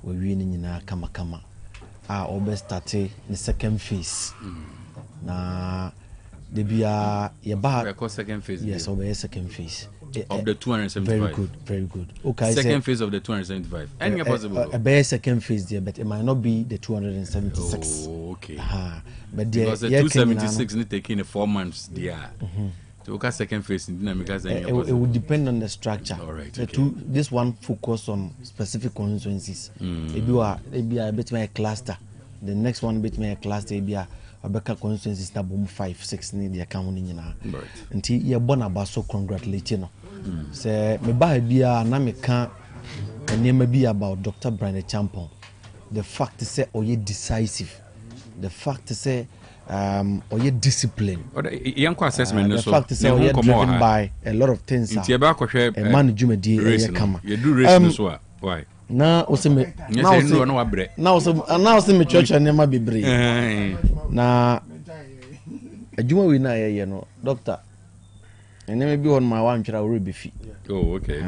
We ni nyina kama a obe start the second phase. Na de bia ye ba second phase. Yes, obe second phase of the 275. Very good. Okay, second phase of the 275. Any possible? A second phase there, but it might not be the 276. Oh, okay. But because the 276 need taking 4 months there. To look at second phase, it would depend on the structure. All right. This one focus on specific constituencies. Maybe a bit my cluster. The next one bit my cluster. Maybe a better constituencies that boom 5, 6 need the account in na. Right. Until you're born about so congratulate you know. Say me buy beer na me can and name be about Dr. Brian Champon. The fact is say oye decisive. The fact is say oye discipline. Assessment the fact is say oye driven by a lot of things. A man jumedi eye kama. You do race so why? Na oseme na oseme church and nema bebre. Na adwuma we na ye no doctor. And maybe on my one child will be fit. Oh, okay.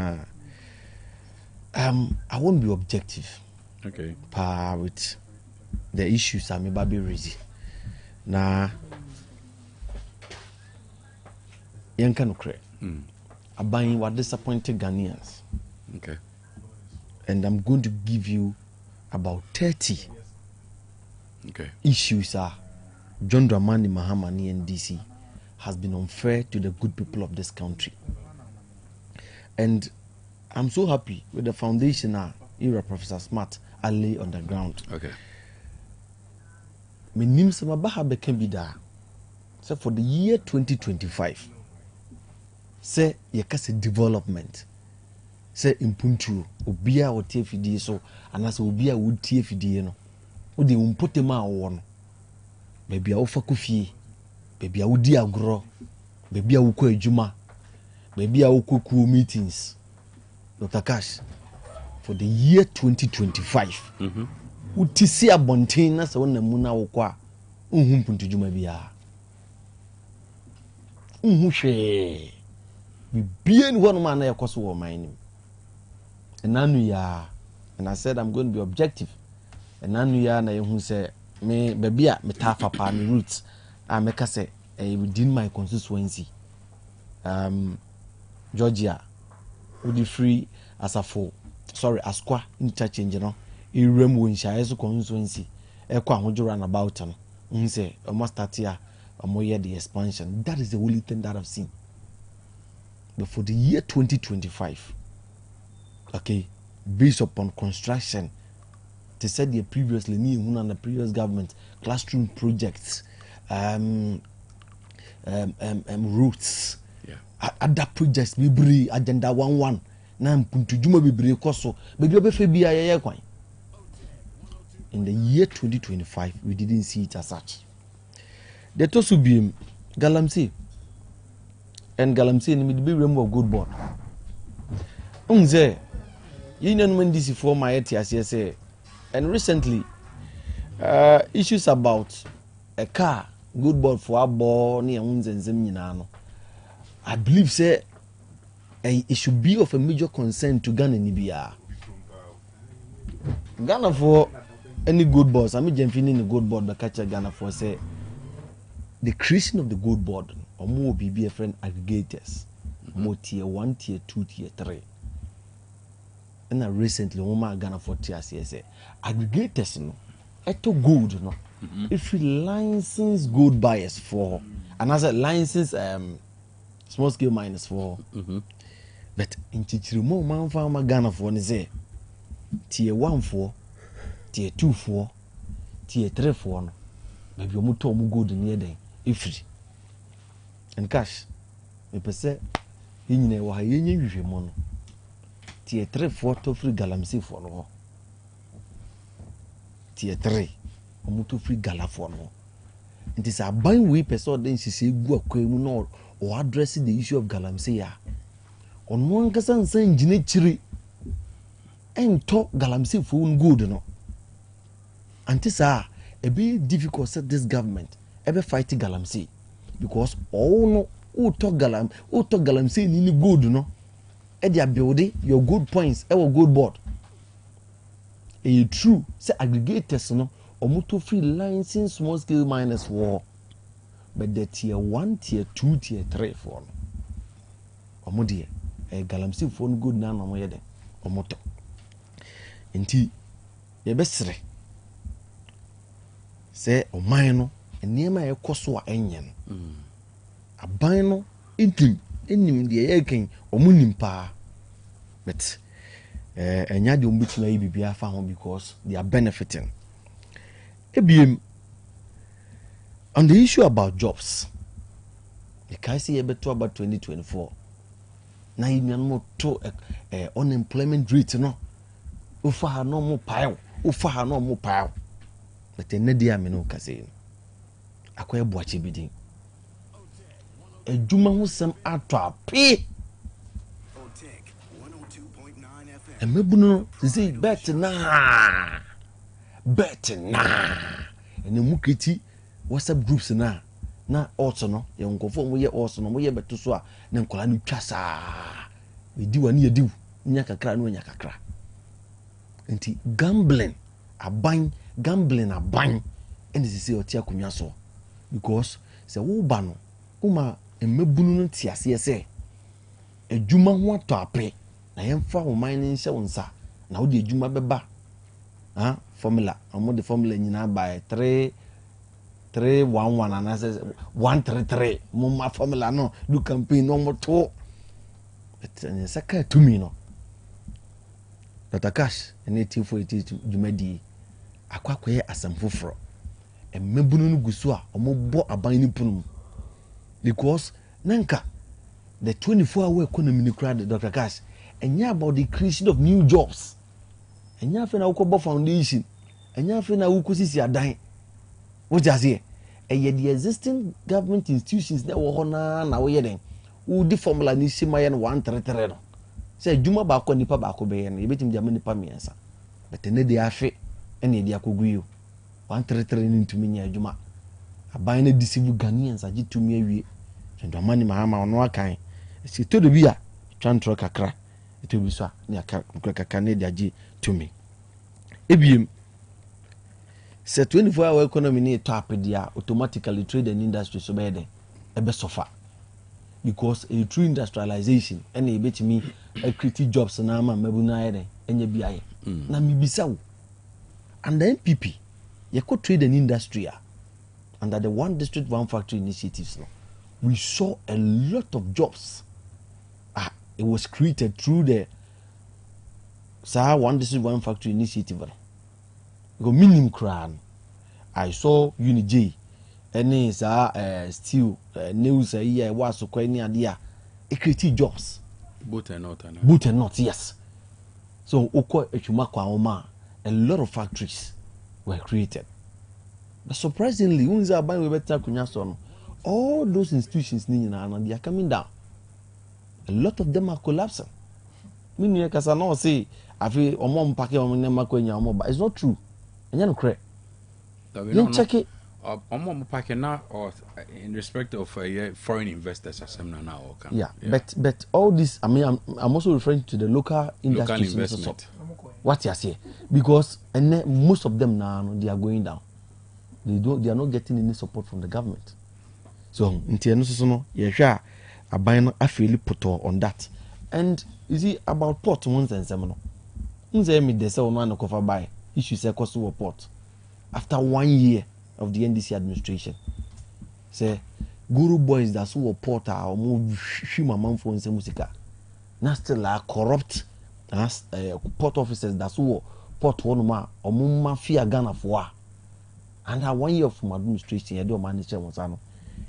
I won't be objective. Okay. With the issues I may be raising. Now, young can create. I'm buying what disappointed Ghanaians. Okay. And I'm going to give you about 30 issues are John Dramani Mahama in DC has been unfair to the good people of this country. And I'm so happy with the foundation era Professor Smart I lay on the ground. Okay. My name is Mabaha Bekembida. So for the year 2025, say yakase development. Say impuntu obia o TFD so anase obia wo TFD no. Wo de umpotema wo no. Baby a wo fakufie. Baby a wodi agro, baby a wukọ adwuma, baby a wukọ meetings. Dr. Cash, for the year 2025, utisi abonten na se wona mu na wukọ a unhu mpuntu dwuma bia. Unhu hwe. Bibie ni wono ma na yakoso wo man nim. Enanu ya, and I said I'm going to be objective. Enanu ya na yehu se me baby a metafa pa me roots. I make us say within my constituency, Georgia, would be free as a four. Sorry, Asqua interchange, you know. Irem Winsha as a constituency. Equa Hojo run about and say, almost start here, more year the expansion. That is the only thing that I've seen. But for the year 2025, okay, based upon construction, they said the previously, me and the previous government, classroom projects. Roots. Other projects bibri agenda 11 na mpuntu juma bibri koso bebi obefe bia ye kwan. In the year 2025 we didn't see it as such. The tosu bim galamsey and galamsey ni be remove good board. Unze union when this for my etias say and recently issues about a car good board for a ball near Unzen. I believe say it should be of a major concern to Ghana Nibia. Ghana for any good boards. I mean, Jemfini the good board, the catcher Ghana for say the creation of the good board or more BBF aggregators, more tier 1, tier 2, tier 3. And recently, Oma Ghana for TRCS aggregators, no, eto good, no. If we license gold buyers for, and as a license small scale miners for, but in Chichirimo man farmer Ghana for say tier 1 for, tier 2 for, tier 3 for, no, maybe you muto mu gold near them if and cash. Me pese yinyine wa yenye hwehwe mo no tier 3 for to free galamsey for no tier 3 omuto free gala for no. It is a buying we person then she say go akwemu no or address the issue of galamsey ya on one kasan san gine chiri and talk galamsey for good no. And this a be difficult set this government ever fight galamsey because all no who talk galamsey ni good no e dia building your good points our good board e true say aggregators no omuto free licensing small scale miners war but the tier 1 tier 2 tier 3 for no omudie e galamsey for no good na no mo yede omoto enti ye besre say oman no enema e koso a enye no aban no enim de ye kan omunim pa but enya de ombitima yi bibia fa ho because they are benefiting. Ebiem on the issue about jobs, the KC ebeto about 2024 na yin no to unemployment rate no ufa ha no mo pile but ene dia me no kase akoye boache bidin ejuma ho sem ato ape emebuno say bet na ene muketi WhatsApp groups na also no ye nkofo mo ye also no mo ye beto so a na nkola no twasa edi wani yedi nya kakra no nya kakra enti gambling aban and this is otia kunwa so because say wo ba no uma emebunu no tiase se adwuma ho ato ape na yemfa wo mining nse wonsa na wo de adwuma beba formula amo the formula nyina by 311 and as 133 mumma formula no do campaign no moto but saka to me no Dr. Cash ene tifo iti dwumadi akwakoye asam foforo emebunu no guso a omobo aban ni punum because nanka the 24-hour economy ni crowd Dr. Cash enya about the creation of new jobs enya fe na ukobo foundation enya fe na ukosisi adan wo jase the existing government institutions na wo na wo ye den wo di formula ni simaye no 133 no say juma ba ko nipa ba ko be ye no yebetim dia nipa miensa but ne dia afe ene dia koguyo 133 ni ntumi nya juma aban na disivu Ghanaians agi tumi awie ndo amani mahama ono akan si todo bi a twantro kakra to bi so a ne aka kakra ne dia agi tumi ebiem se 24-hour economy ni to apedia automatically trade and industry so be den ebe suffer because a true industrialization and e betimi create jobs na ama mabuna yede enya biaye na mibisa wo and the NPP you could trade and industry under the one district one factory initiatives no we saw a lot of jobs it was created through the one district one factory initiative go minimum crown I saw Unij any steel news here was so quite near there it created jobs both and not yes so oko echumakwa oma a lot of factories were created but surprisingly unza ban we better kunya so no all those institutions ni na they are coming down a lot of them are collapsing meaning kasa no say afi omo mpake omo nema kwenya omo but it's not true enya no correct you check it Omo packing now or in respect of foreign investors as now okay. Yeah, but all this, I mean, I'm also referring to the local industries. Investment. What you say? Because most of them now they are going down. They are not getting any support from the government. So I buy I feel put on that. And you see about port once and seminal. Me they say one cover buy issue say cost of port after 1 year of the NDC administration. Say Guru boys that so port are move shima man for musica. Now still are corrupt as port officers that so port one ma or mafia Ghana for. And 1 year of my administration, I do manage one.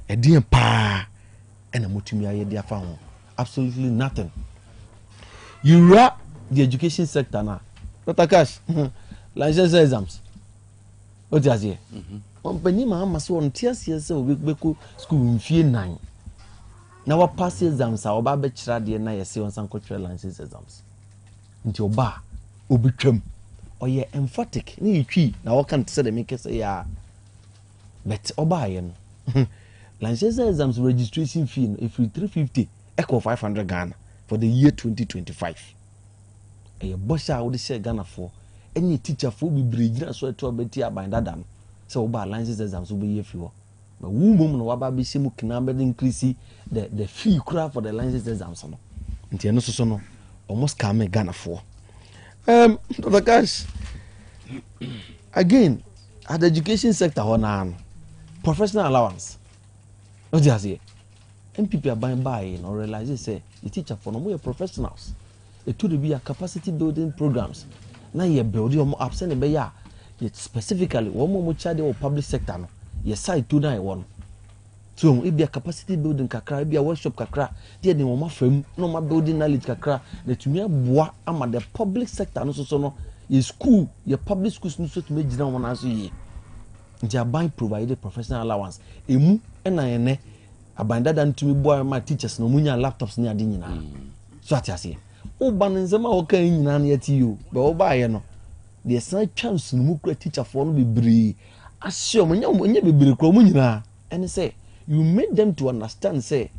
A dear pa and a mutumia dia found absolutely nothing. You are the education sector now. Dr. Cash, license exams. What is here? Company ma so on tears years so we go school in fear 9. Now our pass exams are about bachelor the na yesi on some cultural license exams. Into ba obitwam. Or ye emphatic. Ni twi na what can say the make say ya. But oba yen. License exams registration fee if you 350 echo 500 Ghana for the year 2025. A bosha would share Ghana for any teacher for be bridge so to betia by that dam. So by license exams will be if you but woman no waba be simu can increase the fee cry for the license exams no. Nti no so no almost come Ghana for. Dr. Cash again at the education sector on professional allowance. What do you say? MPP are buying or realize say the teacher for no professionals. It could be a capacity building programs. Now you build your absent be ya. Yet specifically one more child or public sector no. Your side 291. So it be a capacity building kakra, it be a workshop kakra. There the mama firm no ma building knowledge kakra. The to me bois ama the public sector no so no. Your school, your public schools no so to me jina one answer ye. They are buying provided professional allowance. Emu ena abanda dan to me boy my teachers no munya laptops ni adi nyina. So ati ase. O banenzema o kan nyina na yati you. Be o ba ye no. The san chance no mu kura teacher for no bebre. Asio munya bebre kura mu nyina. And say you make them to understand say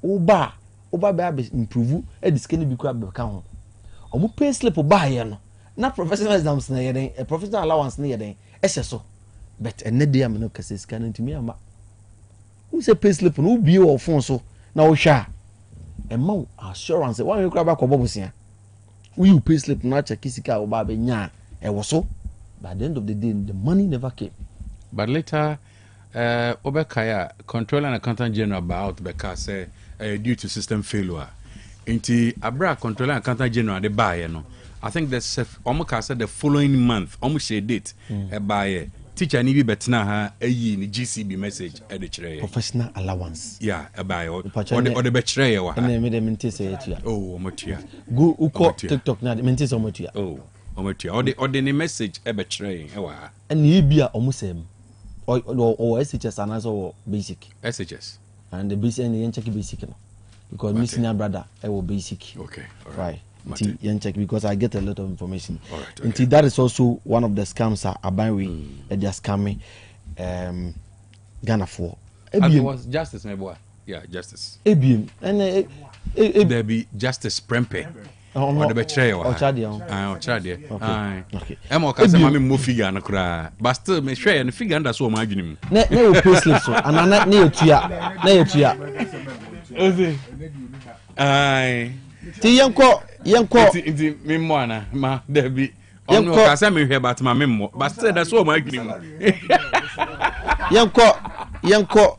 o ba be improve e diskeni bi kura be ka ho. O mu pay slip o ba ye no. Na professional exams na ye den, professional allowance na ye den. Ese so. But ene dey am no kase scan ntimi ama. Who say pay slip no bi o phone so na o hwa. Emma assurance one you grab akobobusia. We pay slip na check sika o ba be nya e wo so. By the end of the day the money never came. But later Obekaya controller and accountant general about because due to system failure. Inti abra controller and accountant general the buy no. I think that's almost said the following month almost share date buy teacher ni bi betna ha ayi ni GCB message e de kire professional allowance yeah e buy or the be kire ye wa na me de mente say etua oh omotua go uko TikTok na de mente say omotua oh omotua or the ni message e be kire ye wa and e bia omusem or SHS and also basic SHS and the basic and yen check basic no because me senior brother I will basic okay all right. Check because I get a lot of information. All right, okay. That is also one of the scams are buying they are scamming Ghana for. It was justice, my boy. Yeah, justice. ABM and there be justice prempe. Or the betrayal. Okay. Emo ka say mama mo figure na kura. But still me share and figure under so ma adwunim. Na you pay slip so and na etua. Na etua. Ai. Ti yenko inti memmo ana ma there be ono ka say me hwe but ma memmo but still that's so ma adwunim. Yenko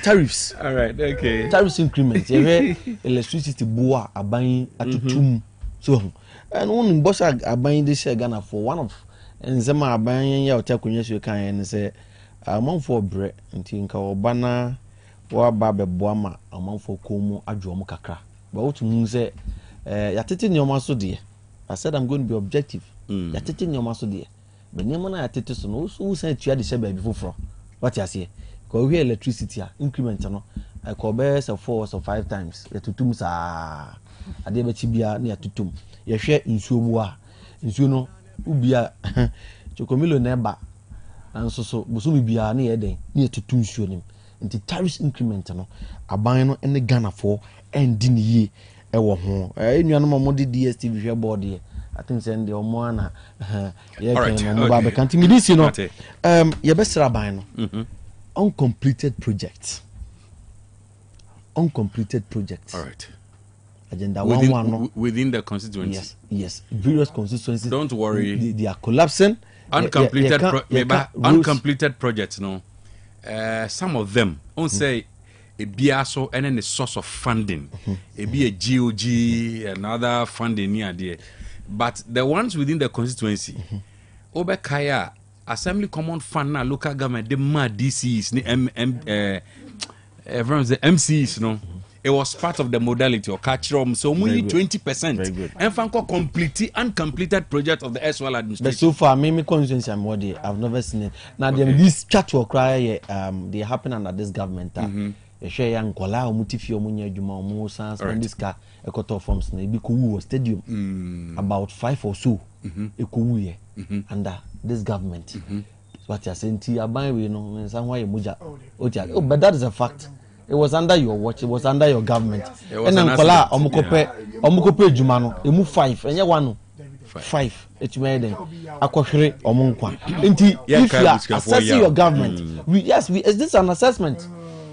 tariffs. All right, okay. Tariffs increment. Electricity boa aban atutum. So and one boss aban this Ghana for one of and zema aban ya otakunye so kan and say amanfo bre nti nka obana wa ba beboa ma amanfo komu adwo kakra. But what mean say yatete nyoma so de. I said I'm going to be objective. Yatete nyoma so de. But nyoma na yatete so no so say tua de shebe bi foforo. What you say? Because we electricity increment no I call best 4 or 5 times. Yatutum sa ade be chibia na yatutum. Ye hwe nsuo mu a nsuo no ubia chokomilo na eba and so bosumi bia na ye den na yetutu nsuo nim nti tariff increment no aban no ene Ghana for endi ni ye ewo ho enuanom mo de DSTV hwe board ye I think send the omo na ye kan mo ba be kan ti midisi no ye be sra aban no uncompleted projects. All right. Agenda within the constituency. Yes. Various constituencies. Don't worry. They are collapsing. Uncompleted projects. No. Some of them. On say a BIASO and then the source of funding. A be a GOG and other funding near there. But the ones within the constituency. Obekaya Assembly Common Fund na local government the mad DCs everyone's the MCs no. It was part of the modality or catch room, so only 20%. And Fanko complete uncompleted project of the SWL administration. But so far, me constituency I'm what I've never seen it. Now this chat will cry they happen under this government. Share young kola mutifio munye juma musa spend this car a cut off forms na Bikuwu stadium about 5 or so Ekuwu under this government. What you're saying to aban we know somewhere muja. Oh, but that is a fact. It was under your watch. It was under your government. And then kola omukope juma no emu 5 enye 1 5 it made them akohwere omunkwa. Nti if you are assessing your government is this an assessment?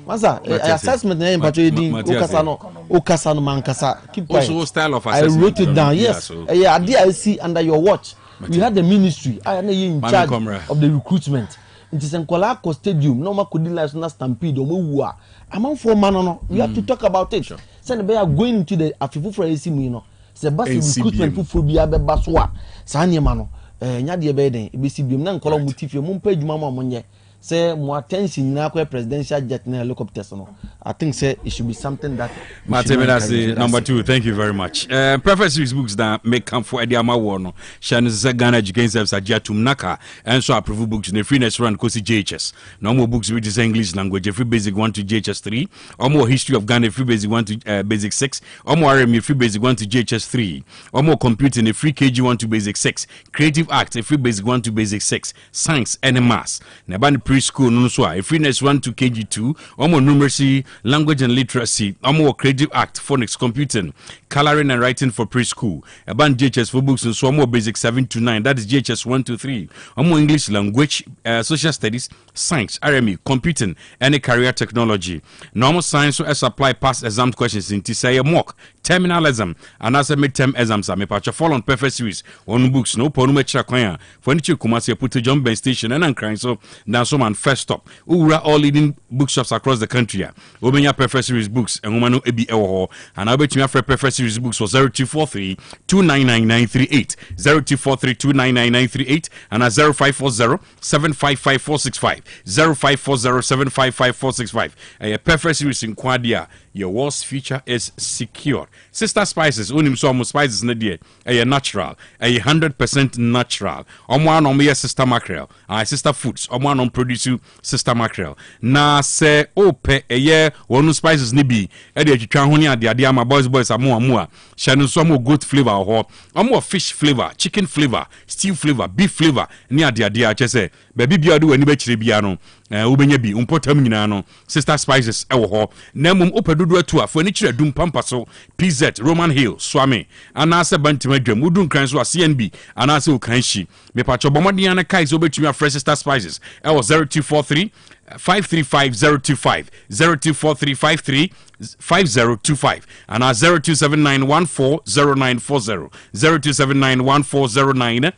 Masa assessment na mpacho edin okasa no mankasa keep quiet. Also style of assessment. I wrote it down. Yes. I see under your watch. We had the ministry. I am in charge of the recruitment. It is in Kolako Stadium. No man could live na stampede or among 4 man no. We have to talk about it. Send they are going into the afifu for AC no. Say bus recruitment for be abe baswa. Sanye mano. Nya de be den. Be CBM na nkola mutifie mo mpa adwuma mo monye. Say more attention na kwa presidential jet na helicopters no. I think say it should be something that that's number 2. Thank you very much. Preface series books that make come for Ediama Warno. Shan Ghana Education Service Ajatum Naka and so approve books in the free next run Kosi JHS. No more books with this English language, free basic 1 to JHS 3, or more history of Ghana free basic 1 to basic 6, or more RME free basic 1 to JHS 3, or more computing a free KG 1 to basic 6, creative arts a free basic 1 to basic 6, science and maths. Nabani preschool no so a free next 1 to KG 2, or more numeracy, language and literacy, or more creative act, phonics, computing, coloring and writing for preschool. A band JHS for books and so more basic 7 to 9. That is JHS 1 to 3. Or more English language, social studies, science, RME, computing, any career technology. Normal science as apply past exam questions in Tisaya mock, terminal exam, and as a midterm exams. I may patch a fall on perfect series. One books, no ponume chakwaya. For any Kumasi put to John Ben Station and crying so now some man first stop. Ura all leading bookshops across the country. Obenya Preferred Series books and woman ebi ewo and I bet you for Preferred Series books for 0243 299938 0243 299938 and 0540 755 465 0540 755 465 a Preferred Series in Quadia. Your worst future is secure. Sister Spices, unim so spices na die. A natural, 100% natural. Omwan on me sister mackerel. Sister foods. Omwan on produce sister mackerel. Na se ope ye wonu spices ni bi. E de twitwa ho ni ade ade ama boys amoa. Shanu so mo goat flavor ho. Omo fish flavor, chicken flavor, stew flavor, beef flavor ni ade a chese. Baby bia do wani be kire bia no. Ubenya bi umpotam nyina no. Sister Spices e wo ho. Na mum opedodo atu afo ni kire dum pampa so. PZ Roman Hill Swami anase bantima dwam udun kran so CNB anase okanshi me pacho bomodian na kai so betumi afresh Sister Spices e was 0243 535025 0243 5025 and 0279140940 0279140940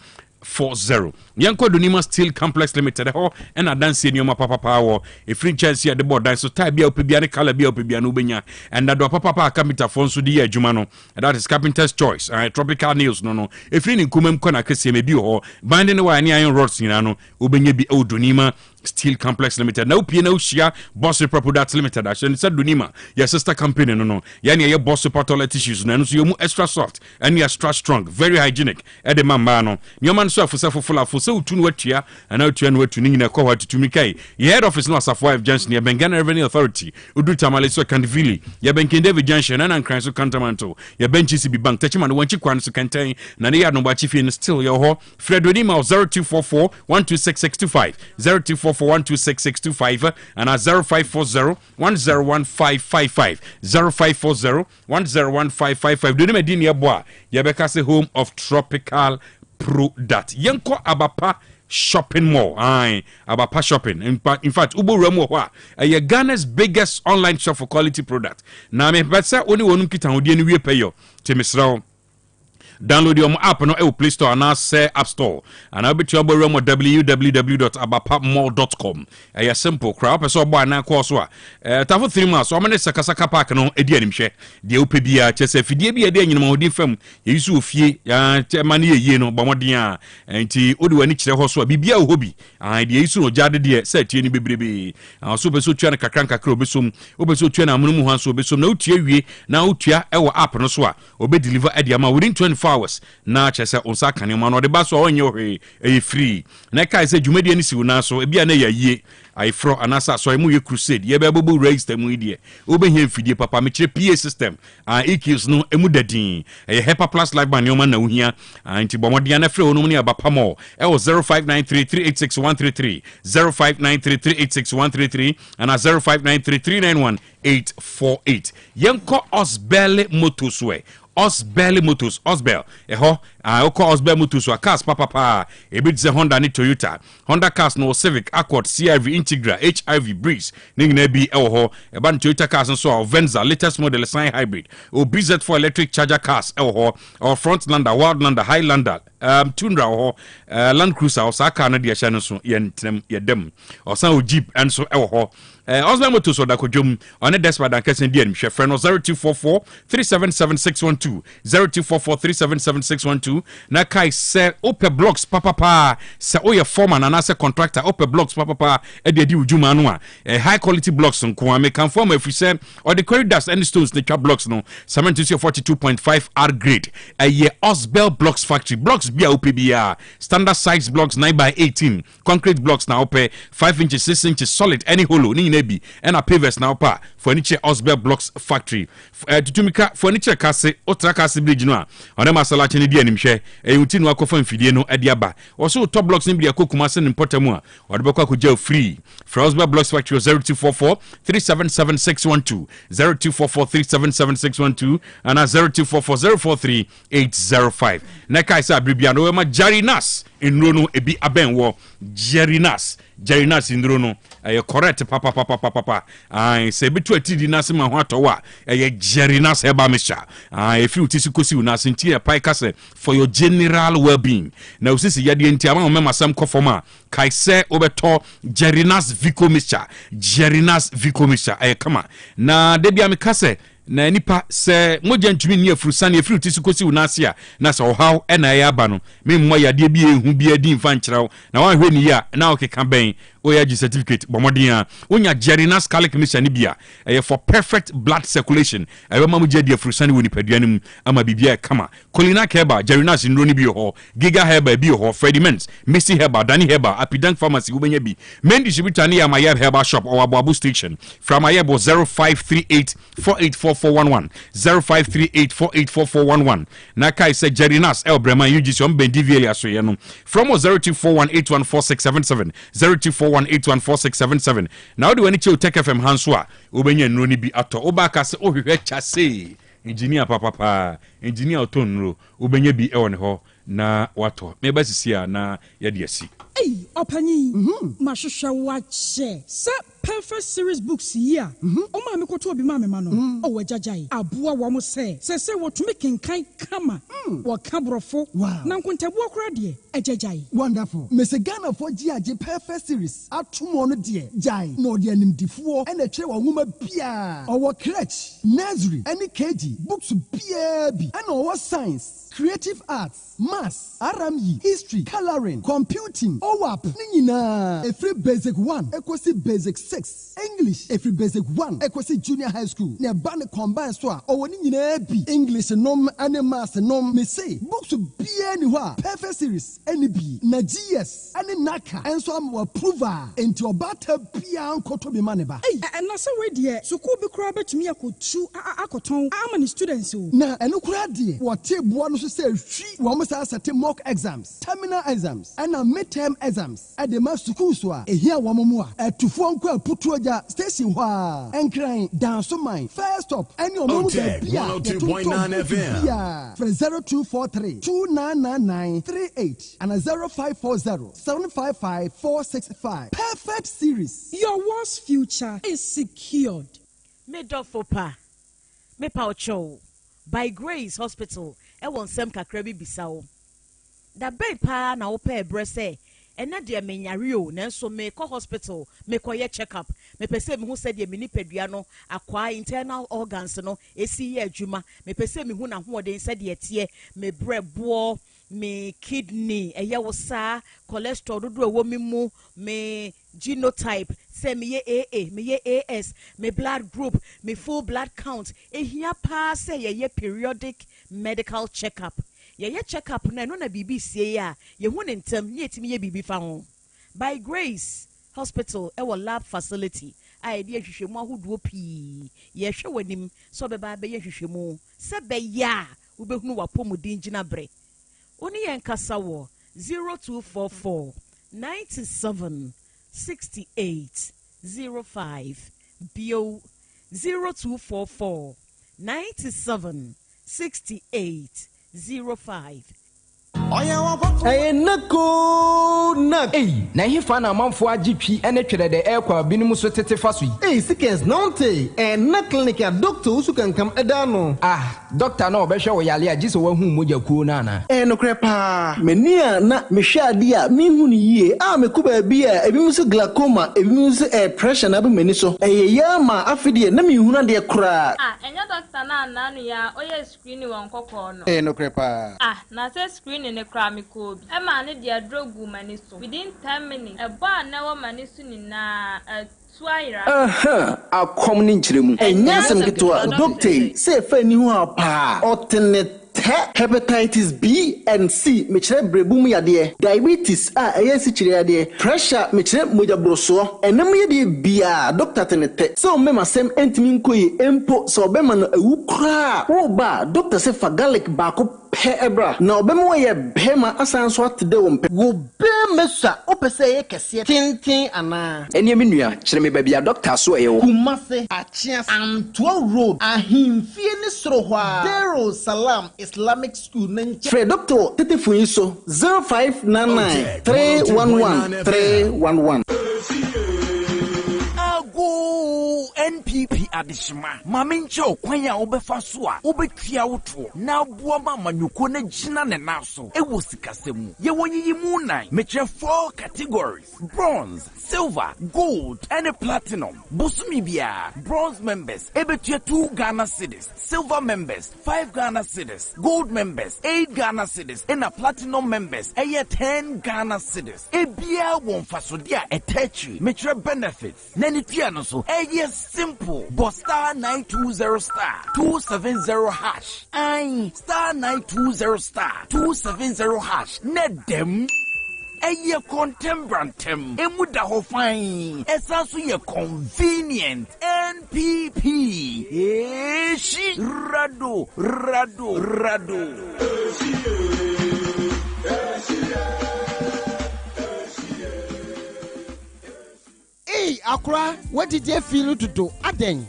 Yanko Dunima Steel Complex Limited ho and a dance in your papa power a free chance here the board dance so type be opibiani color be opibianu benya and that do papa capita fonso di jumano and that is Carpenter's Choice tropical nails no if in kumem kona kese me bi ho binding the iron rods no ubenye bi odunima Steel Complex Limited. Now P&O Shia Boss Super Products Limited. I should say Dunima. Your sister company no. Yani your Boss Super toilet tissues. No, so you extra soft and you extra strong, very hygienic. Ede mambano. Your man so for full of so tune wet here and out to and wet to Nina Koha to Tumikai. Your head office no Safwa Junction. Your Bengana Revenue Authority. Udu Tamaleso Canvili. Your Benkin David Junction and Cranso Cantamanto. Your benches be bank. Touchman one chick one so contain. Nania no bachifi and still your ho. Fred Dunima 0244 126625 0244 126625 and 0540 101555 0540 101555. Do me din yeboa yebeka say home of tropical product yenko abapa shopping mall. Aye, Abapa shopping. In fact, Ubu Remo a Ghana's biggest online shop for quality product. Now me better only one kita odi ni we pay yo. Temisraw. Download your app no Play Store and say App Store. And I'll be to www.abapamall.com. A simple crowd person boy na course wa. Tafo 3 months. So many sakasaka park no edi animhwe. De opebia chese fidie bi ede nyinama odi fam. Ye yusu ofie ya mani ye no bamoden a. Enti odi wani kire ho so bibia hobi. Ah de yusu no jade de se tie ni bebrebe. So be so tua na kakranka kra obesom. Obeso tua na amunumu han so obesom na utua wie na utua e wo app no so a obe deliver edi ama within 24 hours na chese onsa kanema no de ba so onye ohwe e free na kai se dwumadi ani siwo na so e bia na ya yie ai fro anasa so mu ye crusade ye be bobo register mu die obehia mfidie papa me kire PA system EQs no emu dadin e Hepa Plus live band yoma na uhia anti bomodian na fre onum ni abapamo e wo 0593386133 0593386133 and 0593391848 yenko Osbele Motoswe Osbel Motors, Osbel, Osbel Motors, cars, papa, a bit the Honda ni Toyota, Honda cars no Civic, Accord, CRV, Integra, HIV, Breeze, Ningnebi, Elho, a band Toyota cars and so Venza, latest model sign hybrid, or BZ4 electric charger cars, Elho, or Frontlander, Wildlander, Highlander, Tundra, or Land Cruiser, or Sakana, the Shannon, Yedem, or some Jeep, and so Elho. Osman Motos or Dakojum on a desperate and Cassin Diem, Chef Freno 0244 377612 0244 377612. Nakai say Ope Blocks Papa, say Oya Foreman and as a contractor, Ope Blocks Papa, Eddie Jumanua, a high quality blocks on Kwame can form if we say or the quarry dust and stones nature blocks no 7242.5 R grade. A year Osbel Blocks Factory blocks be OPBR standard size blocks 9x18 concrete blocks now pay 5 inches 6 inches solid any hollow be and a pavers now pa furniture Osbel Blocks Factory tutumika furniture kase otra kase bridge no a ona masala chene di animhwe eyuti no akofa mfidie no adiaba also top blocks ni bia kokuma se importamu a odebekwa kujia free for Osbel Blocks Factory 0244 377612 0244 377612 and 0244 043 neka isa bribia no ma Jarinas Inrono ebi abenwo Jarinas Indrono correct papa say bitu atidi nase ma ho atowa Jarinas eba mesha if you tisikosi una sentia pai kase for your general well-being na usisi yade ntia ma mema sam kofoma kai se obeto Jarinas Vico mesha kama na debia me kase na nipa se moja ntumi ni afurusane afuru tisikosi unasia na so how na ya aba no me mmo ya de bi ehu bi adi mfa nkyerɛw na wan hwe ni ya na okeka ben oya gi certificate bomodin a onya Jarinas Calic mission ni bia for perfect blood circulation ma mo jadi afurusane woni paduanum ama bibia kama Colina Heba Jarinas ndro bi ho Giga Heba bi ho Frediments Missy Heba Danny Heba Apidank Pharmacy ubenya bi main distributor ni Amayeb Heba shop or Abu Station from Amayeb 0538 484 0538484411 Nakai said Jarinas Elbrema UGC on Bendivi Asoyano from 0241814677 0241814677 now do any Otec FM Hanswa Ubenya Noni bi ato Obaka se ohwecha se engineer papa engineer otonro Ubenya bi e ho na wato mebasisi na yade asi opanyi mahwehwe wache se perfect series books here. Oma me koto bi ma me ma no. O wajajai. Aboa wa mo se wotumi kenkan kama. Wa kabrofo. Na nkontabu akra de ejajai. Wonderful. Mese Ghana for GAG perfect series. Atumo no de jai. No de animdifuo ene tire wa nwoma bia. Owo crèche, nursery, any KG, books bia bi. And owo science, creative arts, maths, RME, history, coloring, computing, OWAP. Ni nyina. Every basic 1 equals basic 6. English every basic 1 equals junior high school. Ne ba ne combine so a owo ni nyina bi. English nom and maths nom me say books bia ni ho perfect series any bi. Na GS any naka enso am approval enti obata bia nkoto bi maneba. And na say we de school bi kura betumi akotu akoton amani students o. Na eno kura de wote boa no so say hwi wo mo say set mock exams, terminal exams and midterm exams at the mass school so a ehia wo mo a atufo nko aputu oja station ho a enkran dan so man first stop any omo mo Otec 1029 FM. Yeah, from 0243 299938 and 0540 755 465. Perfect series. Your world's future is secured. Me dofopa. Me paucho. By Grace Hospital. E won sem kakra bi bisawo. Da bay pa na opa ebrese. Ena de menyare o nanso me ko hospital me ko ye check up me pese me hu se de me nipadua no akwa internal organs no esi ye adwuma me pese me hu na hoɔden se de tie me brɛboɔ me kidney eye wo sa cholesterol dodo ewo mi mu me genotype se me ye AA me ye AS me blood group me full blood count ehia pa se ye periodic medical checkup. Ye check up na no na bibi sie ya ye hu ne ntem ye timi ye bibi fa ho. By Grace Hospital e lab facility a de hwehwemu ahoduo pii ye hwe wanim so be ba be ye hwehwemu se be ya wo be hunu wapomudin gina bre oni ye nkasa wo 0244 97 68 05 bio 0244 97 68 05. Nako nak. Na hifa na manfo agitwi ene twere de ekwa binim so tete faso yi. Sikens nonte na clinic ya doctor usu kankam eda no. Doctor na obehwe wo yale agi so wahu moja kuo na na. No krepa. Meni a na mehwe ade a mehu ni yie. Mekuba bi a ebi musu glaucoma, ebi musu pressure na be meni so. Ya ma afide na mehu na de kra. Enya doctor na no ya oye screen won kokko no. No krepa. Na say screen ne kra me ko bi. Ma ne dia drogu mani so. Within 10 minutes, e ba na wo mani so ni na akom ni nkyeremu. Enya sem ketwa doctor say fa ni ho apa. Otene hepatitis B and C mechire brebum yade, diabetes ayesi chire yade, pressure mechire mojabroso enam yade bia doctor tenete so mema sem entimi nkoyi empo so obema no ewu kra wo ba doctor say fa garlic ba ko pe ebra na obema wo ye bema asan so atde wo mpe wo be mesa opese ye kese tintin ana eni emi nua chire me ba bia doctor so ewo kumase achias Antwo road ahimfie ni soro hwa Darul Salam Islamic School Nanchi. Fred Doctor Tetefun so 0599 311 311. NPP adishima maminche okwanya obefa so a obetwia woto na aboa mamanyuko na gina ne naso ewo sikasemu ye wonyiyi mu nan meche 4 categories: bronze, silver, gold and platinum. Busumi bia bronze members ebetua 2 Ghana cedis, silver members 5 Ghana cedis, gold members 8 Ghana cedis and platinum members 10 Ghana cedis. Ebia won fasode a etechi meche benefits na ni tua no so simple. But star 920 star 270 hash. Star 920 star 270 hash. Net them. Eye contembrantem. Emuda ho fine. Esanso ye convenient. NPP. Eshi rado. Hey, Akra, what did you feel to do? Aden.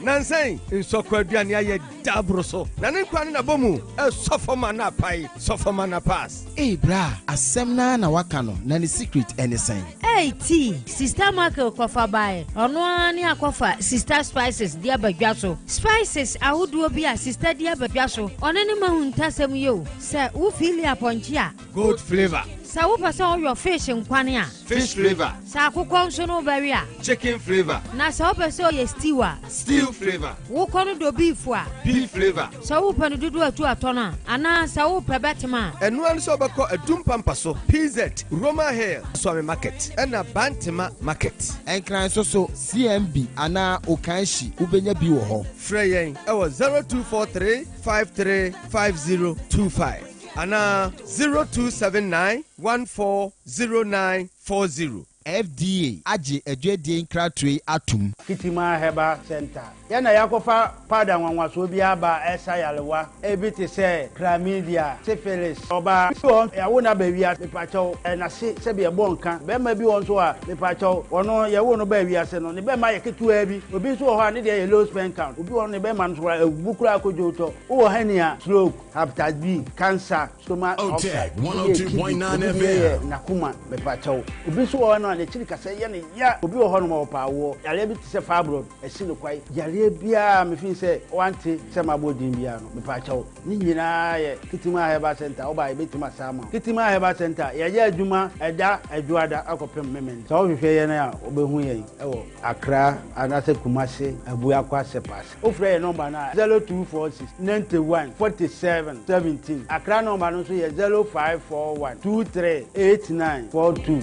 Nansay, in Sokwadiania Dabroso. Nanin na bomu, a sofomana pai, sofomana pass. Hey, bra, a semna na wakano, nani secret anything. Hey, T, Sister Marco Kofa by, or no any aquafa, Sister Spices, dear Bajaso. Spices, I would do be a Sister dear Bajaso, on any mountain tasem you, sir, who feel ya ponchia. Good flavor. Sa wo pese all your fish in kwania. Fish flavor. Sa akukọ nso no barrier. Chicken flavor. Na sa wo pese all your stew. Stew flavor. Wo kono do beef a. Beef flavor. Sa wo panu dudu atu atona. Ana sa wo pe betema. Enu an so beko edum pampaso. PZ Roma Hill Swami Market. Ena Bantima Market. Enkran so CMB ana Okanshi ubenya bi wo ho. Freyen ewo 0243 535025. Ana 0279140940. FDA aje edwedie nkratwe atum. Kitima Heba Center. Yana yakofa pada nwanwaso bi aba esa yalewa ebi te se chlamydia, syphilis, oba so yawo na bawia mepacho na se be bonka be ma bi won so a mepacho ono yawo no bawia se no ne be ma yeketu abi obi so ho ane de low sperm count obi ono ne be ma no so bukura akojoto wo hania stroke, hepatitis B, cancer, stomach Otec 1029 FM na kuma mepacho obi so ono ne chiri kasa ye ne ya obi wo ho no ma opa wo yale bi te se fibroid esi no kwai yale bia me fin se wante se mabodin bia no me pa chawo ni nyina ye Kitima Heba Center oba e betima sama Kitima Heba Center ye ya adwuma eda adwada akopem memen so hwehwe ye na ya obehu ye ewo Accra anase Kumasi abu akwa sepas o frɛ ye number na 0246 91 47 17 Accra number no so ye 0541 238942.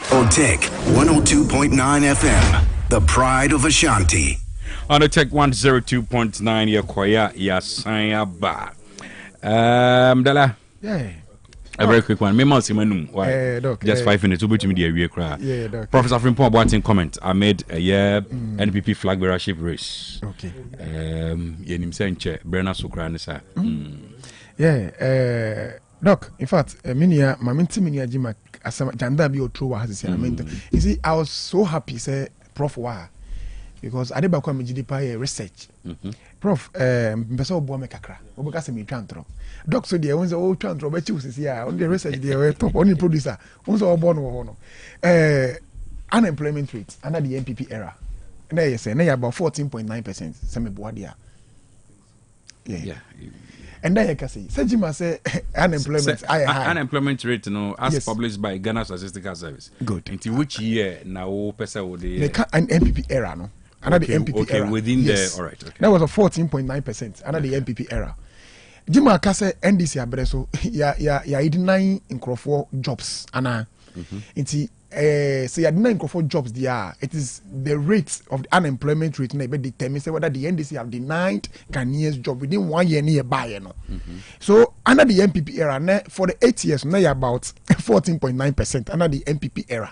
Otec 102.9 FM, the pride of Ashanti. On Otec 102.9, Yakoya Yasaya Ba. Dala. Yeah. A very quick one. Memo Simanum. Just 5 minutes. Over to me, the cry. Yeah, doc. Professor Frimpong Boateng comment. I made a year NPP flag bearership race. Okay. Yenim Senche, Bernard Sukranisa. Yeah. Doc, in fact, minia, maminti minia jima asama janda bi otro wa hasi amento. You see, I was so happy say Prof wa because I deba kwa mjidi pa research. Prof, mpesa obo me kakra. Obo ka se mi twantro. Doc so dia wonse o twantro ba chi usisi a on the research dia we top on the producer. Wonse obo no ho no. Unemployment rate under the NPP era. Na say na about 14.9%. Se me boa dia. Yeah. And then you can say, Sejima say unemployment. Unemployment rate, as yes. published by Ghana Statistical Service. Good. Into which year now person would an MPP era, no? Under the MPP era. Within yes. the all right. Okay. That was a 14.9% under the MPP era. Jima Kase NDC abreso ya 89 nkrofo jobs ana. Inti so you had 9 jobs there. It is the rate of the unemployment rate na be determine whether the NDC have denied Ghanaians job within 1 year nearby. So under the MPP era, for the 8 years, now about 14.9% under the MPP era.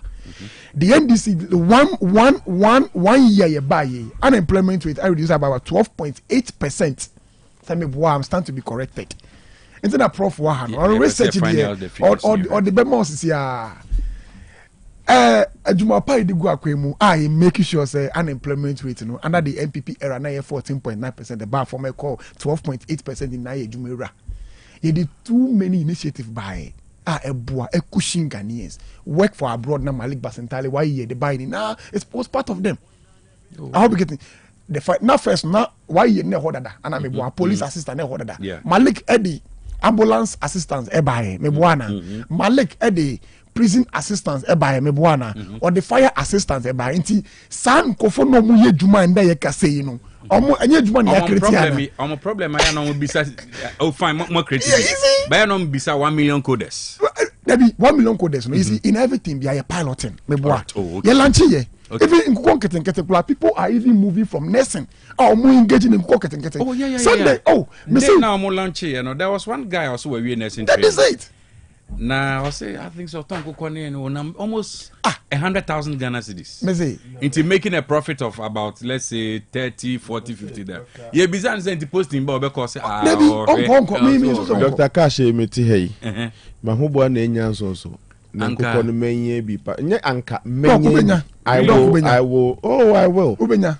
The NDC, one year by unemployment rate I reduced about 12.8%. I'm starting to be corrected. Instead of Prof Wahan or research or the Bemos Adwumapa idigu akwemu I make sure say unemployment rate under the NPP era na 14.9%, the bar for me call 12.8% in na adwumera. You did too many initiatives by eboa cushion Ghanaians work for abroad na Malik Basentale why ye the buy now it's part of them. I hope you getting the fight now first now why ye ne hodada and I'm a police assistant ne hodada. Malik Eddie ambulance assistance buy me buana Malik Eddie prison assistance by mebuana or the fire assistance by nti san kofo no mu ye djuma nda ye kase yi no omo anya djuma na create am problem I no bisa oh fine more creativity but no bisa 1 million coders there be 1 million coders no you see in everything be a piloting mebua ye launch ye even in Kukonkete people are even moving from nursing or more engaging in Kukonkete. Oh yeah. Sunday me say now mo launch here no there was one guy also we nursing. That is it. Now I think so. Almost 100,000 Ghana cedis. Into making a profit of about let's say 30, 40, 50 there. Yeah, business into posting because Dr. Cash meti hey. Mahubo na enyanso so. na nkokɔ no menye bi pa nye anka menye I will ubenya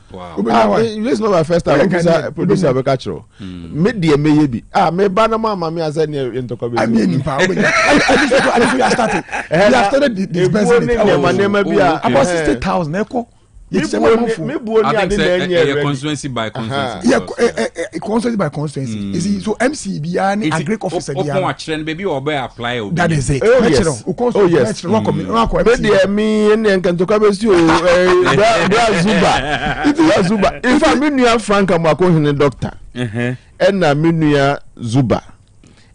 this is not my first time producer be catch ro me de meye bi me ba na mama me asa ne ntokɔ be I mean pa ubenya I started this person about 60,000 eko me buo ni ade na enye constituency by constituency constituency by constituency you see so MC bia ni agric officer bia o trend baby or be apply o that is it oh yes me de me ne nkantoka be si o Zuba in fact me nua Frank Amako hene doctor na me nua Zuba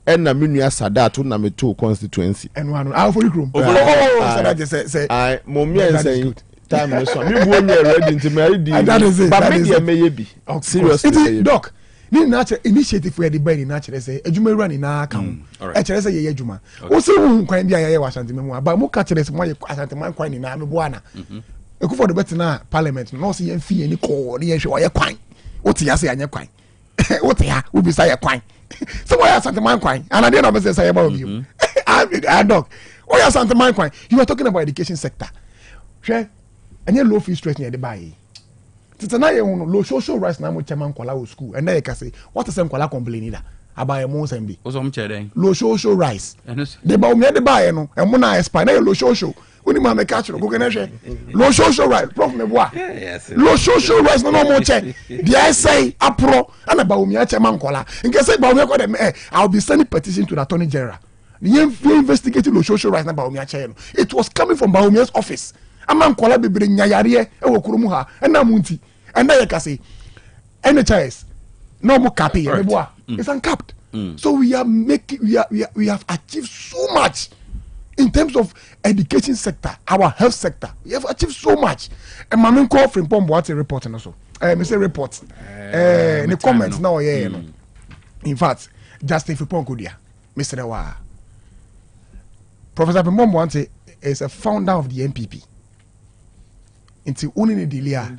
na me nua Sadat na me to constituency and one for you room Sadat just say I mommy say time no so me buo nya ready nti me ready but me dey meye bi seriously doc ni natural initiative for the brain natural say adwuma wura ni na aka ho e kire say ye adwuma wo se hu kwan bia ye Washington mu ba mu ka kire say mo ye Ashanti man kwan ni na me boa na ekufo de betina parliament no say ye fi ni ko ni ye hwe ye kwan wo te ya say anye kwan wo te ya wo bi say ye kwan so mo ya Ashanti man kwan and dey no me say ye ba obi I doc wo ya Ashanti man kwan you are talking about education sector hwe any low fee stress near the buy. Titana ye no low social rights na mo chairman kwala o school and na ye ka say what is kwala complaining da about e mo sembi. O so mo che den. Low social rights. The ba o me the buy no e mo na expire na ye low social. Oni ma me catch no go gena hwe. Low social rights prof me boa. Yes. Low social rights no mo che. The say apro and about me chairman kwala. In case say ba o me ko dem I'll be sending petition to the Attorney General. The investigating low social rights na ba o me che no. It was coming from Baumier's office. Amam kola bebre nyayare e wo kurum ha na munti and na ka say NHS no mo cap here boa it's uncapped so we are making we have achieved so much in terms of education sector our health sector we have achieved so much and mamen call from pombo at report no so me say report the comments now no in fact just if ponko dia Mr. Wa Professor Pombo ante is a founder of the NPP into only the delia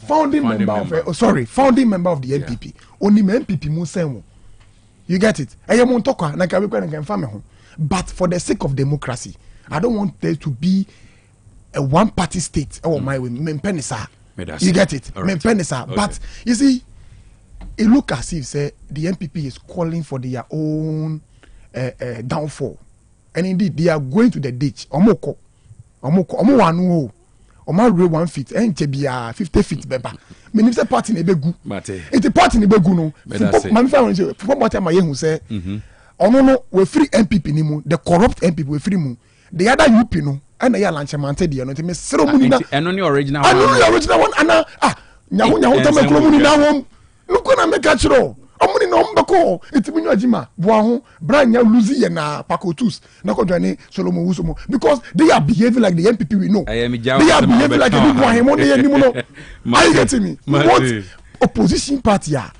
founding member of the NPP only NPP mo semo you get it mo ntoka na ka be kwa na kan me ho but for the sake of democracy I don't want there to be a one party state my way mempenisa you get it mempenisa but you see it look as if say the NPP is calling for their own downfall and indeed they are going to the ditch omoko wanu Oma re 1 feet enche bia 50 feet beba menim say party na ebegu it party na ebegu no man fa won for what am I hu say ono no we free MPP ni mu the corrupt MPP we free mu the other UP no and ya lanchemante de no me sero mu ni na eno ni original one ana nyaho ta me kro mu ni na hom nuko na me ka chiro omuni no mbako etimi ajima boaho branya luzi ye na pakotus na kodwane Solomon Wusomo because they are behaving like the NPP we know they are behaving like the people ahemo dey ni mu no are you getting me what opposition party are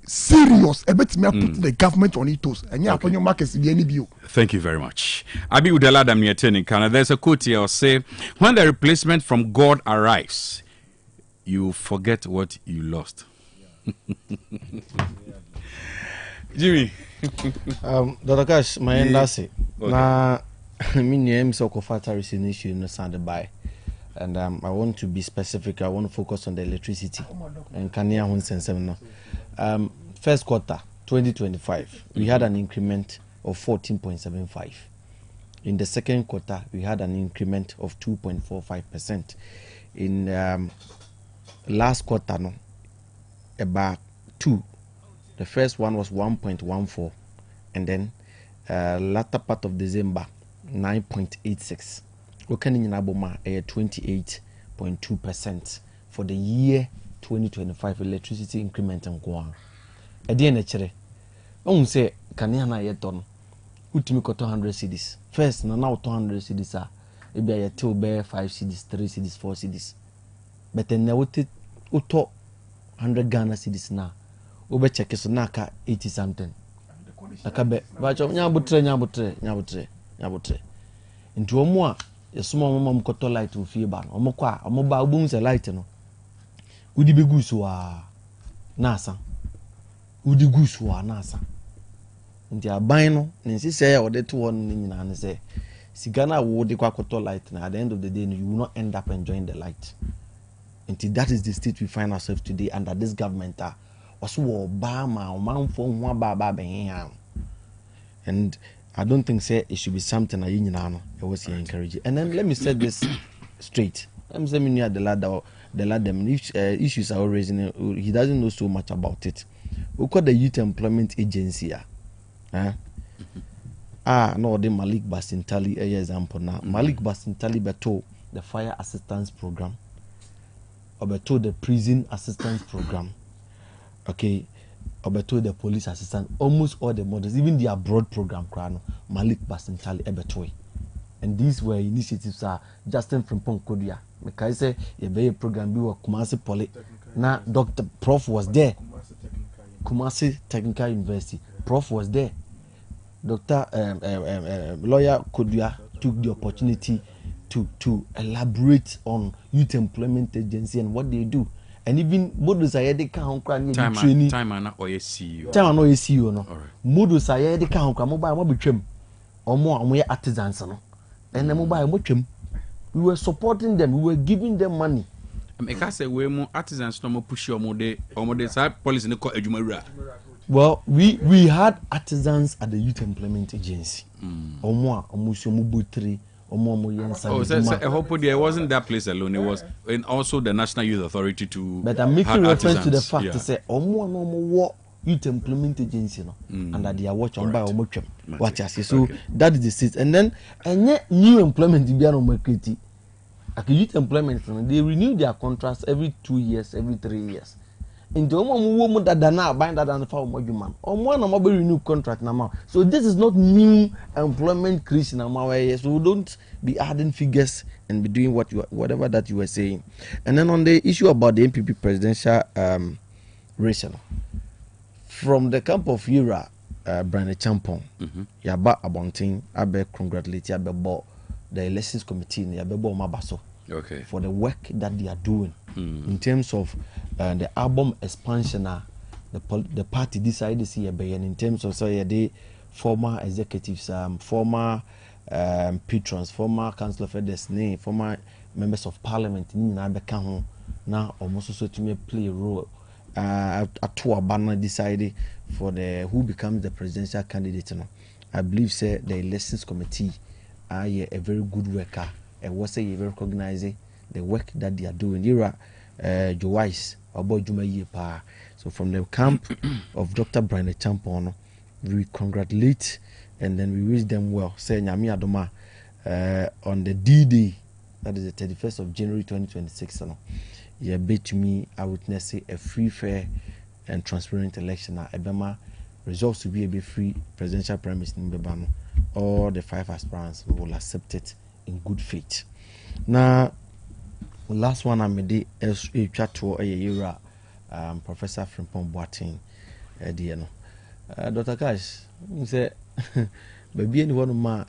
serious ebetimi put the government on it toes and aponyo markets the NBO. Thank you very much. Abi Udela Damieteni Kana, there's a quote here say when the replacement from God arrives you forget what you lost. Jimmy. Dr. Cash, my end that's it. Na me name so kofata issue no sound by. And I want to be specific. I want to focus on the electricity. And Kania Hun first quarter 2025, we had an increment of 14.75. In the second quarter, we had an increment of 2.45%. In last quarter, no, about 2. The first one was 1.14, and then latter part of December 9.86. Working in Aboma 28.2% for the year 2025 electricity increment and go on. Again, actually, I say can you na yet done? Utimi ko 200 cedis. First, now 200 cedis are maybe I tell bear 5 cedis, 3 cedis, 4 cedis. But then now uto 100 Ghana cedis now. Ube check is naka 80 something. Nakabe, bacho nyabutre. Into omwa, a small mom koto light to feel ban. Omokwa, omoba booms a light no. Udi be guswa nasa. Udi guswa nasa. Nti abano, nsi say or the 2 1 and say Sigana wo de kwakoto light na at the end of the day you will not end up enjoying the light. Until that is the state we find ourselves today under this government. Also Obama man for and I don't think say it should be something I was encouraging. And then let me set this straight. I'm saying the ladder issues are raising. He doesn't know so much about it. We call the Youth Employment Agency. No, the Malik Basintali example now. Malik Basintali beto the fire assistance program, or beto the prison assistance program. Okay. Obeto the police assistant, almost all the models, even the abroad program, Malik Basintali Ebetoy. And these were initiatives Justin Frimpong Kodia. Because say a program we were Kumasi Poly. Now Dr. Prof was there. Kumasi Technical University. Prof was there. Dr. Lawyer Kodia took the opportunity to elaborate on Youth Employment Agency and what they do. And even modus ayede ka honkra ne training time na OSCU no modus ayede ka honkra mobile mo betwam omo ye artisans no and the mobile mo twam we were supporting them, we were giving them money. Make say we mo artisans no mo push omo de side policy ne ko adwumawura. Well, we had artisans at the Youth Employment Agency. Omo so mo botri. It wasn't that place alone. It was and also the National Youth Authority to. But I'm making reference to the fact to say, Youth Employment Agency, under their watch on by what I say. So that is the seat. And then new employment to be on market. Like youth employment, they renew their contracts every 2 years, every 3 years. In the moment that now bind that and for man or one of renew contract now. So this is not new employment creation now. So don't be adding figures and be doing whatever that you were saying. And then on the issue about the MPP presidential race, from the camp of Yura, Brandon Champon, Yaba Abonting, Abe congratulate Abe the elections committee in Abe Mabaso. Okay. For the work that they are doing in terms of the album expansion, the party decided to see a bayan in terms of the former executives, former patrons, former council of elders, former members of parliament. Now almost so to me play a role. Banner decided for the who becomes the presidential candidate. I believe say the elections committee are a very good worker. And was say you recognizing the work that they are doing. Here are Joyce about Juma Yepa. So from the camp of Dr. Brian Champon, we congratulate and then we wish them well. Say Nyami Adoma on the D-Day, that is the 31st of January 2026. You bet to me, I witness a free, fair, and transparent election. Ebema results to be a free presidential premise in Bebano. All the 5 aspirants will accept it in good faith. Now, last one I made a chat to a year, Professor Frimpong Boating, Dr. Cash, he said, baby, any one of my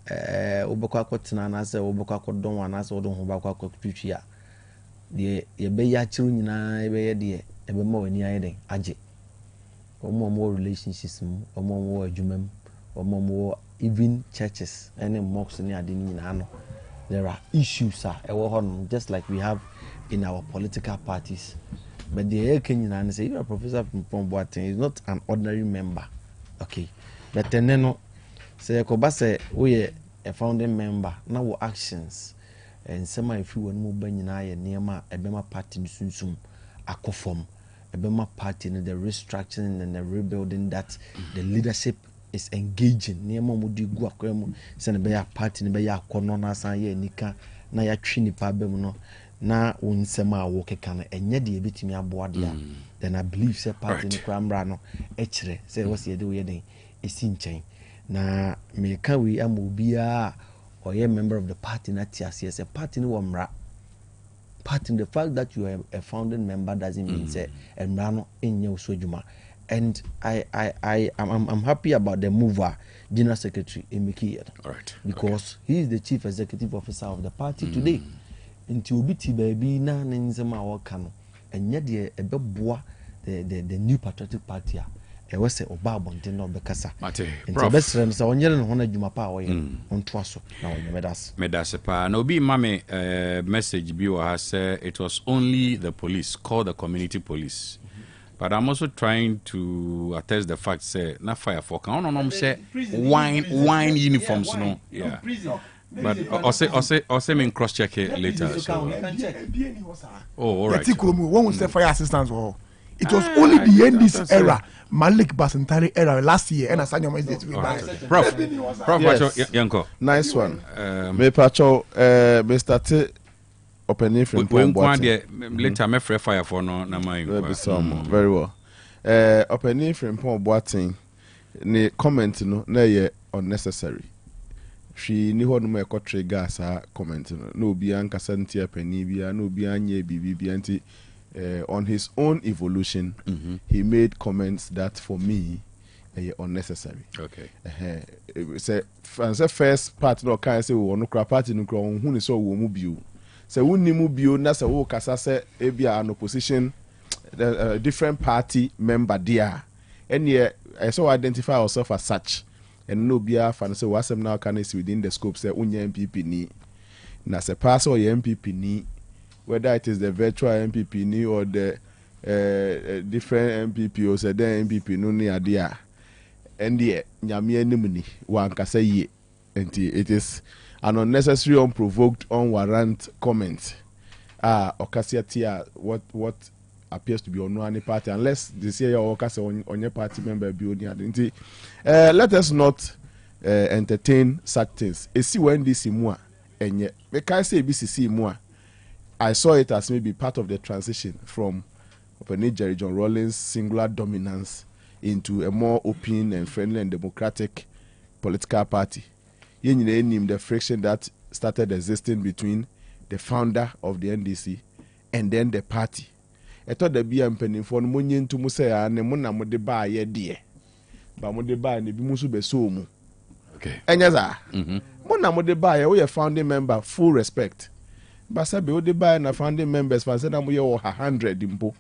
Obaquacotina, and I said, Obaquaco don't want us or don't Obaquaco Puchia. The Yabaya Chuna, dear, a more near Aje, or more relationships, or more jumem, or more even churches, and mosques near the there are issues, just like we have in our political parties. But the Kenyan say, you are Professor from Boateng is not an ordinary member. Okay. But then, say, Kobase, we a founding member, now actions, and some if you were moving in I near my Ebema party, Sunsum, Akofom, Ebema party, and the restructuring and the rebuilding that the leadership is engaging near Momudi Guaquemo, send a party in Baya Conona Saye Nika, Naya Trini Pabemuno, na unsema woke kana, and yet the bit me aboard. Then I believe say party in Crambrano, Echere, say what's the wedding, is in chain. Na me can we amubia or a member of the party not as a party no one party. The fact that you are a founding member doesn't mean say and rano in your sojuma. And I'm happy about the mover, General Secretary Emeki. Right. Because he is the Chief Executive Officer of the party today. Into Biti baby na nzema wakano. And yet the new patriotic party ɛwɔ sɛ ɔba abɔnten na ɔbɛkasa nti Prof. ɛbɛsrɛ no sɛ ɔnyere ne ho no adwuma pa a wɔyɛ ɔntoa so na ɔnyɛ medase pa na obi ma me message bi wɔ ha sɛ it was only the police, call the community police. But I'm also trying to attest the fact say na fire for can no say wine uniforms no yeah. But also me cross check it later. So. Oh, all right. One say fire assistance. It was only the NDC era, Malik Basantari era last year, and Asanya Prof, Yanko. Nice one. Me pacho, Mr. T. Opening from later me free fire for no na my very well. Opening from Pon Boating, ne comment no na ye unnecessary. She ni ho no me kotre gas comment no bi an kasantia pani bia no bi anye bibi anti on his own evolution he made comments that for me unnecessary. Okay. Say first part no kan say wo no kra party no kra hu ni so wo mu bio. Say wunni mu bio na say wo kasa say e bia an opposition different party member there. And I so identify yourself as such. And no bia fan say wasem now can is within the scope say unya MPP ni. Na say pass or MPP ni, whether it is the virtual MPP ni or the different MPP or say the MPP no ni adia. And nyame anim ni wan kasa ye. And it is an unnecessary, unprovoked, unwarranted comment. Okasia tia what appears to be on one party, unless this year your on your party member be on the identity. Let us not entertain such things. See when this imua and yet because say BCC imua, I saw it as maybe part of the transition from Jerry John Rawlings' singular dominance into a more open and friendly and democratic political party. You name the friction that started existing between the founder of the NDC and then the party. I thought the BM penny for money to Musea and Mona Modeba ye dear. But Modeba and the Bimusu Besomu. Okay. And yes, Mona Modeba, we are founding member, full respect. But Sabi Odeba and a founding members for said we are 100 impo.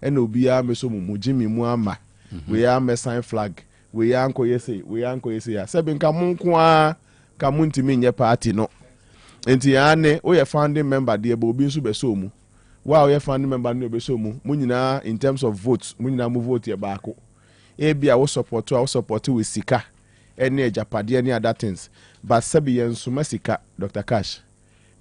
And Obia Mesomu, Jimmy Muama. We are Messign flag. We are Uncle Yesi. We are Uncle Yesi. Sabin Kamunkwa. Kamunti minye party no. Enti ane we founding member de obi nso besomu. Wa we founding member no besomu. Mu nyina in terms of votes, mu nyina mu vote ye baako. E bia wo support with sika. Ene ejapade ene other things. But sabi yensuma sika Dr. Cash.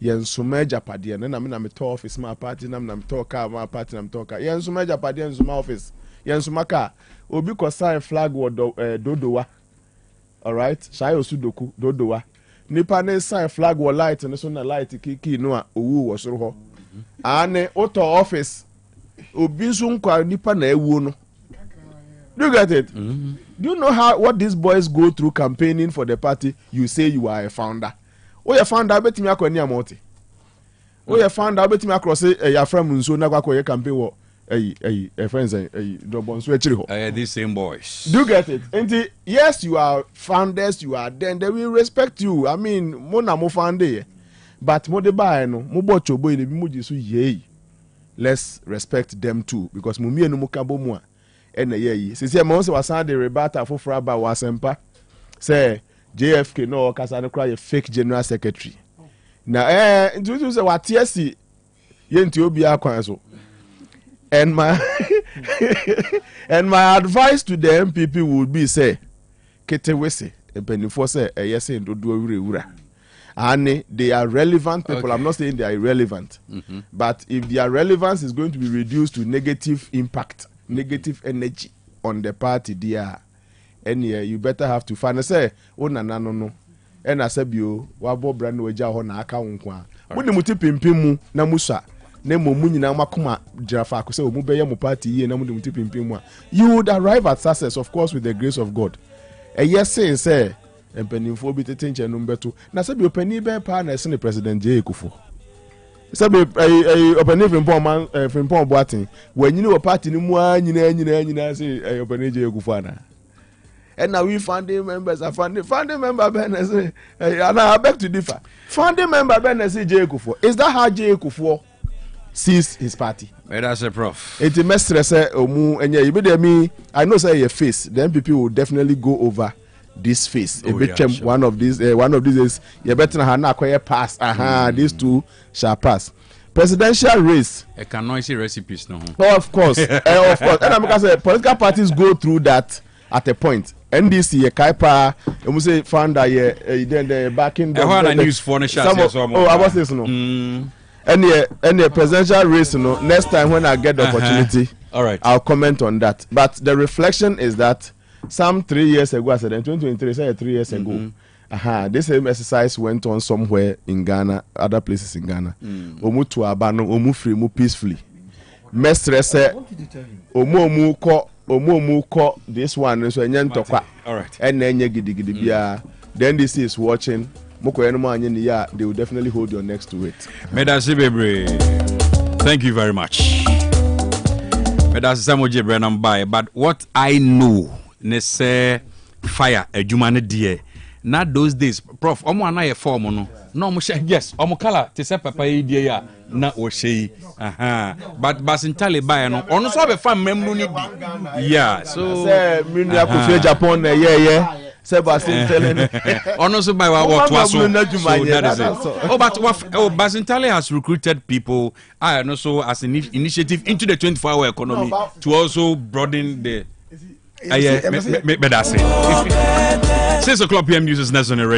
Yensuma ejapade na me na me to office ma party na me to car ma party na me to car. Yensuma ejapade yensuma office. Yensuma car. Obi ko sign flag wo dodowa. All right, Shayo Sudoku dodowa. Nipa ne sign flag wo light ne so na light kiki no a owu wo soro ho. Ane auto office obi so nkwa nipa na ewu no. Do you get it? Do you know what these boys go through campaigning for the party? You say you are a founder. O ya founder betimi akoni amoti. O ya founder betimi across ya from nso na kwa campaign wo friends Dobonso echiri ho. These same boys. Do you get it? And yes, you are founders, you are then they will respect you. I mean, mo na mo foundé. But mo de ba no, mo bo chobo ile bi mo jisu ye. Let's respect them too because mo mienu mo kabo mo a na ye. Sisi mo se wasan de rebata fofora ba wasempa. Say JFK no kasa no cry a fake general secretary. Na ntu say what TSC ye nti obi akwan so. And my advice to the MPP would be say, Kete wese, ebenifo say, yes, ura. And they are relevant people. Okay. I'm not saying they are irrelevant, but if their relevance is going to be reduced to negative impact, negative energy on the party, there, and you better have to find. Say, oh no. And I said, you wabo brand weja ho na aka unkwa. Muni muti pimpimu na musa. You would arrive at success, of course, with the grace of God. Yes, say, and penny for be attention number 2. Now, say, you penny bear partner, the President J. Kufu. Sabi open from Paul from Paul Boating. When you know a party, you say open J. Kufana. And now we founding members are founding member Ben. And I beg to differ. Founding member Ben J. Kufu. Is that how J. Kufu? sees his party. That's a prof. It mestre say omu enye you be me. I know say your face. The MPP will definitely go over this face. Sure. One of these is you better na acquire pass. These two shall pass. Presidential race. I can noisy recipes no. Oh, of course. And I'm gonna say political parties go through that at a point. NDC Kaipa, you say founder then the backing the news for the I was this no. And the presidential race, next time when I get the opportunity, all right, I'll comment on that. But the reflection is that some 3 years ago, I said in 2023, say 3 years ago, this same exercise went on somewhere in Ghana, other places in Ghana. Omu to abano, omu free, omu peacefully. Mestre say, omu ko this one so enye ntokwa. All right. And enye gidi bia. Then this is watching. They will definitely hold your next to it. Medasi Bebre, thank you very much. Medasi Samoje Brennan by, but what I know, ne say fire a jumane die. Not those days, Prof. Omo anaye form no mo yes, omo kala te se papa yi die ya na o shey. But basintale by no ono so be fam memnu ni bi. Yeah, so say minu akofie Japan yeah. Sebastian telling honestly by what was so that is it. But Basintale has recruited people also as an initiative into the 24-hour economy to also broaden the 6 o'clock PM news is next on the radio.